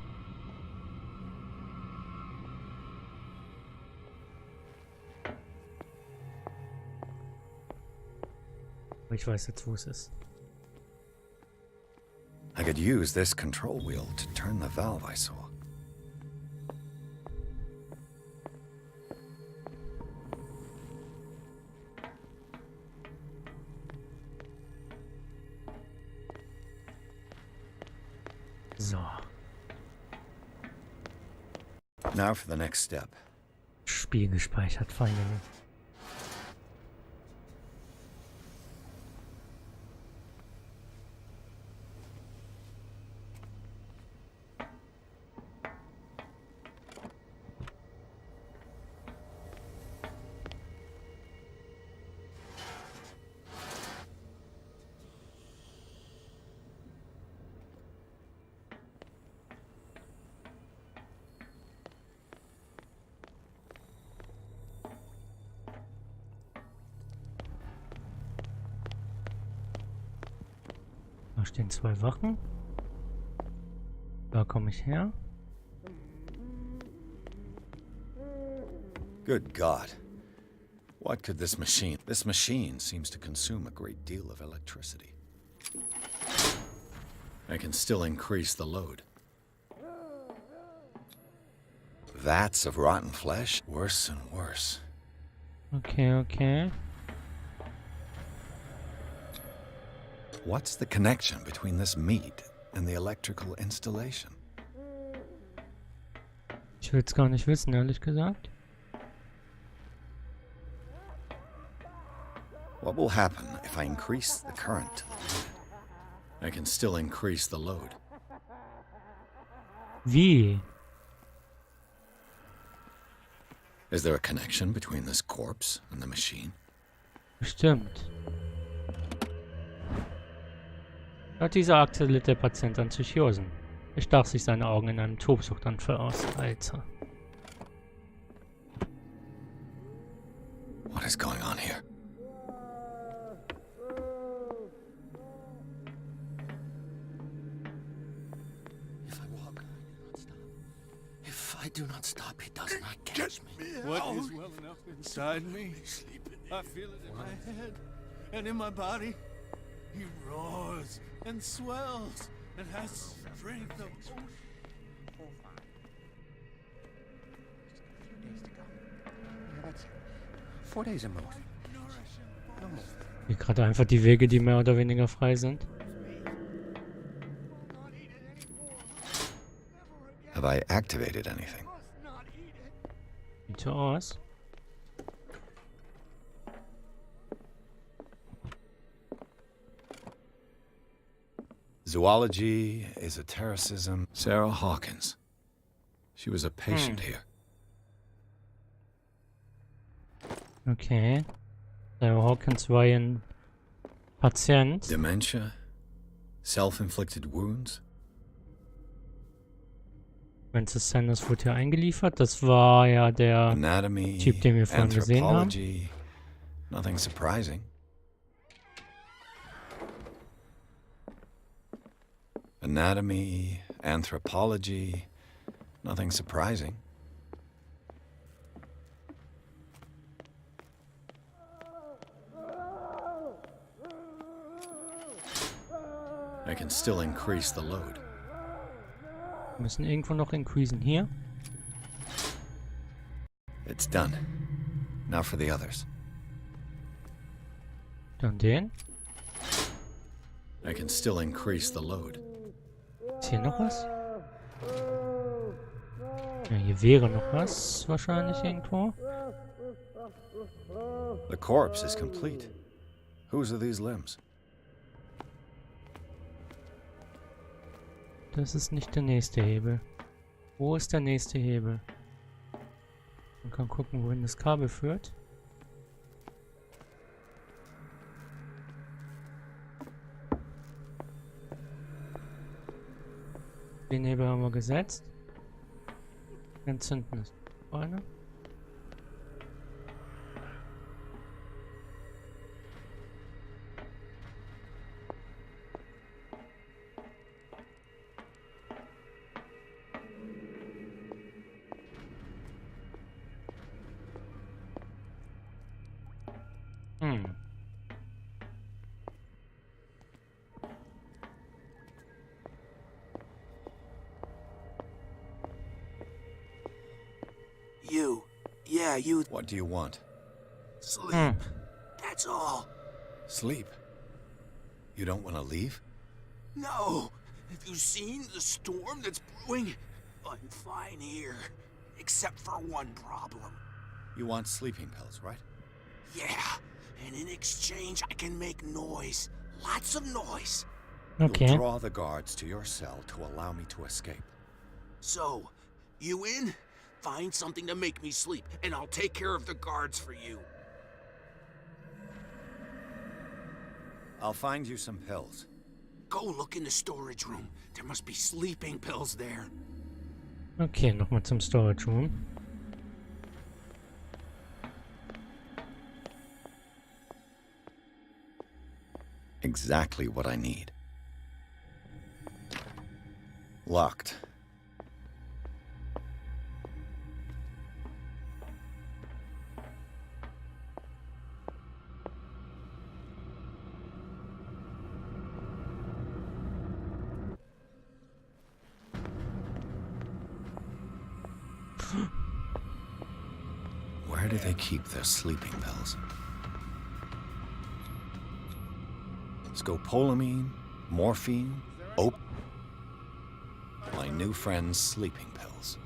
Ich weiß jetzt, wo es ist. I could use this control wheel to turn the valve I saw. So. Now for the next step. Spiel gespeichert, finally. Da stehen 2 Wachen. Da komme ich her. Good God. What could this machine... This machine seems to consume a great deal of electricity. I can still increase the load. Vats of rotten flesh? Worse and worse. Okay, okay. What's the connection between this meat and the electrical installation? Ich will es gar nicht wissen, ehrlich gesagt. What will happen if I increase the current to the limit? I can still increase the load. Wie? Is there a connection between this corpse and the machine? Bestimmt. Laut dieser Akte litt der Patient an Psychosen. Er stach sich seine Augen in einem Tobsuchtanfall aus. Alter. What is going on here? I do not stop, he does not catch me. What is well enough inside me? I feel it in my head and in my body. He roars and swells and has strength of ocean. 4 days at most. Hier gerade einfach die Wege, die mehr oder weniger frei sind. Have I activated anything? Sieht so aus. Zoology, esotericism. Sarah Hawkins. She was a patient here. Okay. Sarah Hawkins war ein Patient. Dementia? Self-inflicted wounds? Francis Sanders wurde hier eingeliefert. Das war ja der Anatomy, Typ, den wir vorhin gesehen haben. anthropology. Nothing surprising. Anatomy, anthropology. Nothing surprising. I can still increase the load. Wir müssen irgendwo noch increasen. Hier. It's done. Now for the others. Dann den. I can still increase the load. Ist hier noch was? Ja, hier wäre noch was. Wahrscheinlich irgendwo. The corpse is complete. Whose are these limbs? Das ist nicht der nächste Hebel. Wo ist der nächste Hebel? Man kann gucken, wohin das Kabel führt. Den Hebel haben wir gesetzt. Entzünden ist eine. You. What do you want? Sleep. That's all. Sleep? You don't want to leave? No. Have you seen the storm that's brewing? I'm fine here. Except for one problem. You want sleeping pills, right? Yeah. And in exchange, I can make noise. Lots of noise. Okay. You'll draw the guards to your cell to allow me to escape. So, you in? Find something to make me sleep, and I'll take care of the guards for you. I'll find you some pills. Go look in the storage room. There must be sleeping pills there. Okay, nochmal zum Storage Room. Exactly what I need. Locked. Where do they keep their sleeping pills? Scopolamine, morphine, opium. My new friend's sleeping pills.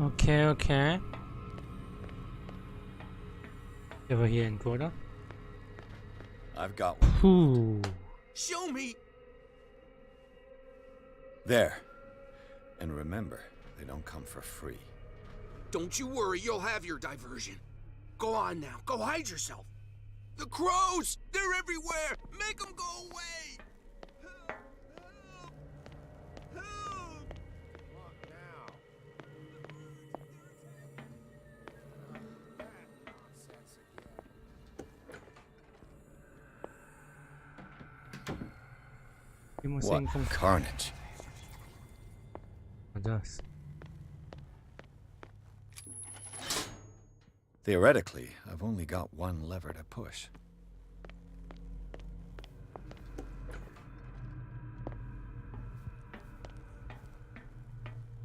Okay, okay. Der war hier irgendwo, oder? I've got one. Puh. Show me! There. And remember, they don't come for free. Don't you worry, you'll have your diversion. Go on now, go hide yourself. The crows! They're everywhere! Make them go away! What carnage. Das. Theoretically, I've only got one lever to push.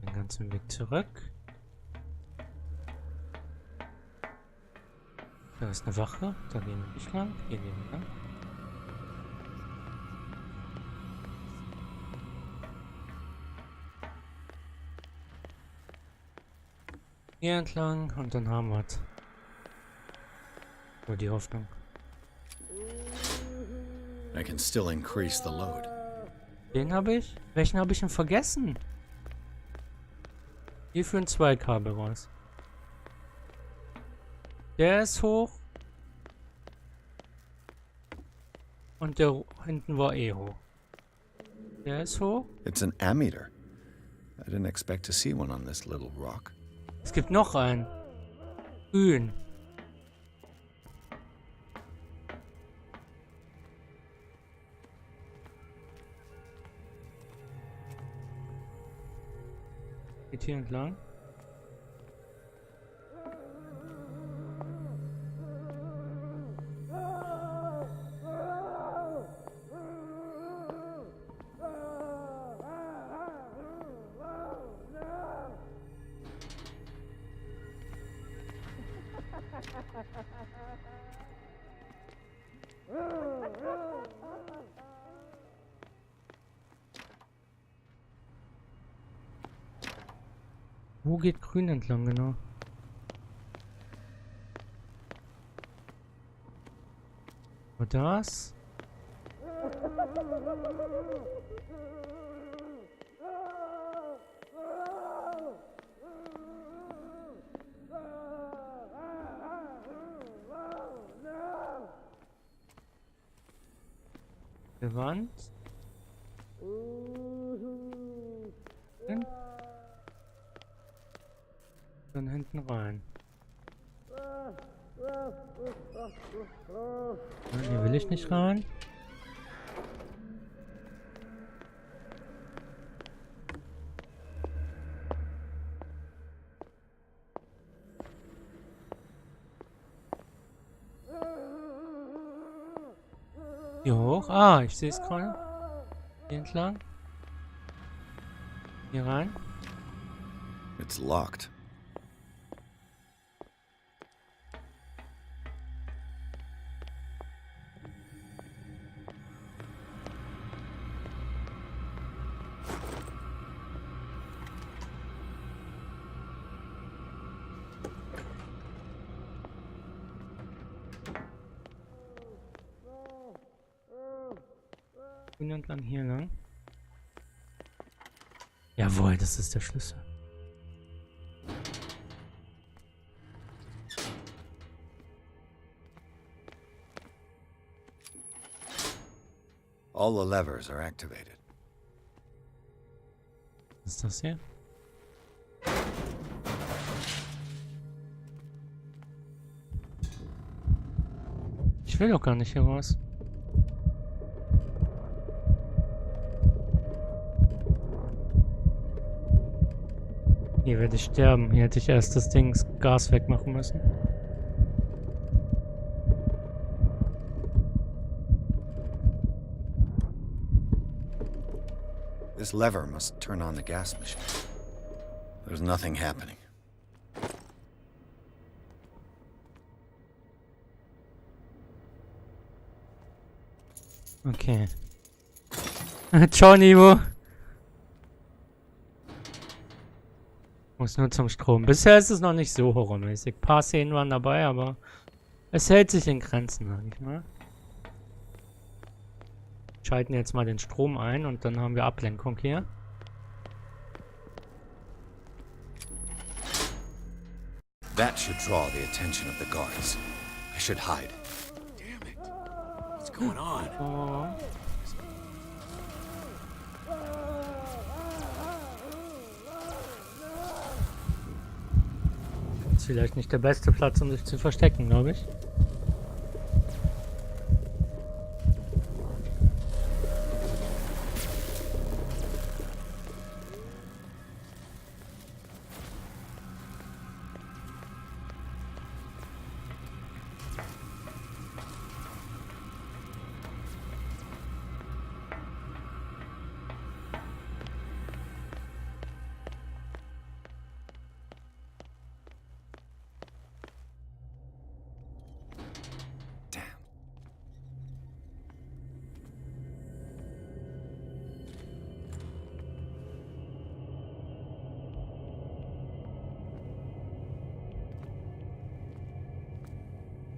Den ganzen Weg zurück. Da ist eine Wache. Da gehen wir nicht lang. Hier gehen wir lang. Hier entlang und dann haben wir es. Nur die Hoffnung. I can still increase the load. Den habe ich? Welchen habe ich denn vergessen? Hier führen 2 Kabel raus. Der ist hoch. Und der hinten war eh hoch. Der ist hoch. It's an ammeter. I didn't expect to see one on this little rock. Es gibt noch einen. Grün. Geht hier entlang. Wo geht grün entlang genau? Und das? Die Wand? Dann hinten rein. Nein, hier will ich nicht rein. Hier hoch. Ah, ich sehe es gerade. Hier entlang. Hier rein. It's locked. Entlang hier lang. Jawohl, das ist der Schlüssel. All the levers are activated. Was ist das hier? Ich will doch gar nicht hier raus. Hier werde ich sterben. Hier hätte ich erst das Gas wegmachen müssen. This lever must turn on the gas machine. There's nothing happening. Okay. Ciao, Nivo. Muss nur zum Strom. Bisher ist es noch nicht so horrormäßig. Ein paar Szenen waren dabei, aber es hält sich in Grenzen, sag ich mal. Schalten jetzt mal den Strom ein und dann haben wir Ablenkung hier. That should draw the attention of the guards. I should hide. Damn it. What's going on? Oh. Ist vielleicht nicht der beste Platz, um sich zu verstecken, glaube ich.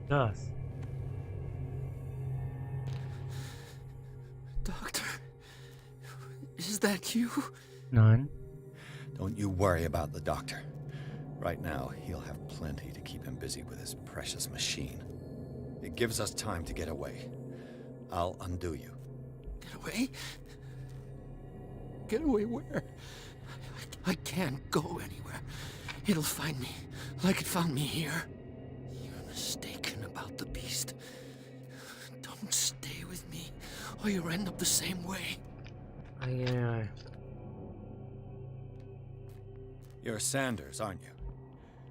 Das. Doctor, is that you? Nein. Don't you worry about the doctor. Right now, he'll have plenty to keep him busy with his precious machine. It gives us time to get away. I'll undo you. Get away? Get away where? I can't go anywhere. It'll find me, like it found me here. You're mistaken about the beast. Don't stay with me, or you'll end up the same way. Aye, aye, aye. You're Sanders, aren't you?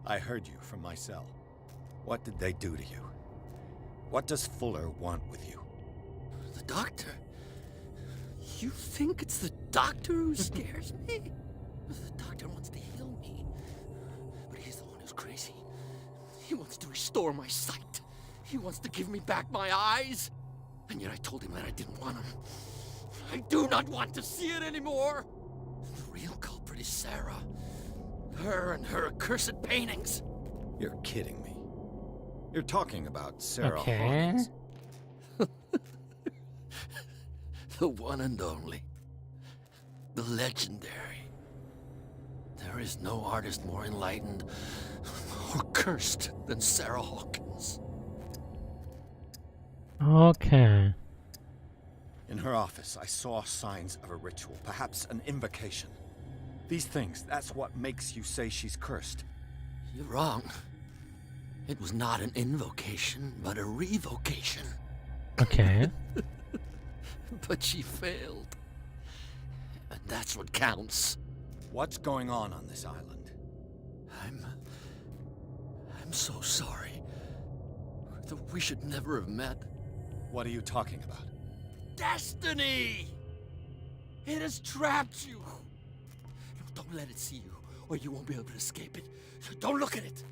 I heard you from my cell. What did they do to you? What does Fuller want with you? The doctor? You think it's the doctor who scares me? The doctor wants to heal me. But he's the one who's crazy. He wants to restore my sight. He wants to give me back my eyes. And yet I told him that I didn't want them. I do not want to see it anymore. The real culprit is Sarah. Her and her accursed paintings. You're kidding me. You're talking about Sarah Okay. Hawkins. The one and only. The legendary. There is no artist more enlightened or cursed than Sarah Hawkins. Okay. In her office, I saw signs of a ritual, perhaps an invocation. These things, that's what makes you say she's cursed. You're wrong. It was not an invocation, but a revocation. Okay. But she failed. And that's what counts. What's going on this island? I'm so sorry. We should never have met. What are you talking about? Destiny! It has trapped you. Don't let it see you, or you won't be able to escape it. Don't look at it.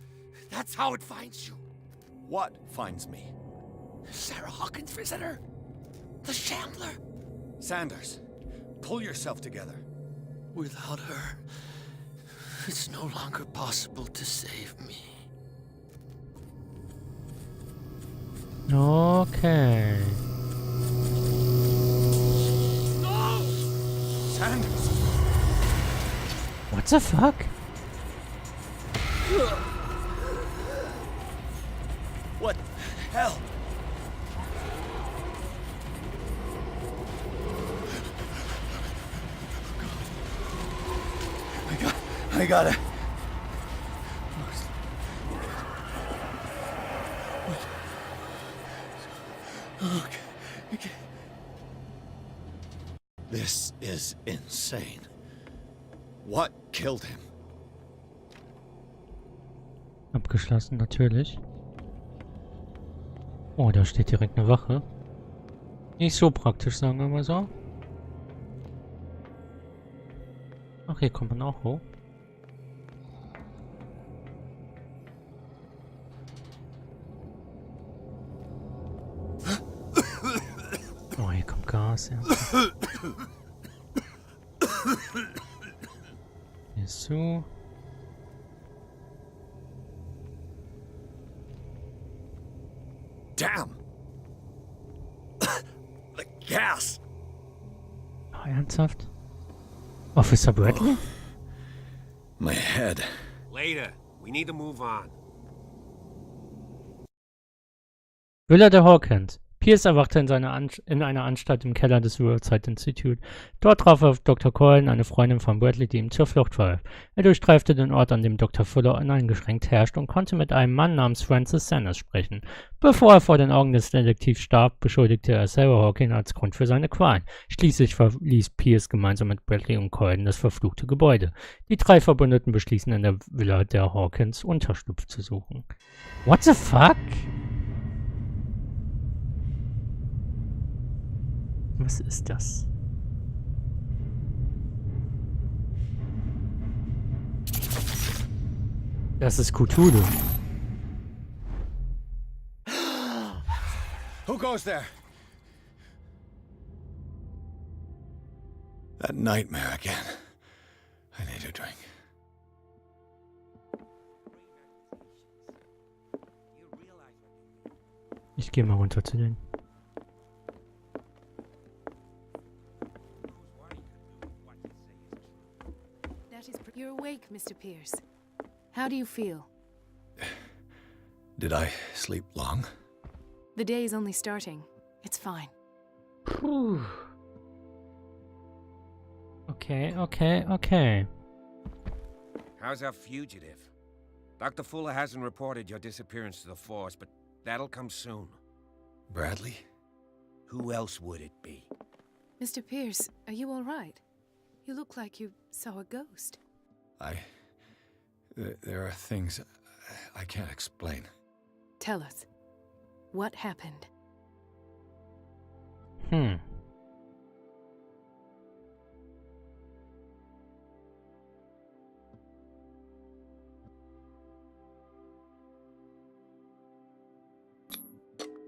That's how it finds you. What finds me? Sarah Hawkins' visitor. The Shambler. Sanders, pull yourself together. Without her, it's no longer possible to save me. Okay. No! Sanders! What the fuck? What the hell? I gotta. Okay. This is insane. What killed him? Abgeschlossen, natürlich. Oh, da steht direkt eine Wache. Nicht so praktisch, sagen wir mal so. Ach, hier kommt man auch hoch. Oh, hier kommt Gas, ja. Hier ist zu. Damn! The gas! Oh, ernsthaft? Officer Bradley? My head. Later. We need to move on. Villa der Hawkins. Pierce erwachte in einer Anstalt im Keller des Riverside Institute. Dort traf er auf Dr. Colin, eine Freundin von Bradley, die ihm zur Flucht verhalf. Er durchstreifte den Ort, an dem Dr. Fuller uneingeschränkt herrscht und konnte mit einem Mann namens Francis Sanders sprechen. Bevor er vor den Augen des Detektivs starb, beschuldigte er Sarah Hawkins als Grund für seine Qualen. Schließlich verließ Pierce gemeinsam mit Bradley und Colin das verfluchte Gebäude. Die drei Verbündeten beschließen, in der Villa der Hawkins Unterschlupf zu suchen. What the fuck? Was ist das? Das ist Cthulhu. Who goes there? That nightmare again. I need a drink. Ich gehe mal runter zu denen. You're awake, Mr. Pierce. How do you feel? Did I sleep long? The day is only starting. It's fine. Okay. How's our fugitive? Dr. Fuller hasn't reported your disappearance to the force, but that'll come soon. Bradley? Who else would it be? Mr. Pierce, are you all right? You look like you saw a ghost. There are things I can't explain. Tell us. What happened?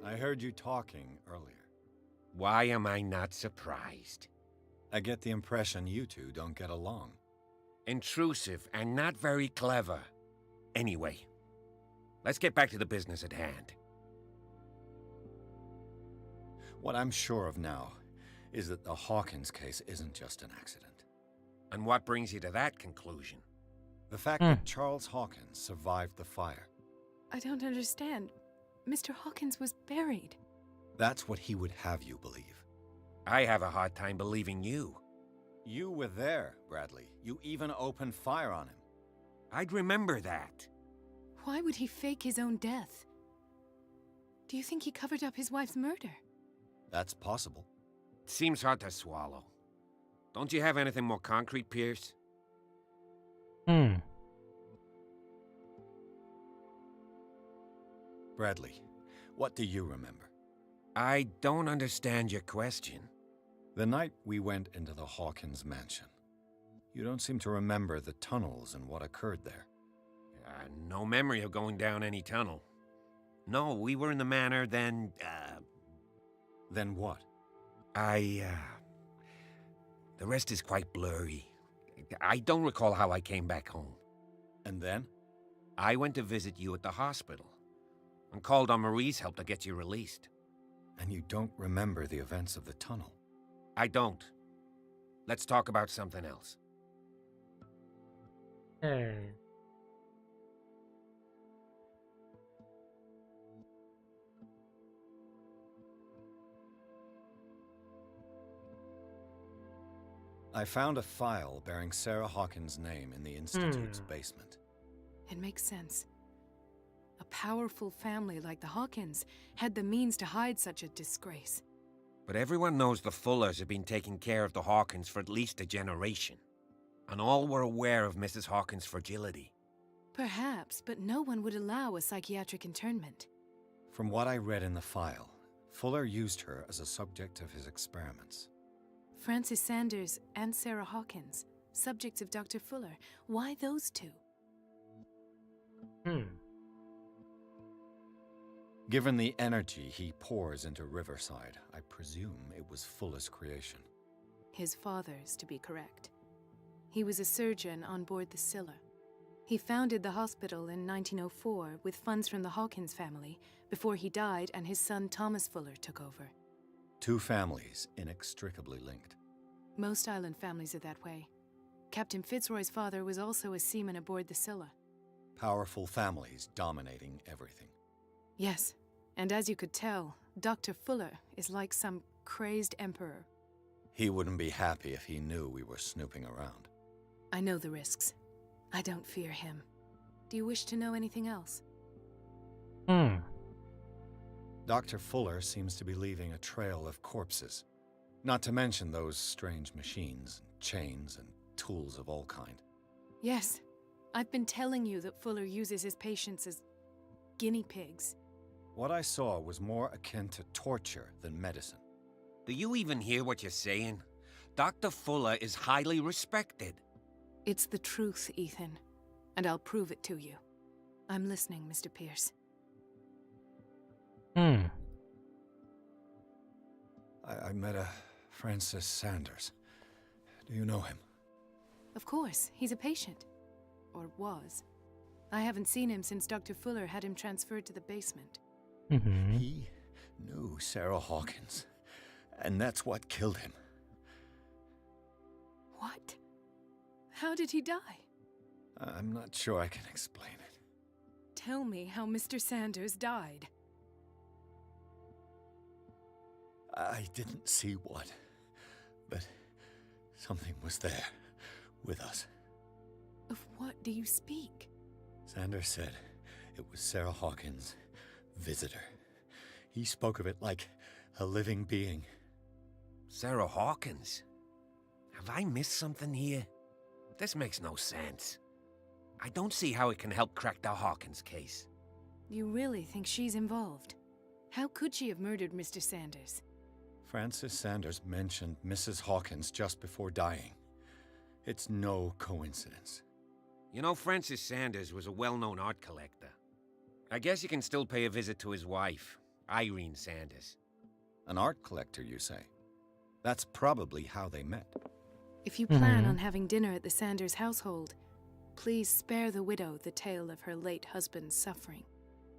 I heard you talking earlier. Why am I not surprised? I get the impression you two don't get along. Intrusive and not very clever. Anyway, let's get back to the business at hand. What I'm sure of now is that the Hawkins case isn't just an accident. And what brings you to that conclusion? The fact that Charles Hawkins survived the fire. I don't understand. Mr. Hawkins was buried. That's what he would have you believe. I have a hard time believing you. You were there, Bradley. You even opened fire on him. I'd remember that. Why would he fake his own death? Do you think he covered up his wife's murder? That's possible. Seems hard to swallow. Don't you have anything more concrete, Pierce? Bradley, what do you remember? I don't understand your question. The night we went into the Hawkins mansion. You don't seem to remember the tunnels and what occurred there. No memory of going down any tunnel. No, we were in the manor, then, Then what? The rest is quite blurry. I don't recall how I came back home. And then? I went to visit you at the hospital, and called on Marie's help to get you released. And you don't remember the events of the tunnel? I don't. Let's talk about something else. I found a file bearing Sarah Hawkins' name in the Institute's basement. It makes sense. A powerful family like the Hawkins had the means to hide such a disgrace. But everyone knows the Fullers have been taking care of the Hawkins for at least a generation. And all were aware of Mrs. Hawkins' fragility. Perhaps, but no one would allow a psychiatric internment. From what I read in the file, Fuller used her as a subject of his experiments. Francis Sanders and Sarah Hawkins, subjects of Dr. Fuller. Why those two? Given the energy he pours into Riverside, I presume it was Fuller's creation. His father's, to be correct. He was a surgeon on board the Scylla. He founded the hospital in 1904 with funds from the Hawkins family before he died and his son Thomas Fuller took over. Two families inextricably linked. Most island families are that way. Captain Fitzroy's father was also a seaman aboard the Scylla. Powerful families dominating everything. Yes, and as you could tell, Dr. Fuller is like some crazed emperor. He wouldn't be happy if he knew we were snooping around. I know the risks. I don't fear him. Do you wish to know anything else? Dr. Fuller seems to be leaving a trail of corpses. Not to mention those strange machines, chains, and tools of all kind. Yes. I've been telling you that Fuller uses his patients as guinea pigs. What I saw was more akin to torture than medicine. Do you even hear what you're saying? Dr. Fuller is highly respected. It's the truth, Ethan. And I'll prove it to you. I'm listening, Mr. Pierce. I met a Francis Sanders. Do you know him? Of course. He's a patient. Or was. I haven't seen him since Dr. Fuller had him transferred to the basement. He knew Sarah Hawkins. And that's what killed him. What? How did he die? I'm not sure I can explain it. Tell me how Mr. Sanders died. I didn't see what, but something was there, with us. Of what do you speak? Sanders said it was Sarah Hawkins' visitor. He spoke of it like a living being. Sarah Hawkins? Have I missed something here? This makes no sense. I don't see how it can help crack the Hawkins case. You really think she's involved? How could she have murdered Mr. Sanders? Francis Sanders mentioned Mrs. Hawkins just before dying. It's no coincidence. You know, Francis Sanders was a well-known art collector. I guess you can still pay a visit to his wife, Irene Sanders. An art collector, you say? That's probably how they met. If you plan on having dinner at the Sanders household, please spare the widow the tale of her late husband's suffering.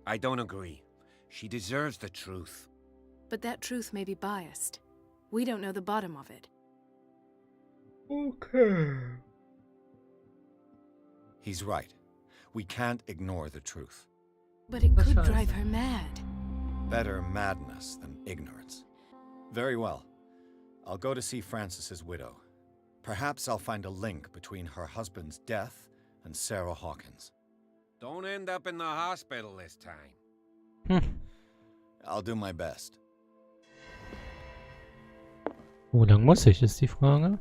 I don't agree. She deserves the truth. But that truth may be biased. We don't know the bottom of it. Okay. He's right. We can't ignore the truth. But it could drive her mad. Better madness than ignorance. Very well. I'll go to see Francis's widow. Perhaps I'll find a link between her husband's death and Sarah Hawkins. Don't end up in the hospital this time. I'll do my best. Wo lang muss ich, ist die Frage.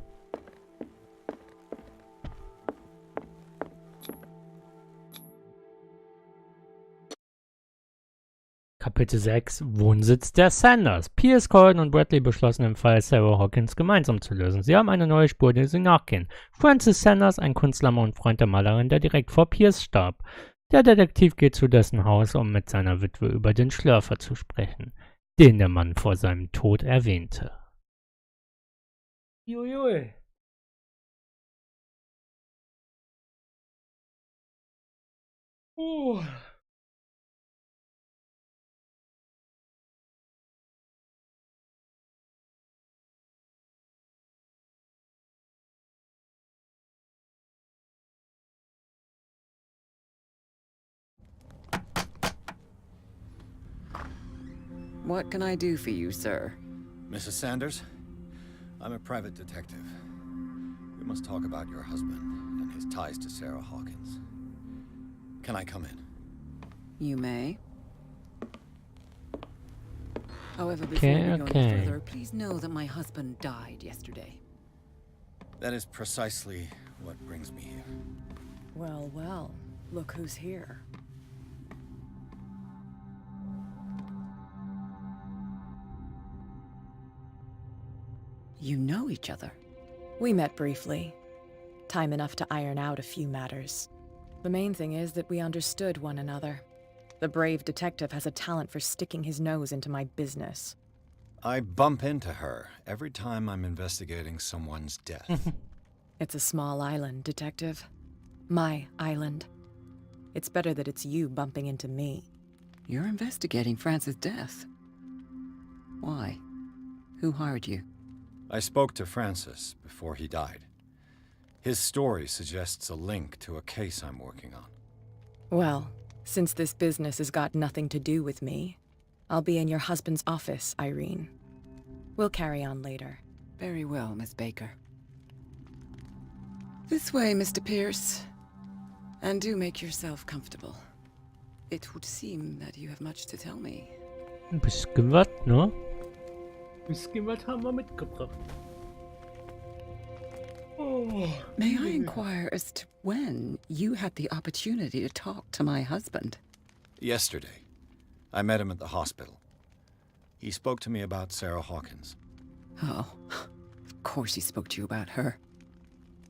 Kapitel 6 Wohnsitz der Sanders. Pierce, Colton und Bradley beschlossen, den Fall Sarah Hawkins gemeinsam zu lösen. Sie haben eine neue Spur, der sie nachgehen. Francis Sanders, ein Kunstlammer und Freund der Malerin, der direkt vor Pierce starb. Der Detektiv geht zu dessen Haus, um mit seiner Witwe über den Schlürfer zu sprechen, den der Mann vor seinem Tod erwähnte. Uiui. What can I do for you, sir? Mrs. Sanders, I'm a private detective. We must talk about your husband and his ties to Sarah Hawkins. Can I come in? You may. However, before we go any further, please know that my husband died yesterday. That is precisely what brings me here. Well, well, look who's here. You know each other? We met briefly. Time enough to iron out a few matters. The main thing is that we understood one another. The brave detective has a talent for sticking his nose into my business. I bump into her every time I'm investigating someone's death. It's a small island, Detective. My island. It's better that it's you bumping into me. You're investigating Francis' death. Why? Who hired you? I spoke to Francis before he died. His story suggests a link to a case I'm working on. Well, since this business has got nothing to do with me, I'll be in your husband's office, Irene. We'll carry on later. Very well, Miss Baker. This way, Mr. Pierce. And do make yourself comfortable. It would seem that you have much to tell me. Ein bisschen was, ne? Ein bisschen was haben wir mitgebracht. Oh. May I inquire as to when you had the opportunity to talk to my husband? Yesterday. I met him at the hospital. He spoke to me about Sarah Hawkins. Oh, of course he spoke to you about her.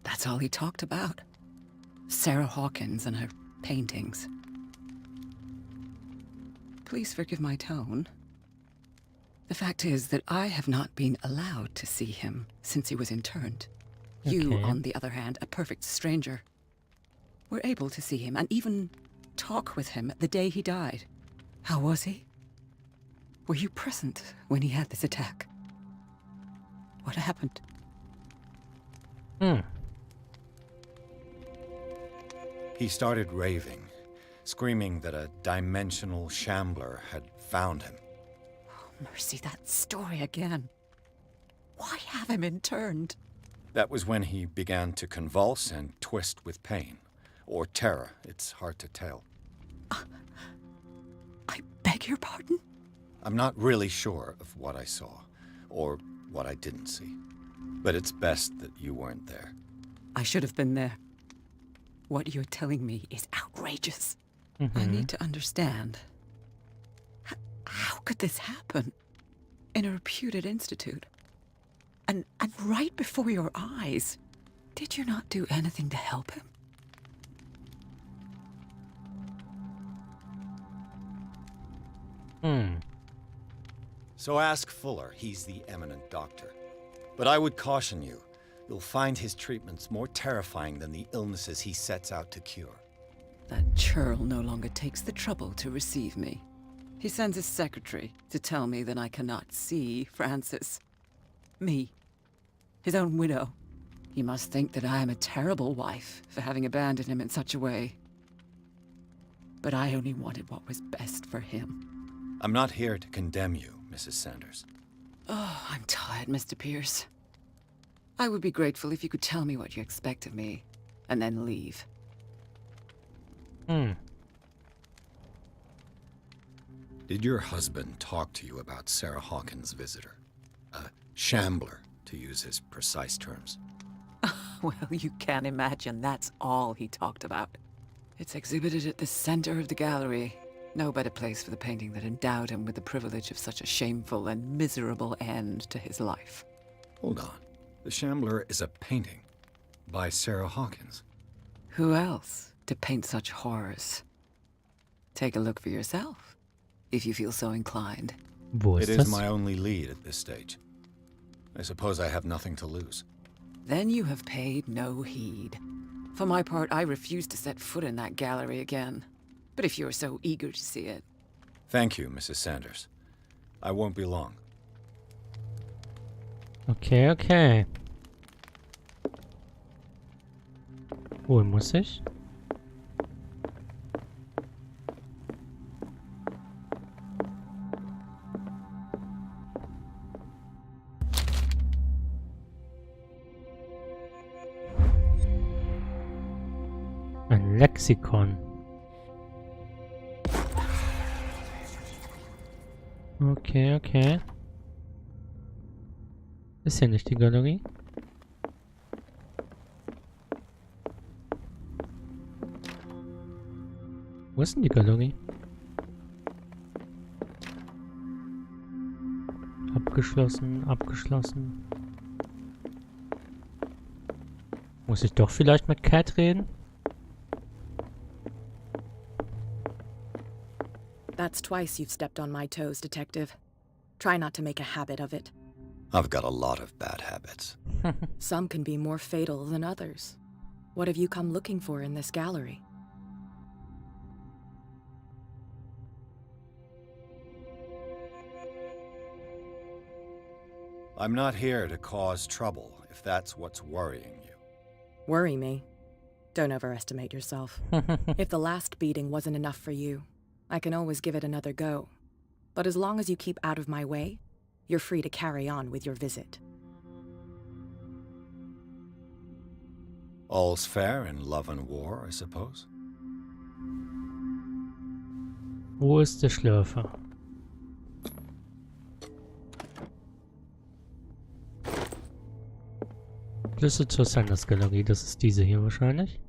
That's all he talked about. Sarah Hawkins and her paintings. Please forgive my tone. The fact is that I have not been allowed to see him since he was interned. You, on the other hand, a perfect stranger, were able to see him and even talk with him the day he died. How was he? Were you present when he had this attack? What happened? He started raving, screaming that a dimensional shambler had found him. Oh, mercy, that story again. Why have him interned? That was when he began to convulse and twist with pain. Or terror, it's hard to tell. I beg your pardon? I'm not really sure of what I saw, or what I didn't see. But it's best that you weren't there. I should have been there. What you're telling me is outrageous. I need to understand. How could this happen? In a reputed institute? And right before your eyes? Did you not do anything to help him? So ask Fuller, he's the eminent doctor. But I would caution you, you'll find his treatments more terrifying than the illnesses he sets out to cure. That churl no longer takes the trouble to receive me. He sends his secretary to tell me that I cannot see Francis. Me. His own widow. He must think that I am a terrible wife for having abandoned him in such a way. But I only wanted what was best for him. I'm not here to condemn you, Mrs. Sanders. Oh, I'm tired, Mr. Pierce. I would be grateful if you could tell me what you expect of me, and then leave. Did your husband talk to you about Sarah Hawkins' visitor? A shambler, to use his precise terms. Well, you can't imagine that's all he talked about. It's exhibited at the center of the gallery. No better place for the painting that endowed him with the privilege of such a shameful and miserable end to his life. Hold on. The Shambler is a painting by Sarah Hawkins. Who else to paint such horrors? Take a look for yourself, if you feel so inclined. It is my only lead at this stage. I suppose I have nothing to lose. Then you have paid no heed. For my part, I refuse to set foot in that gallery again. But if you're so eager to see it... Thank you, Mrs. Sanders. I won't be long. Okay. Wohin muss ich? Ein Lexikon. Okay, okay. Ist hier nicht die Galerie? Wo ist denn die Galerie? Abgeschlossen, abgeschlossen. Muss ich doch vielleicht mit Cat reden? That's twice you've stepped on my toes, Detective. Try not to make a habit of it. I've got a lot of bad habits. Some can be more fatal than others. What have you come looking for in this gallery? I'm not here to cause trouble, if that's what's worrying you. Worry me? Don't overestimate yourself. If the last beating wasn't enough for you, I can always give it another go. But as long as you keep out of my way, you're free to carry on with your visit. All's fair in love and war, I suppose. Wo ist der Schlürfer? Schlüssel zur Sanders-Galerie, das ist diese hier wahrscheinlich.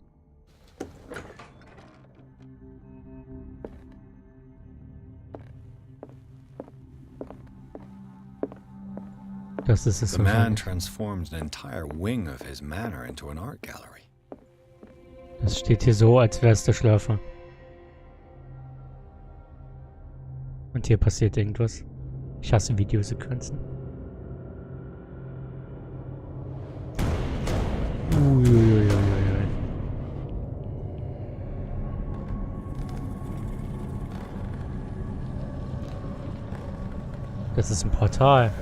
Das ist es. The man transformed an entire wing of his manor into an art gallery. Das steht hier so, als wäre es der Schlürfer. Und hier passiert irgendwas. Ich hasse Videosequenzen. Uiuiuiui. Das ist ein Portal.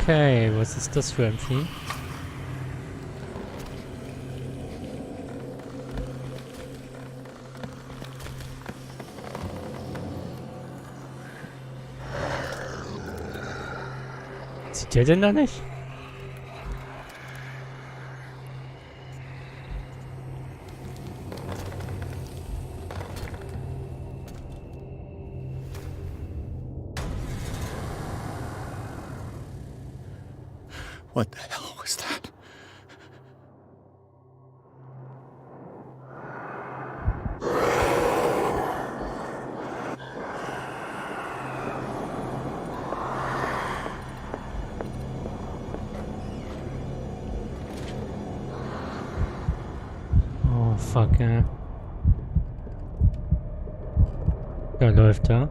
Okay, was ist das für ein Vieh? Sieht der denn da nicht? What the hell was that? Oh, fuck, ja. Da läuft er.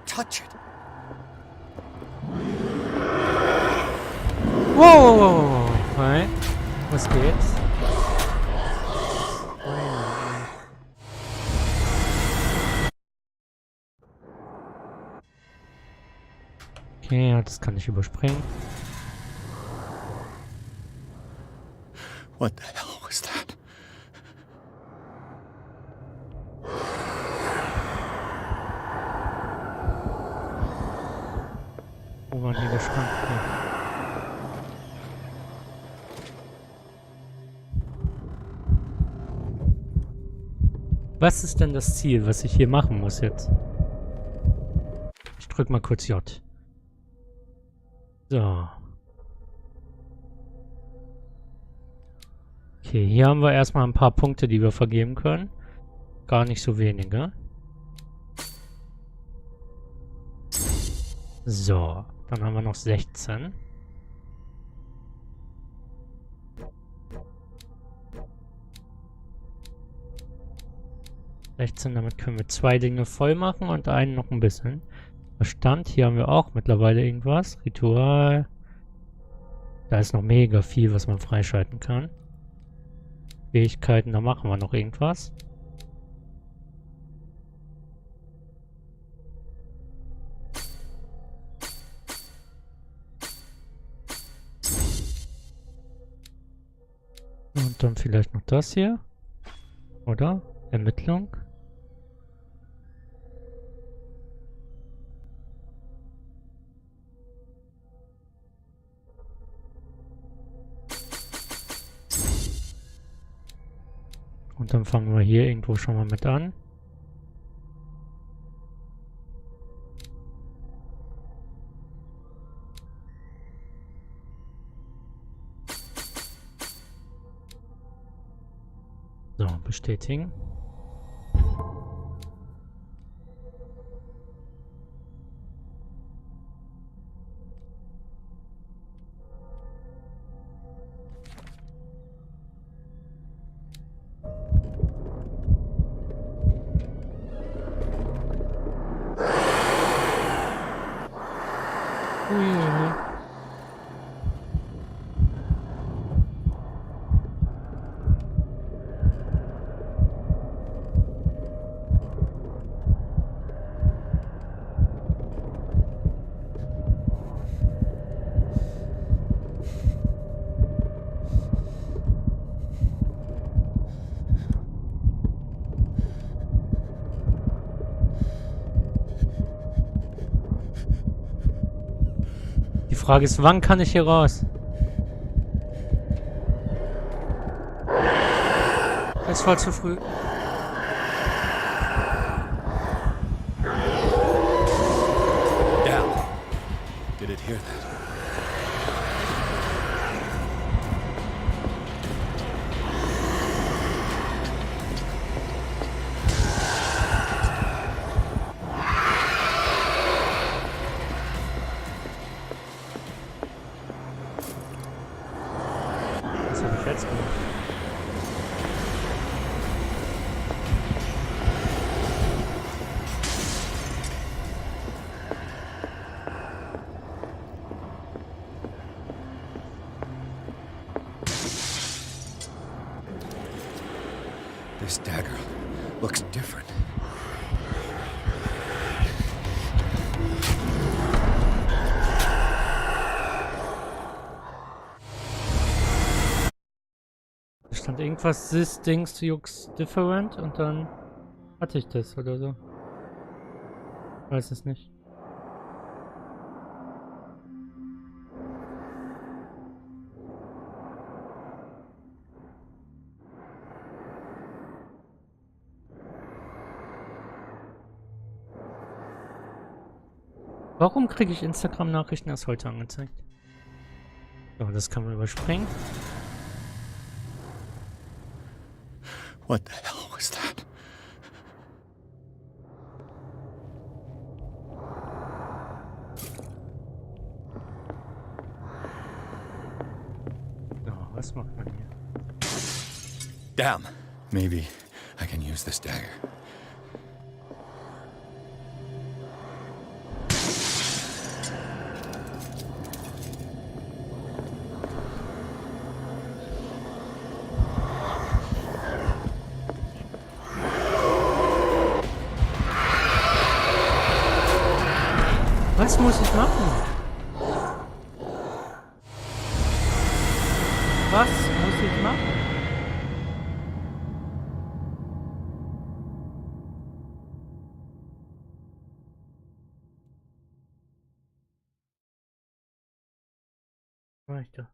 Touch it. Wow! Hi. Was geht's? Okay, ja, das kann ich überspringen. What the hell was that? Wo war hier der Schrank? Ja. Was ist denn das Ziel, was ich hier machen muss jetzt? Ich drück mal kurz J. So. Okay, hier haben wir erstmal ein paar Punkte, die wir vergeben können. Gar nicht so wenige. So, dann haben wir noch 16. Damit können wir 2 Dinge voll machen und einen noch ein bisschen. Verstand, hier haben wir auch mittlerweile irgendwas. Ritual. Da ist noch mega viel, was man freischalten kann. Fähigkeiten, da machen wir noch irgendwas. Und dann vielleicht noch das hier. Oder? Ermittlung. Und dann fangen wir hier irgendwo schon mal mit an. So, bestätigen. Ui. Die Frage ist, wann kann ich hier raus? Es war zu früh. Dad, did it hear that? Was habe ich jetzt gemacht? This dagger looks different. Da stand irgendwas, this things looks different und dann hatte ich das oder so. Weiß es nicht. Warum kriege ich Instagram-Nachrichten erst heute angezeigt? So, das kann man überspringen. What the hell was that? So, was macht man hier? Damn. Maybe I can use this dagger. Was muss ich machen? Was muss ich machen? Was mach ich da?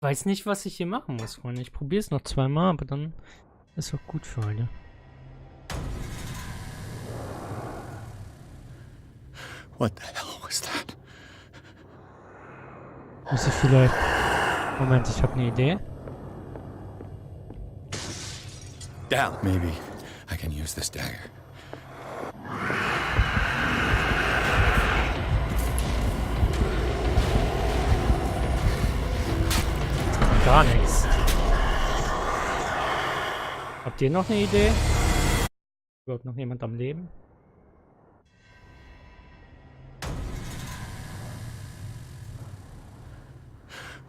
Weiß nicht, was ich hier machen muss, Freunde. Ich probiere es noch zweimal, aber dann ist auch gut für heute. What the hell was that? Muss ich vielleicht... Moment, ich habe eine Idee. Damn. Maybe I can use this dagger. Gar nichts. Habt ihr noch eine Idee? Überhaupt noch jemand am Leben?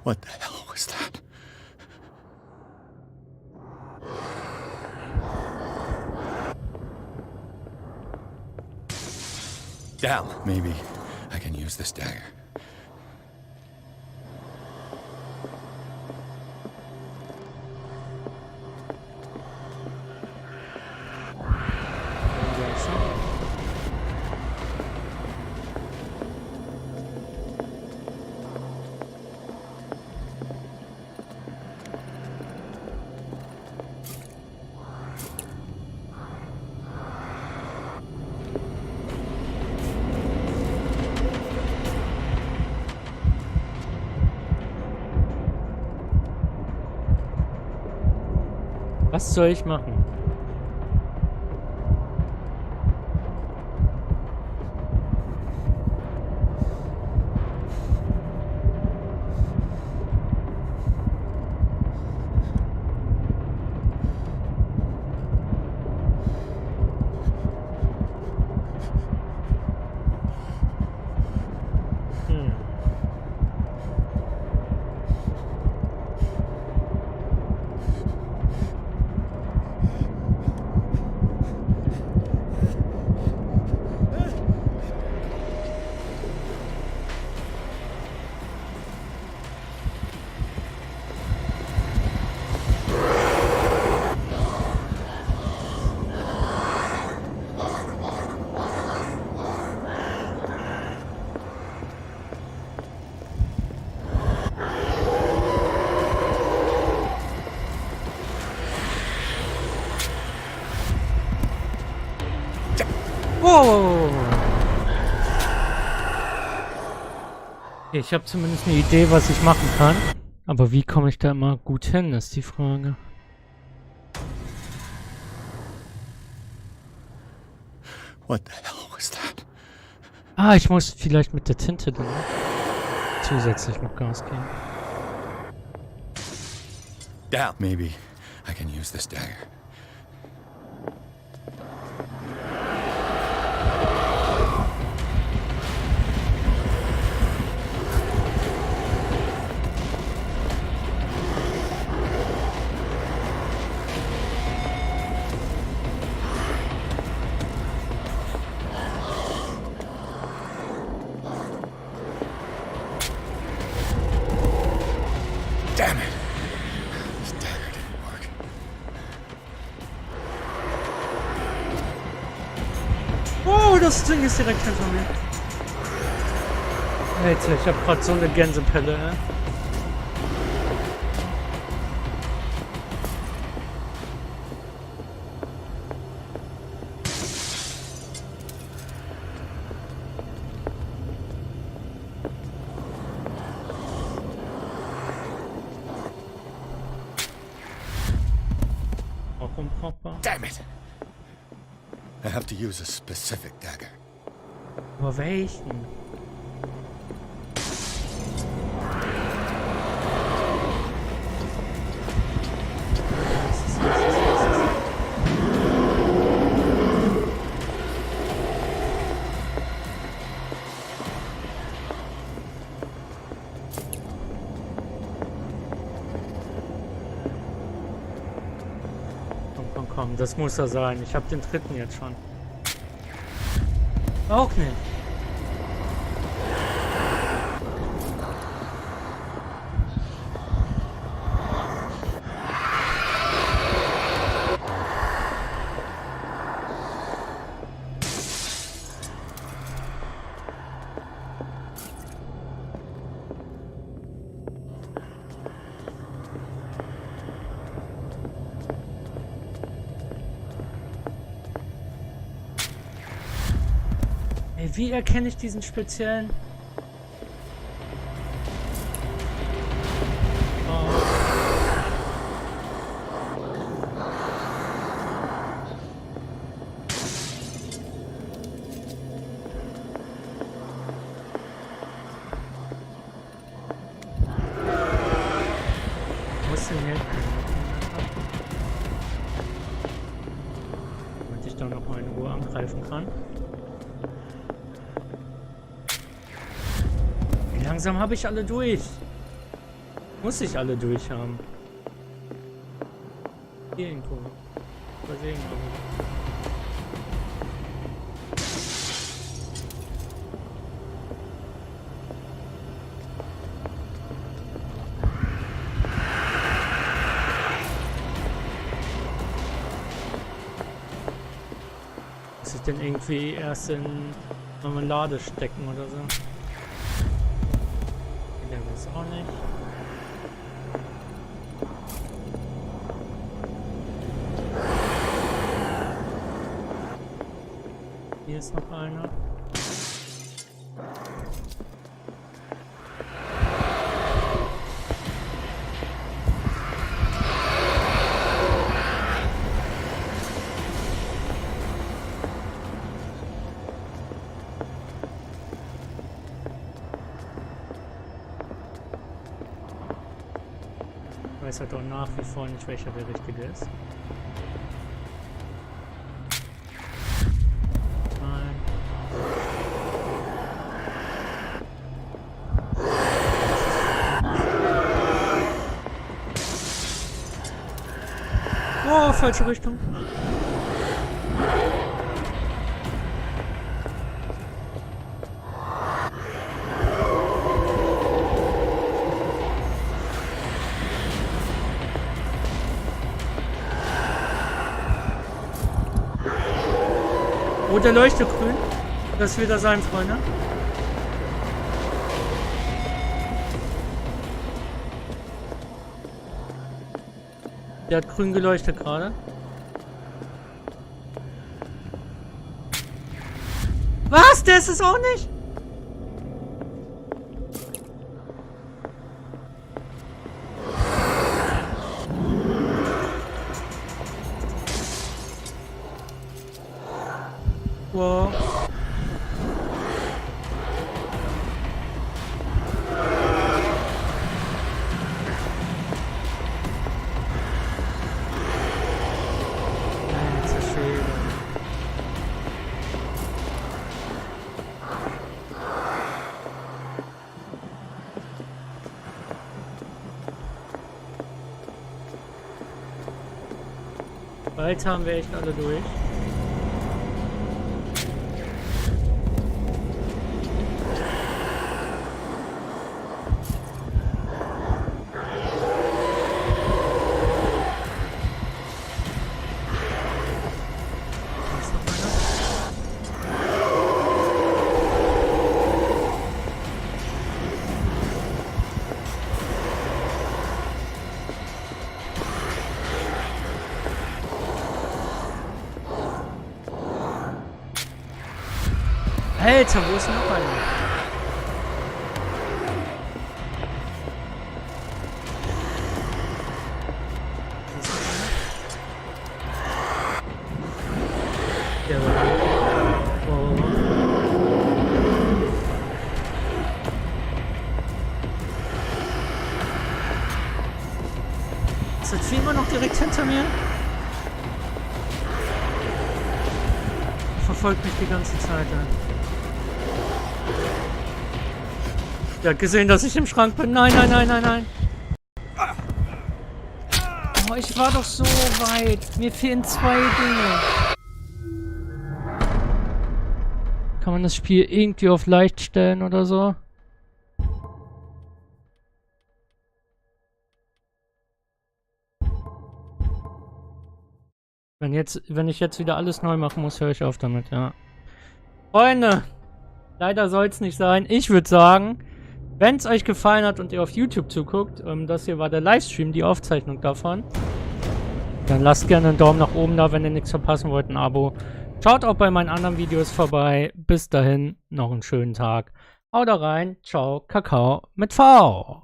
What the hell was that? Damn. Maybe I can use this dagger. Was soll ich machen? Oh! Ich habe zumindest eine Idee, was ich machen kann. Aber wie komme ich da immer gut hin, ist die Frage. What the hell was that? Ah, ich muss vielleicht mit der Tinte dann zusätzlich noch Gas geben. Damn. Maybe I can use this dagger. Damn it! This dagger didn't work. Oh, das Ding ist direkt hinter mir. Alter, ich hab grad so eine Gänsepelle, ey. Damn it! I have to use a specific dagger. Aber welchen? Komm, das muss er sein. Ich habe den dritten jetzt schon. Auch nicht. Wie erkenne ich diesen speziellen? Wo ist denn hier? Damit ich da noch mal in Ruhe angreifen kann. Langsam habe ich alle durch. Muss ich alle durch haben. Hier irgendwo. Versehen, muss ich den irgendwie erst in Marmelade stecken oder so. Der will es auch nicht. Hier ist noch einer. Ich weiß halt auch nach wie vor nicht, welcher der richtige ist. Nein. Oh, falsche Richtung. Oh, der leuchtet grün. Das ist wieder sein Freund, ne? Der hat grün geleuchtet gerade. Was? Der ist es auch nicht? Wow. Bald haben wir echt alle durch. Alter, wo ist noch einer? Der war oh. Ist das Vieh immer noch direkt hinter mir? Verfolgt mich die ganze Zeit, ey. Der hat gesehen, dass ich im Schrank bin. Nein, nein, nein, nein, nein. Oh, ich war doch so weit. Mir fehlen 2 Dinge. Kann man das Spiel irgendwie auf leicht stellen oder so? Wenn ich jetzt wieder alles neu machen muss, höre ich auf damit, ja. Freunde, leider soll es nicht sein. Ich würde sagen, wenn es euch gefallen hat und ihr auf YouTube zuguckt, das hier war der Livestream, die Aufzeichnung davon, dann lasst gerne einen Daumen nach oben da, wenn ihr nichts verpassen wollt, ein Abo. Schaut auch bei meinen anderen Videos vorbei. Bis dahin, noch einen schönen Tag. Haut rein, ciao, Kakao mit V.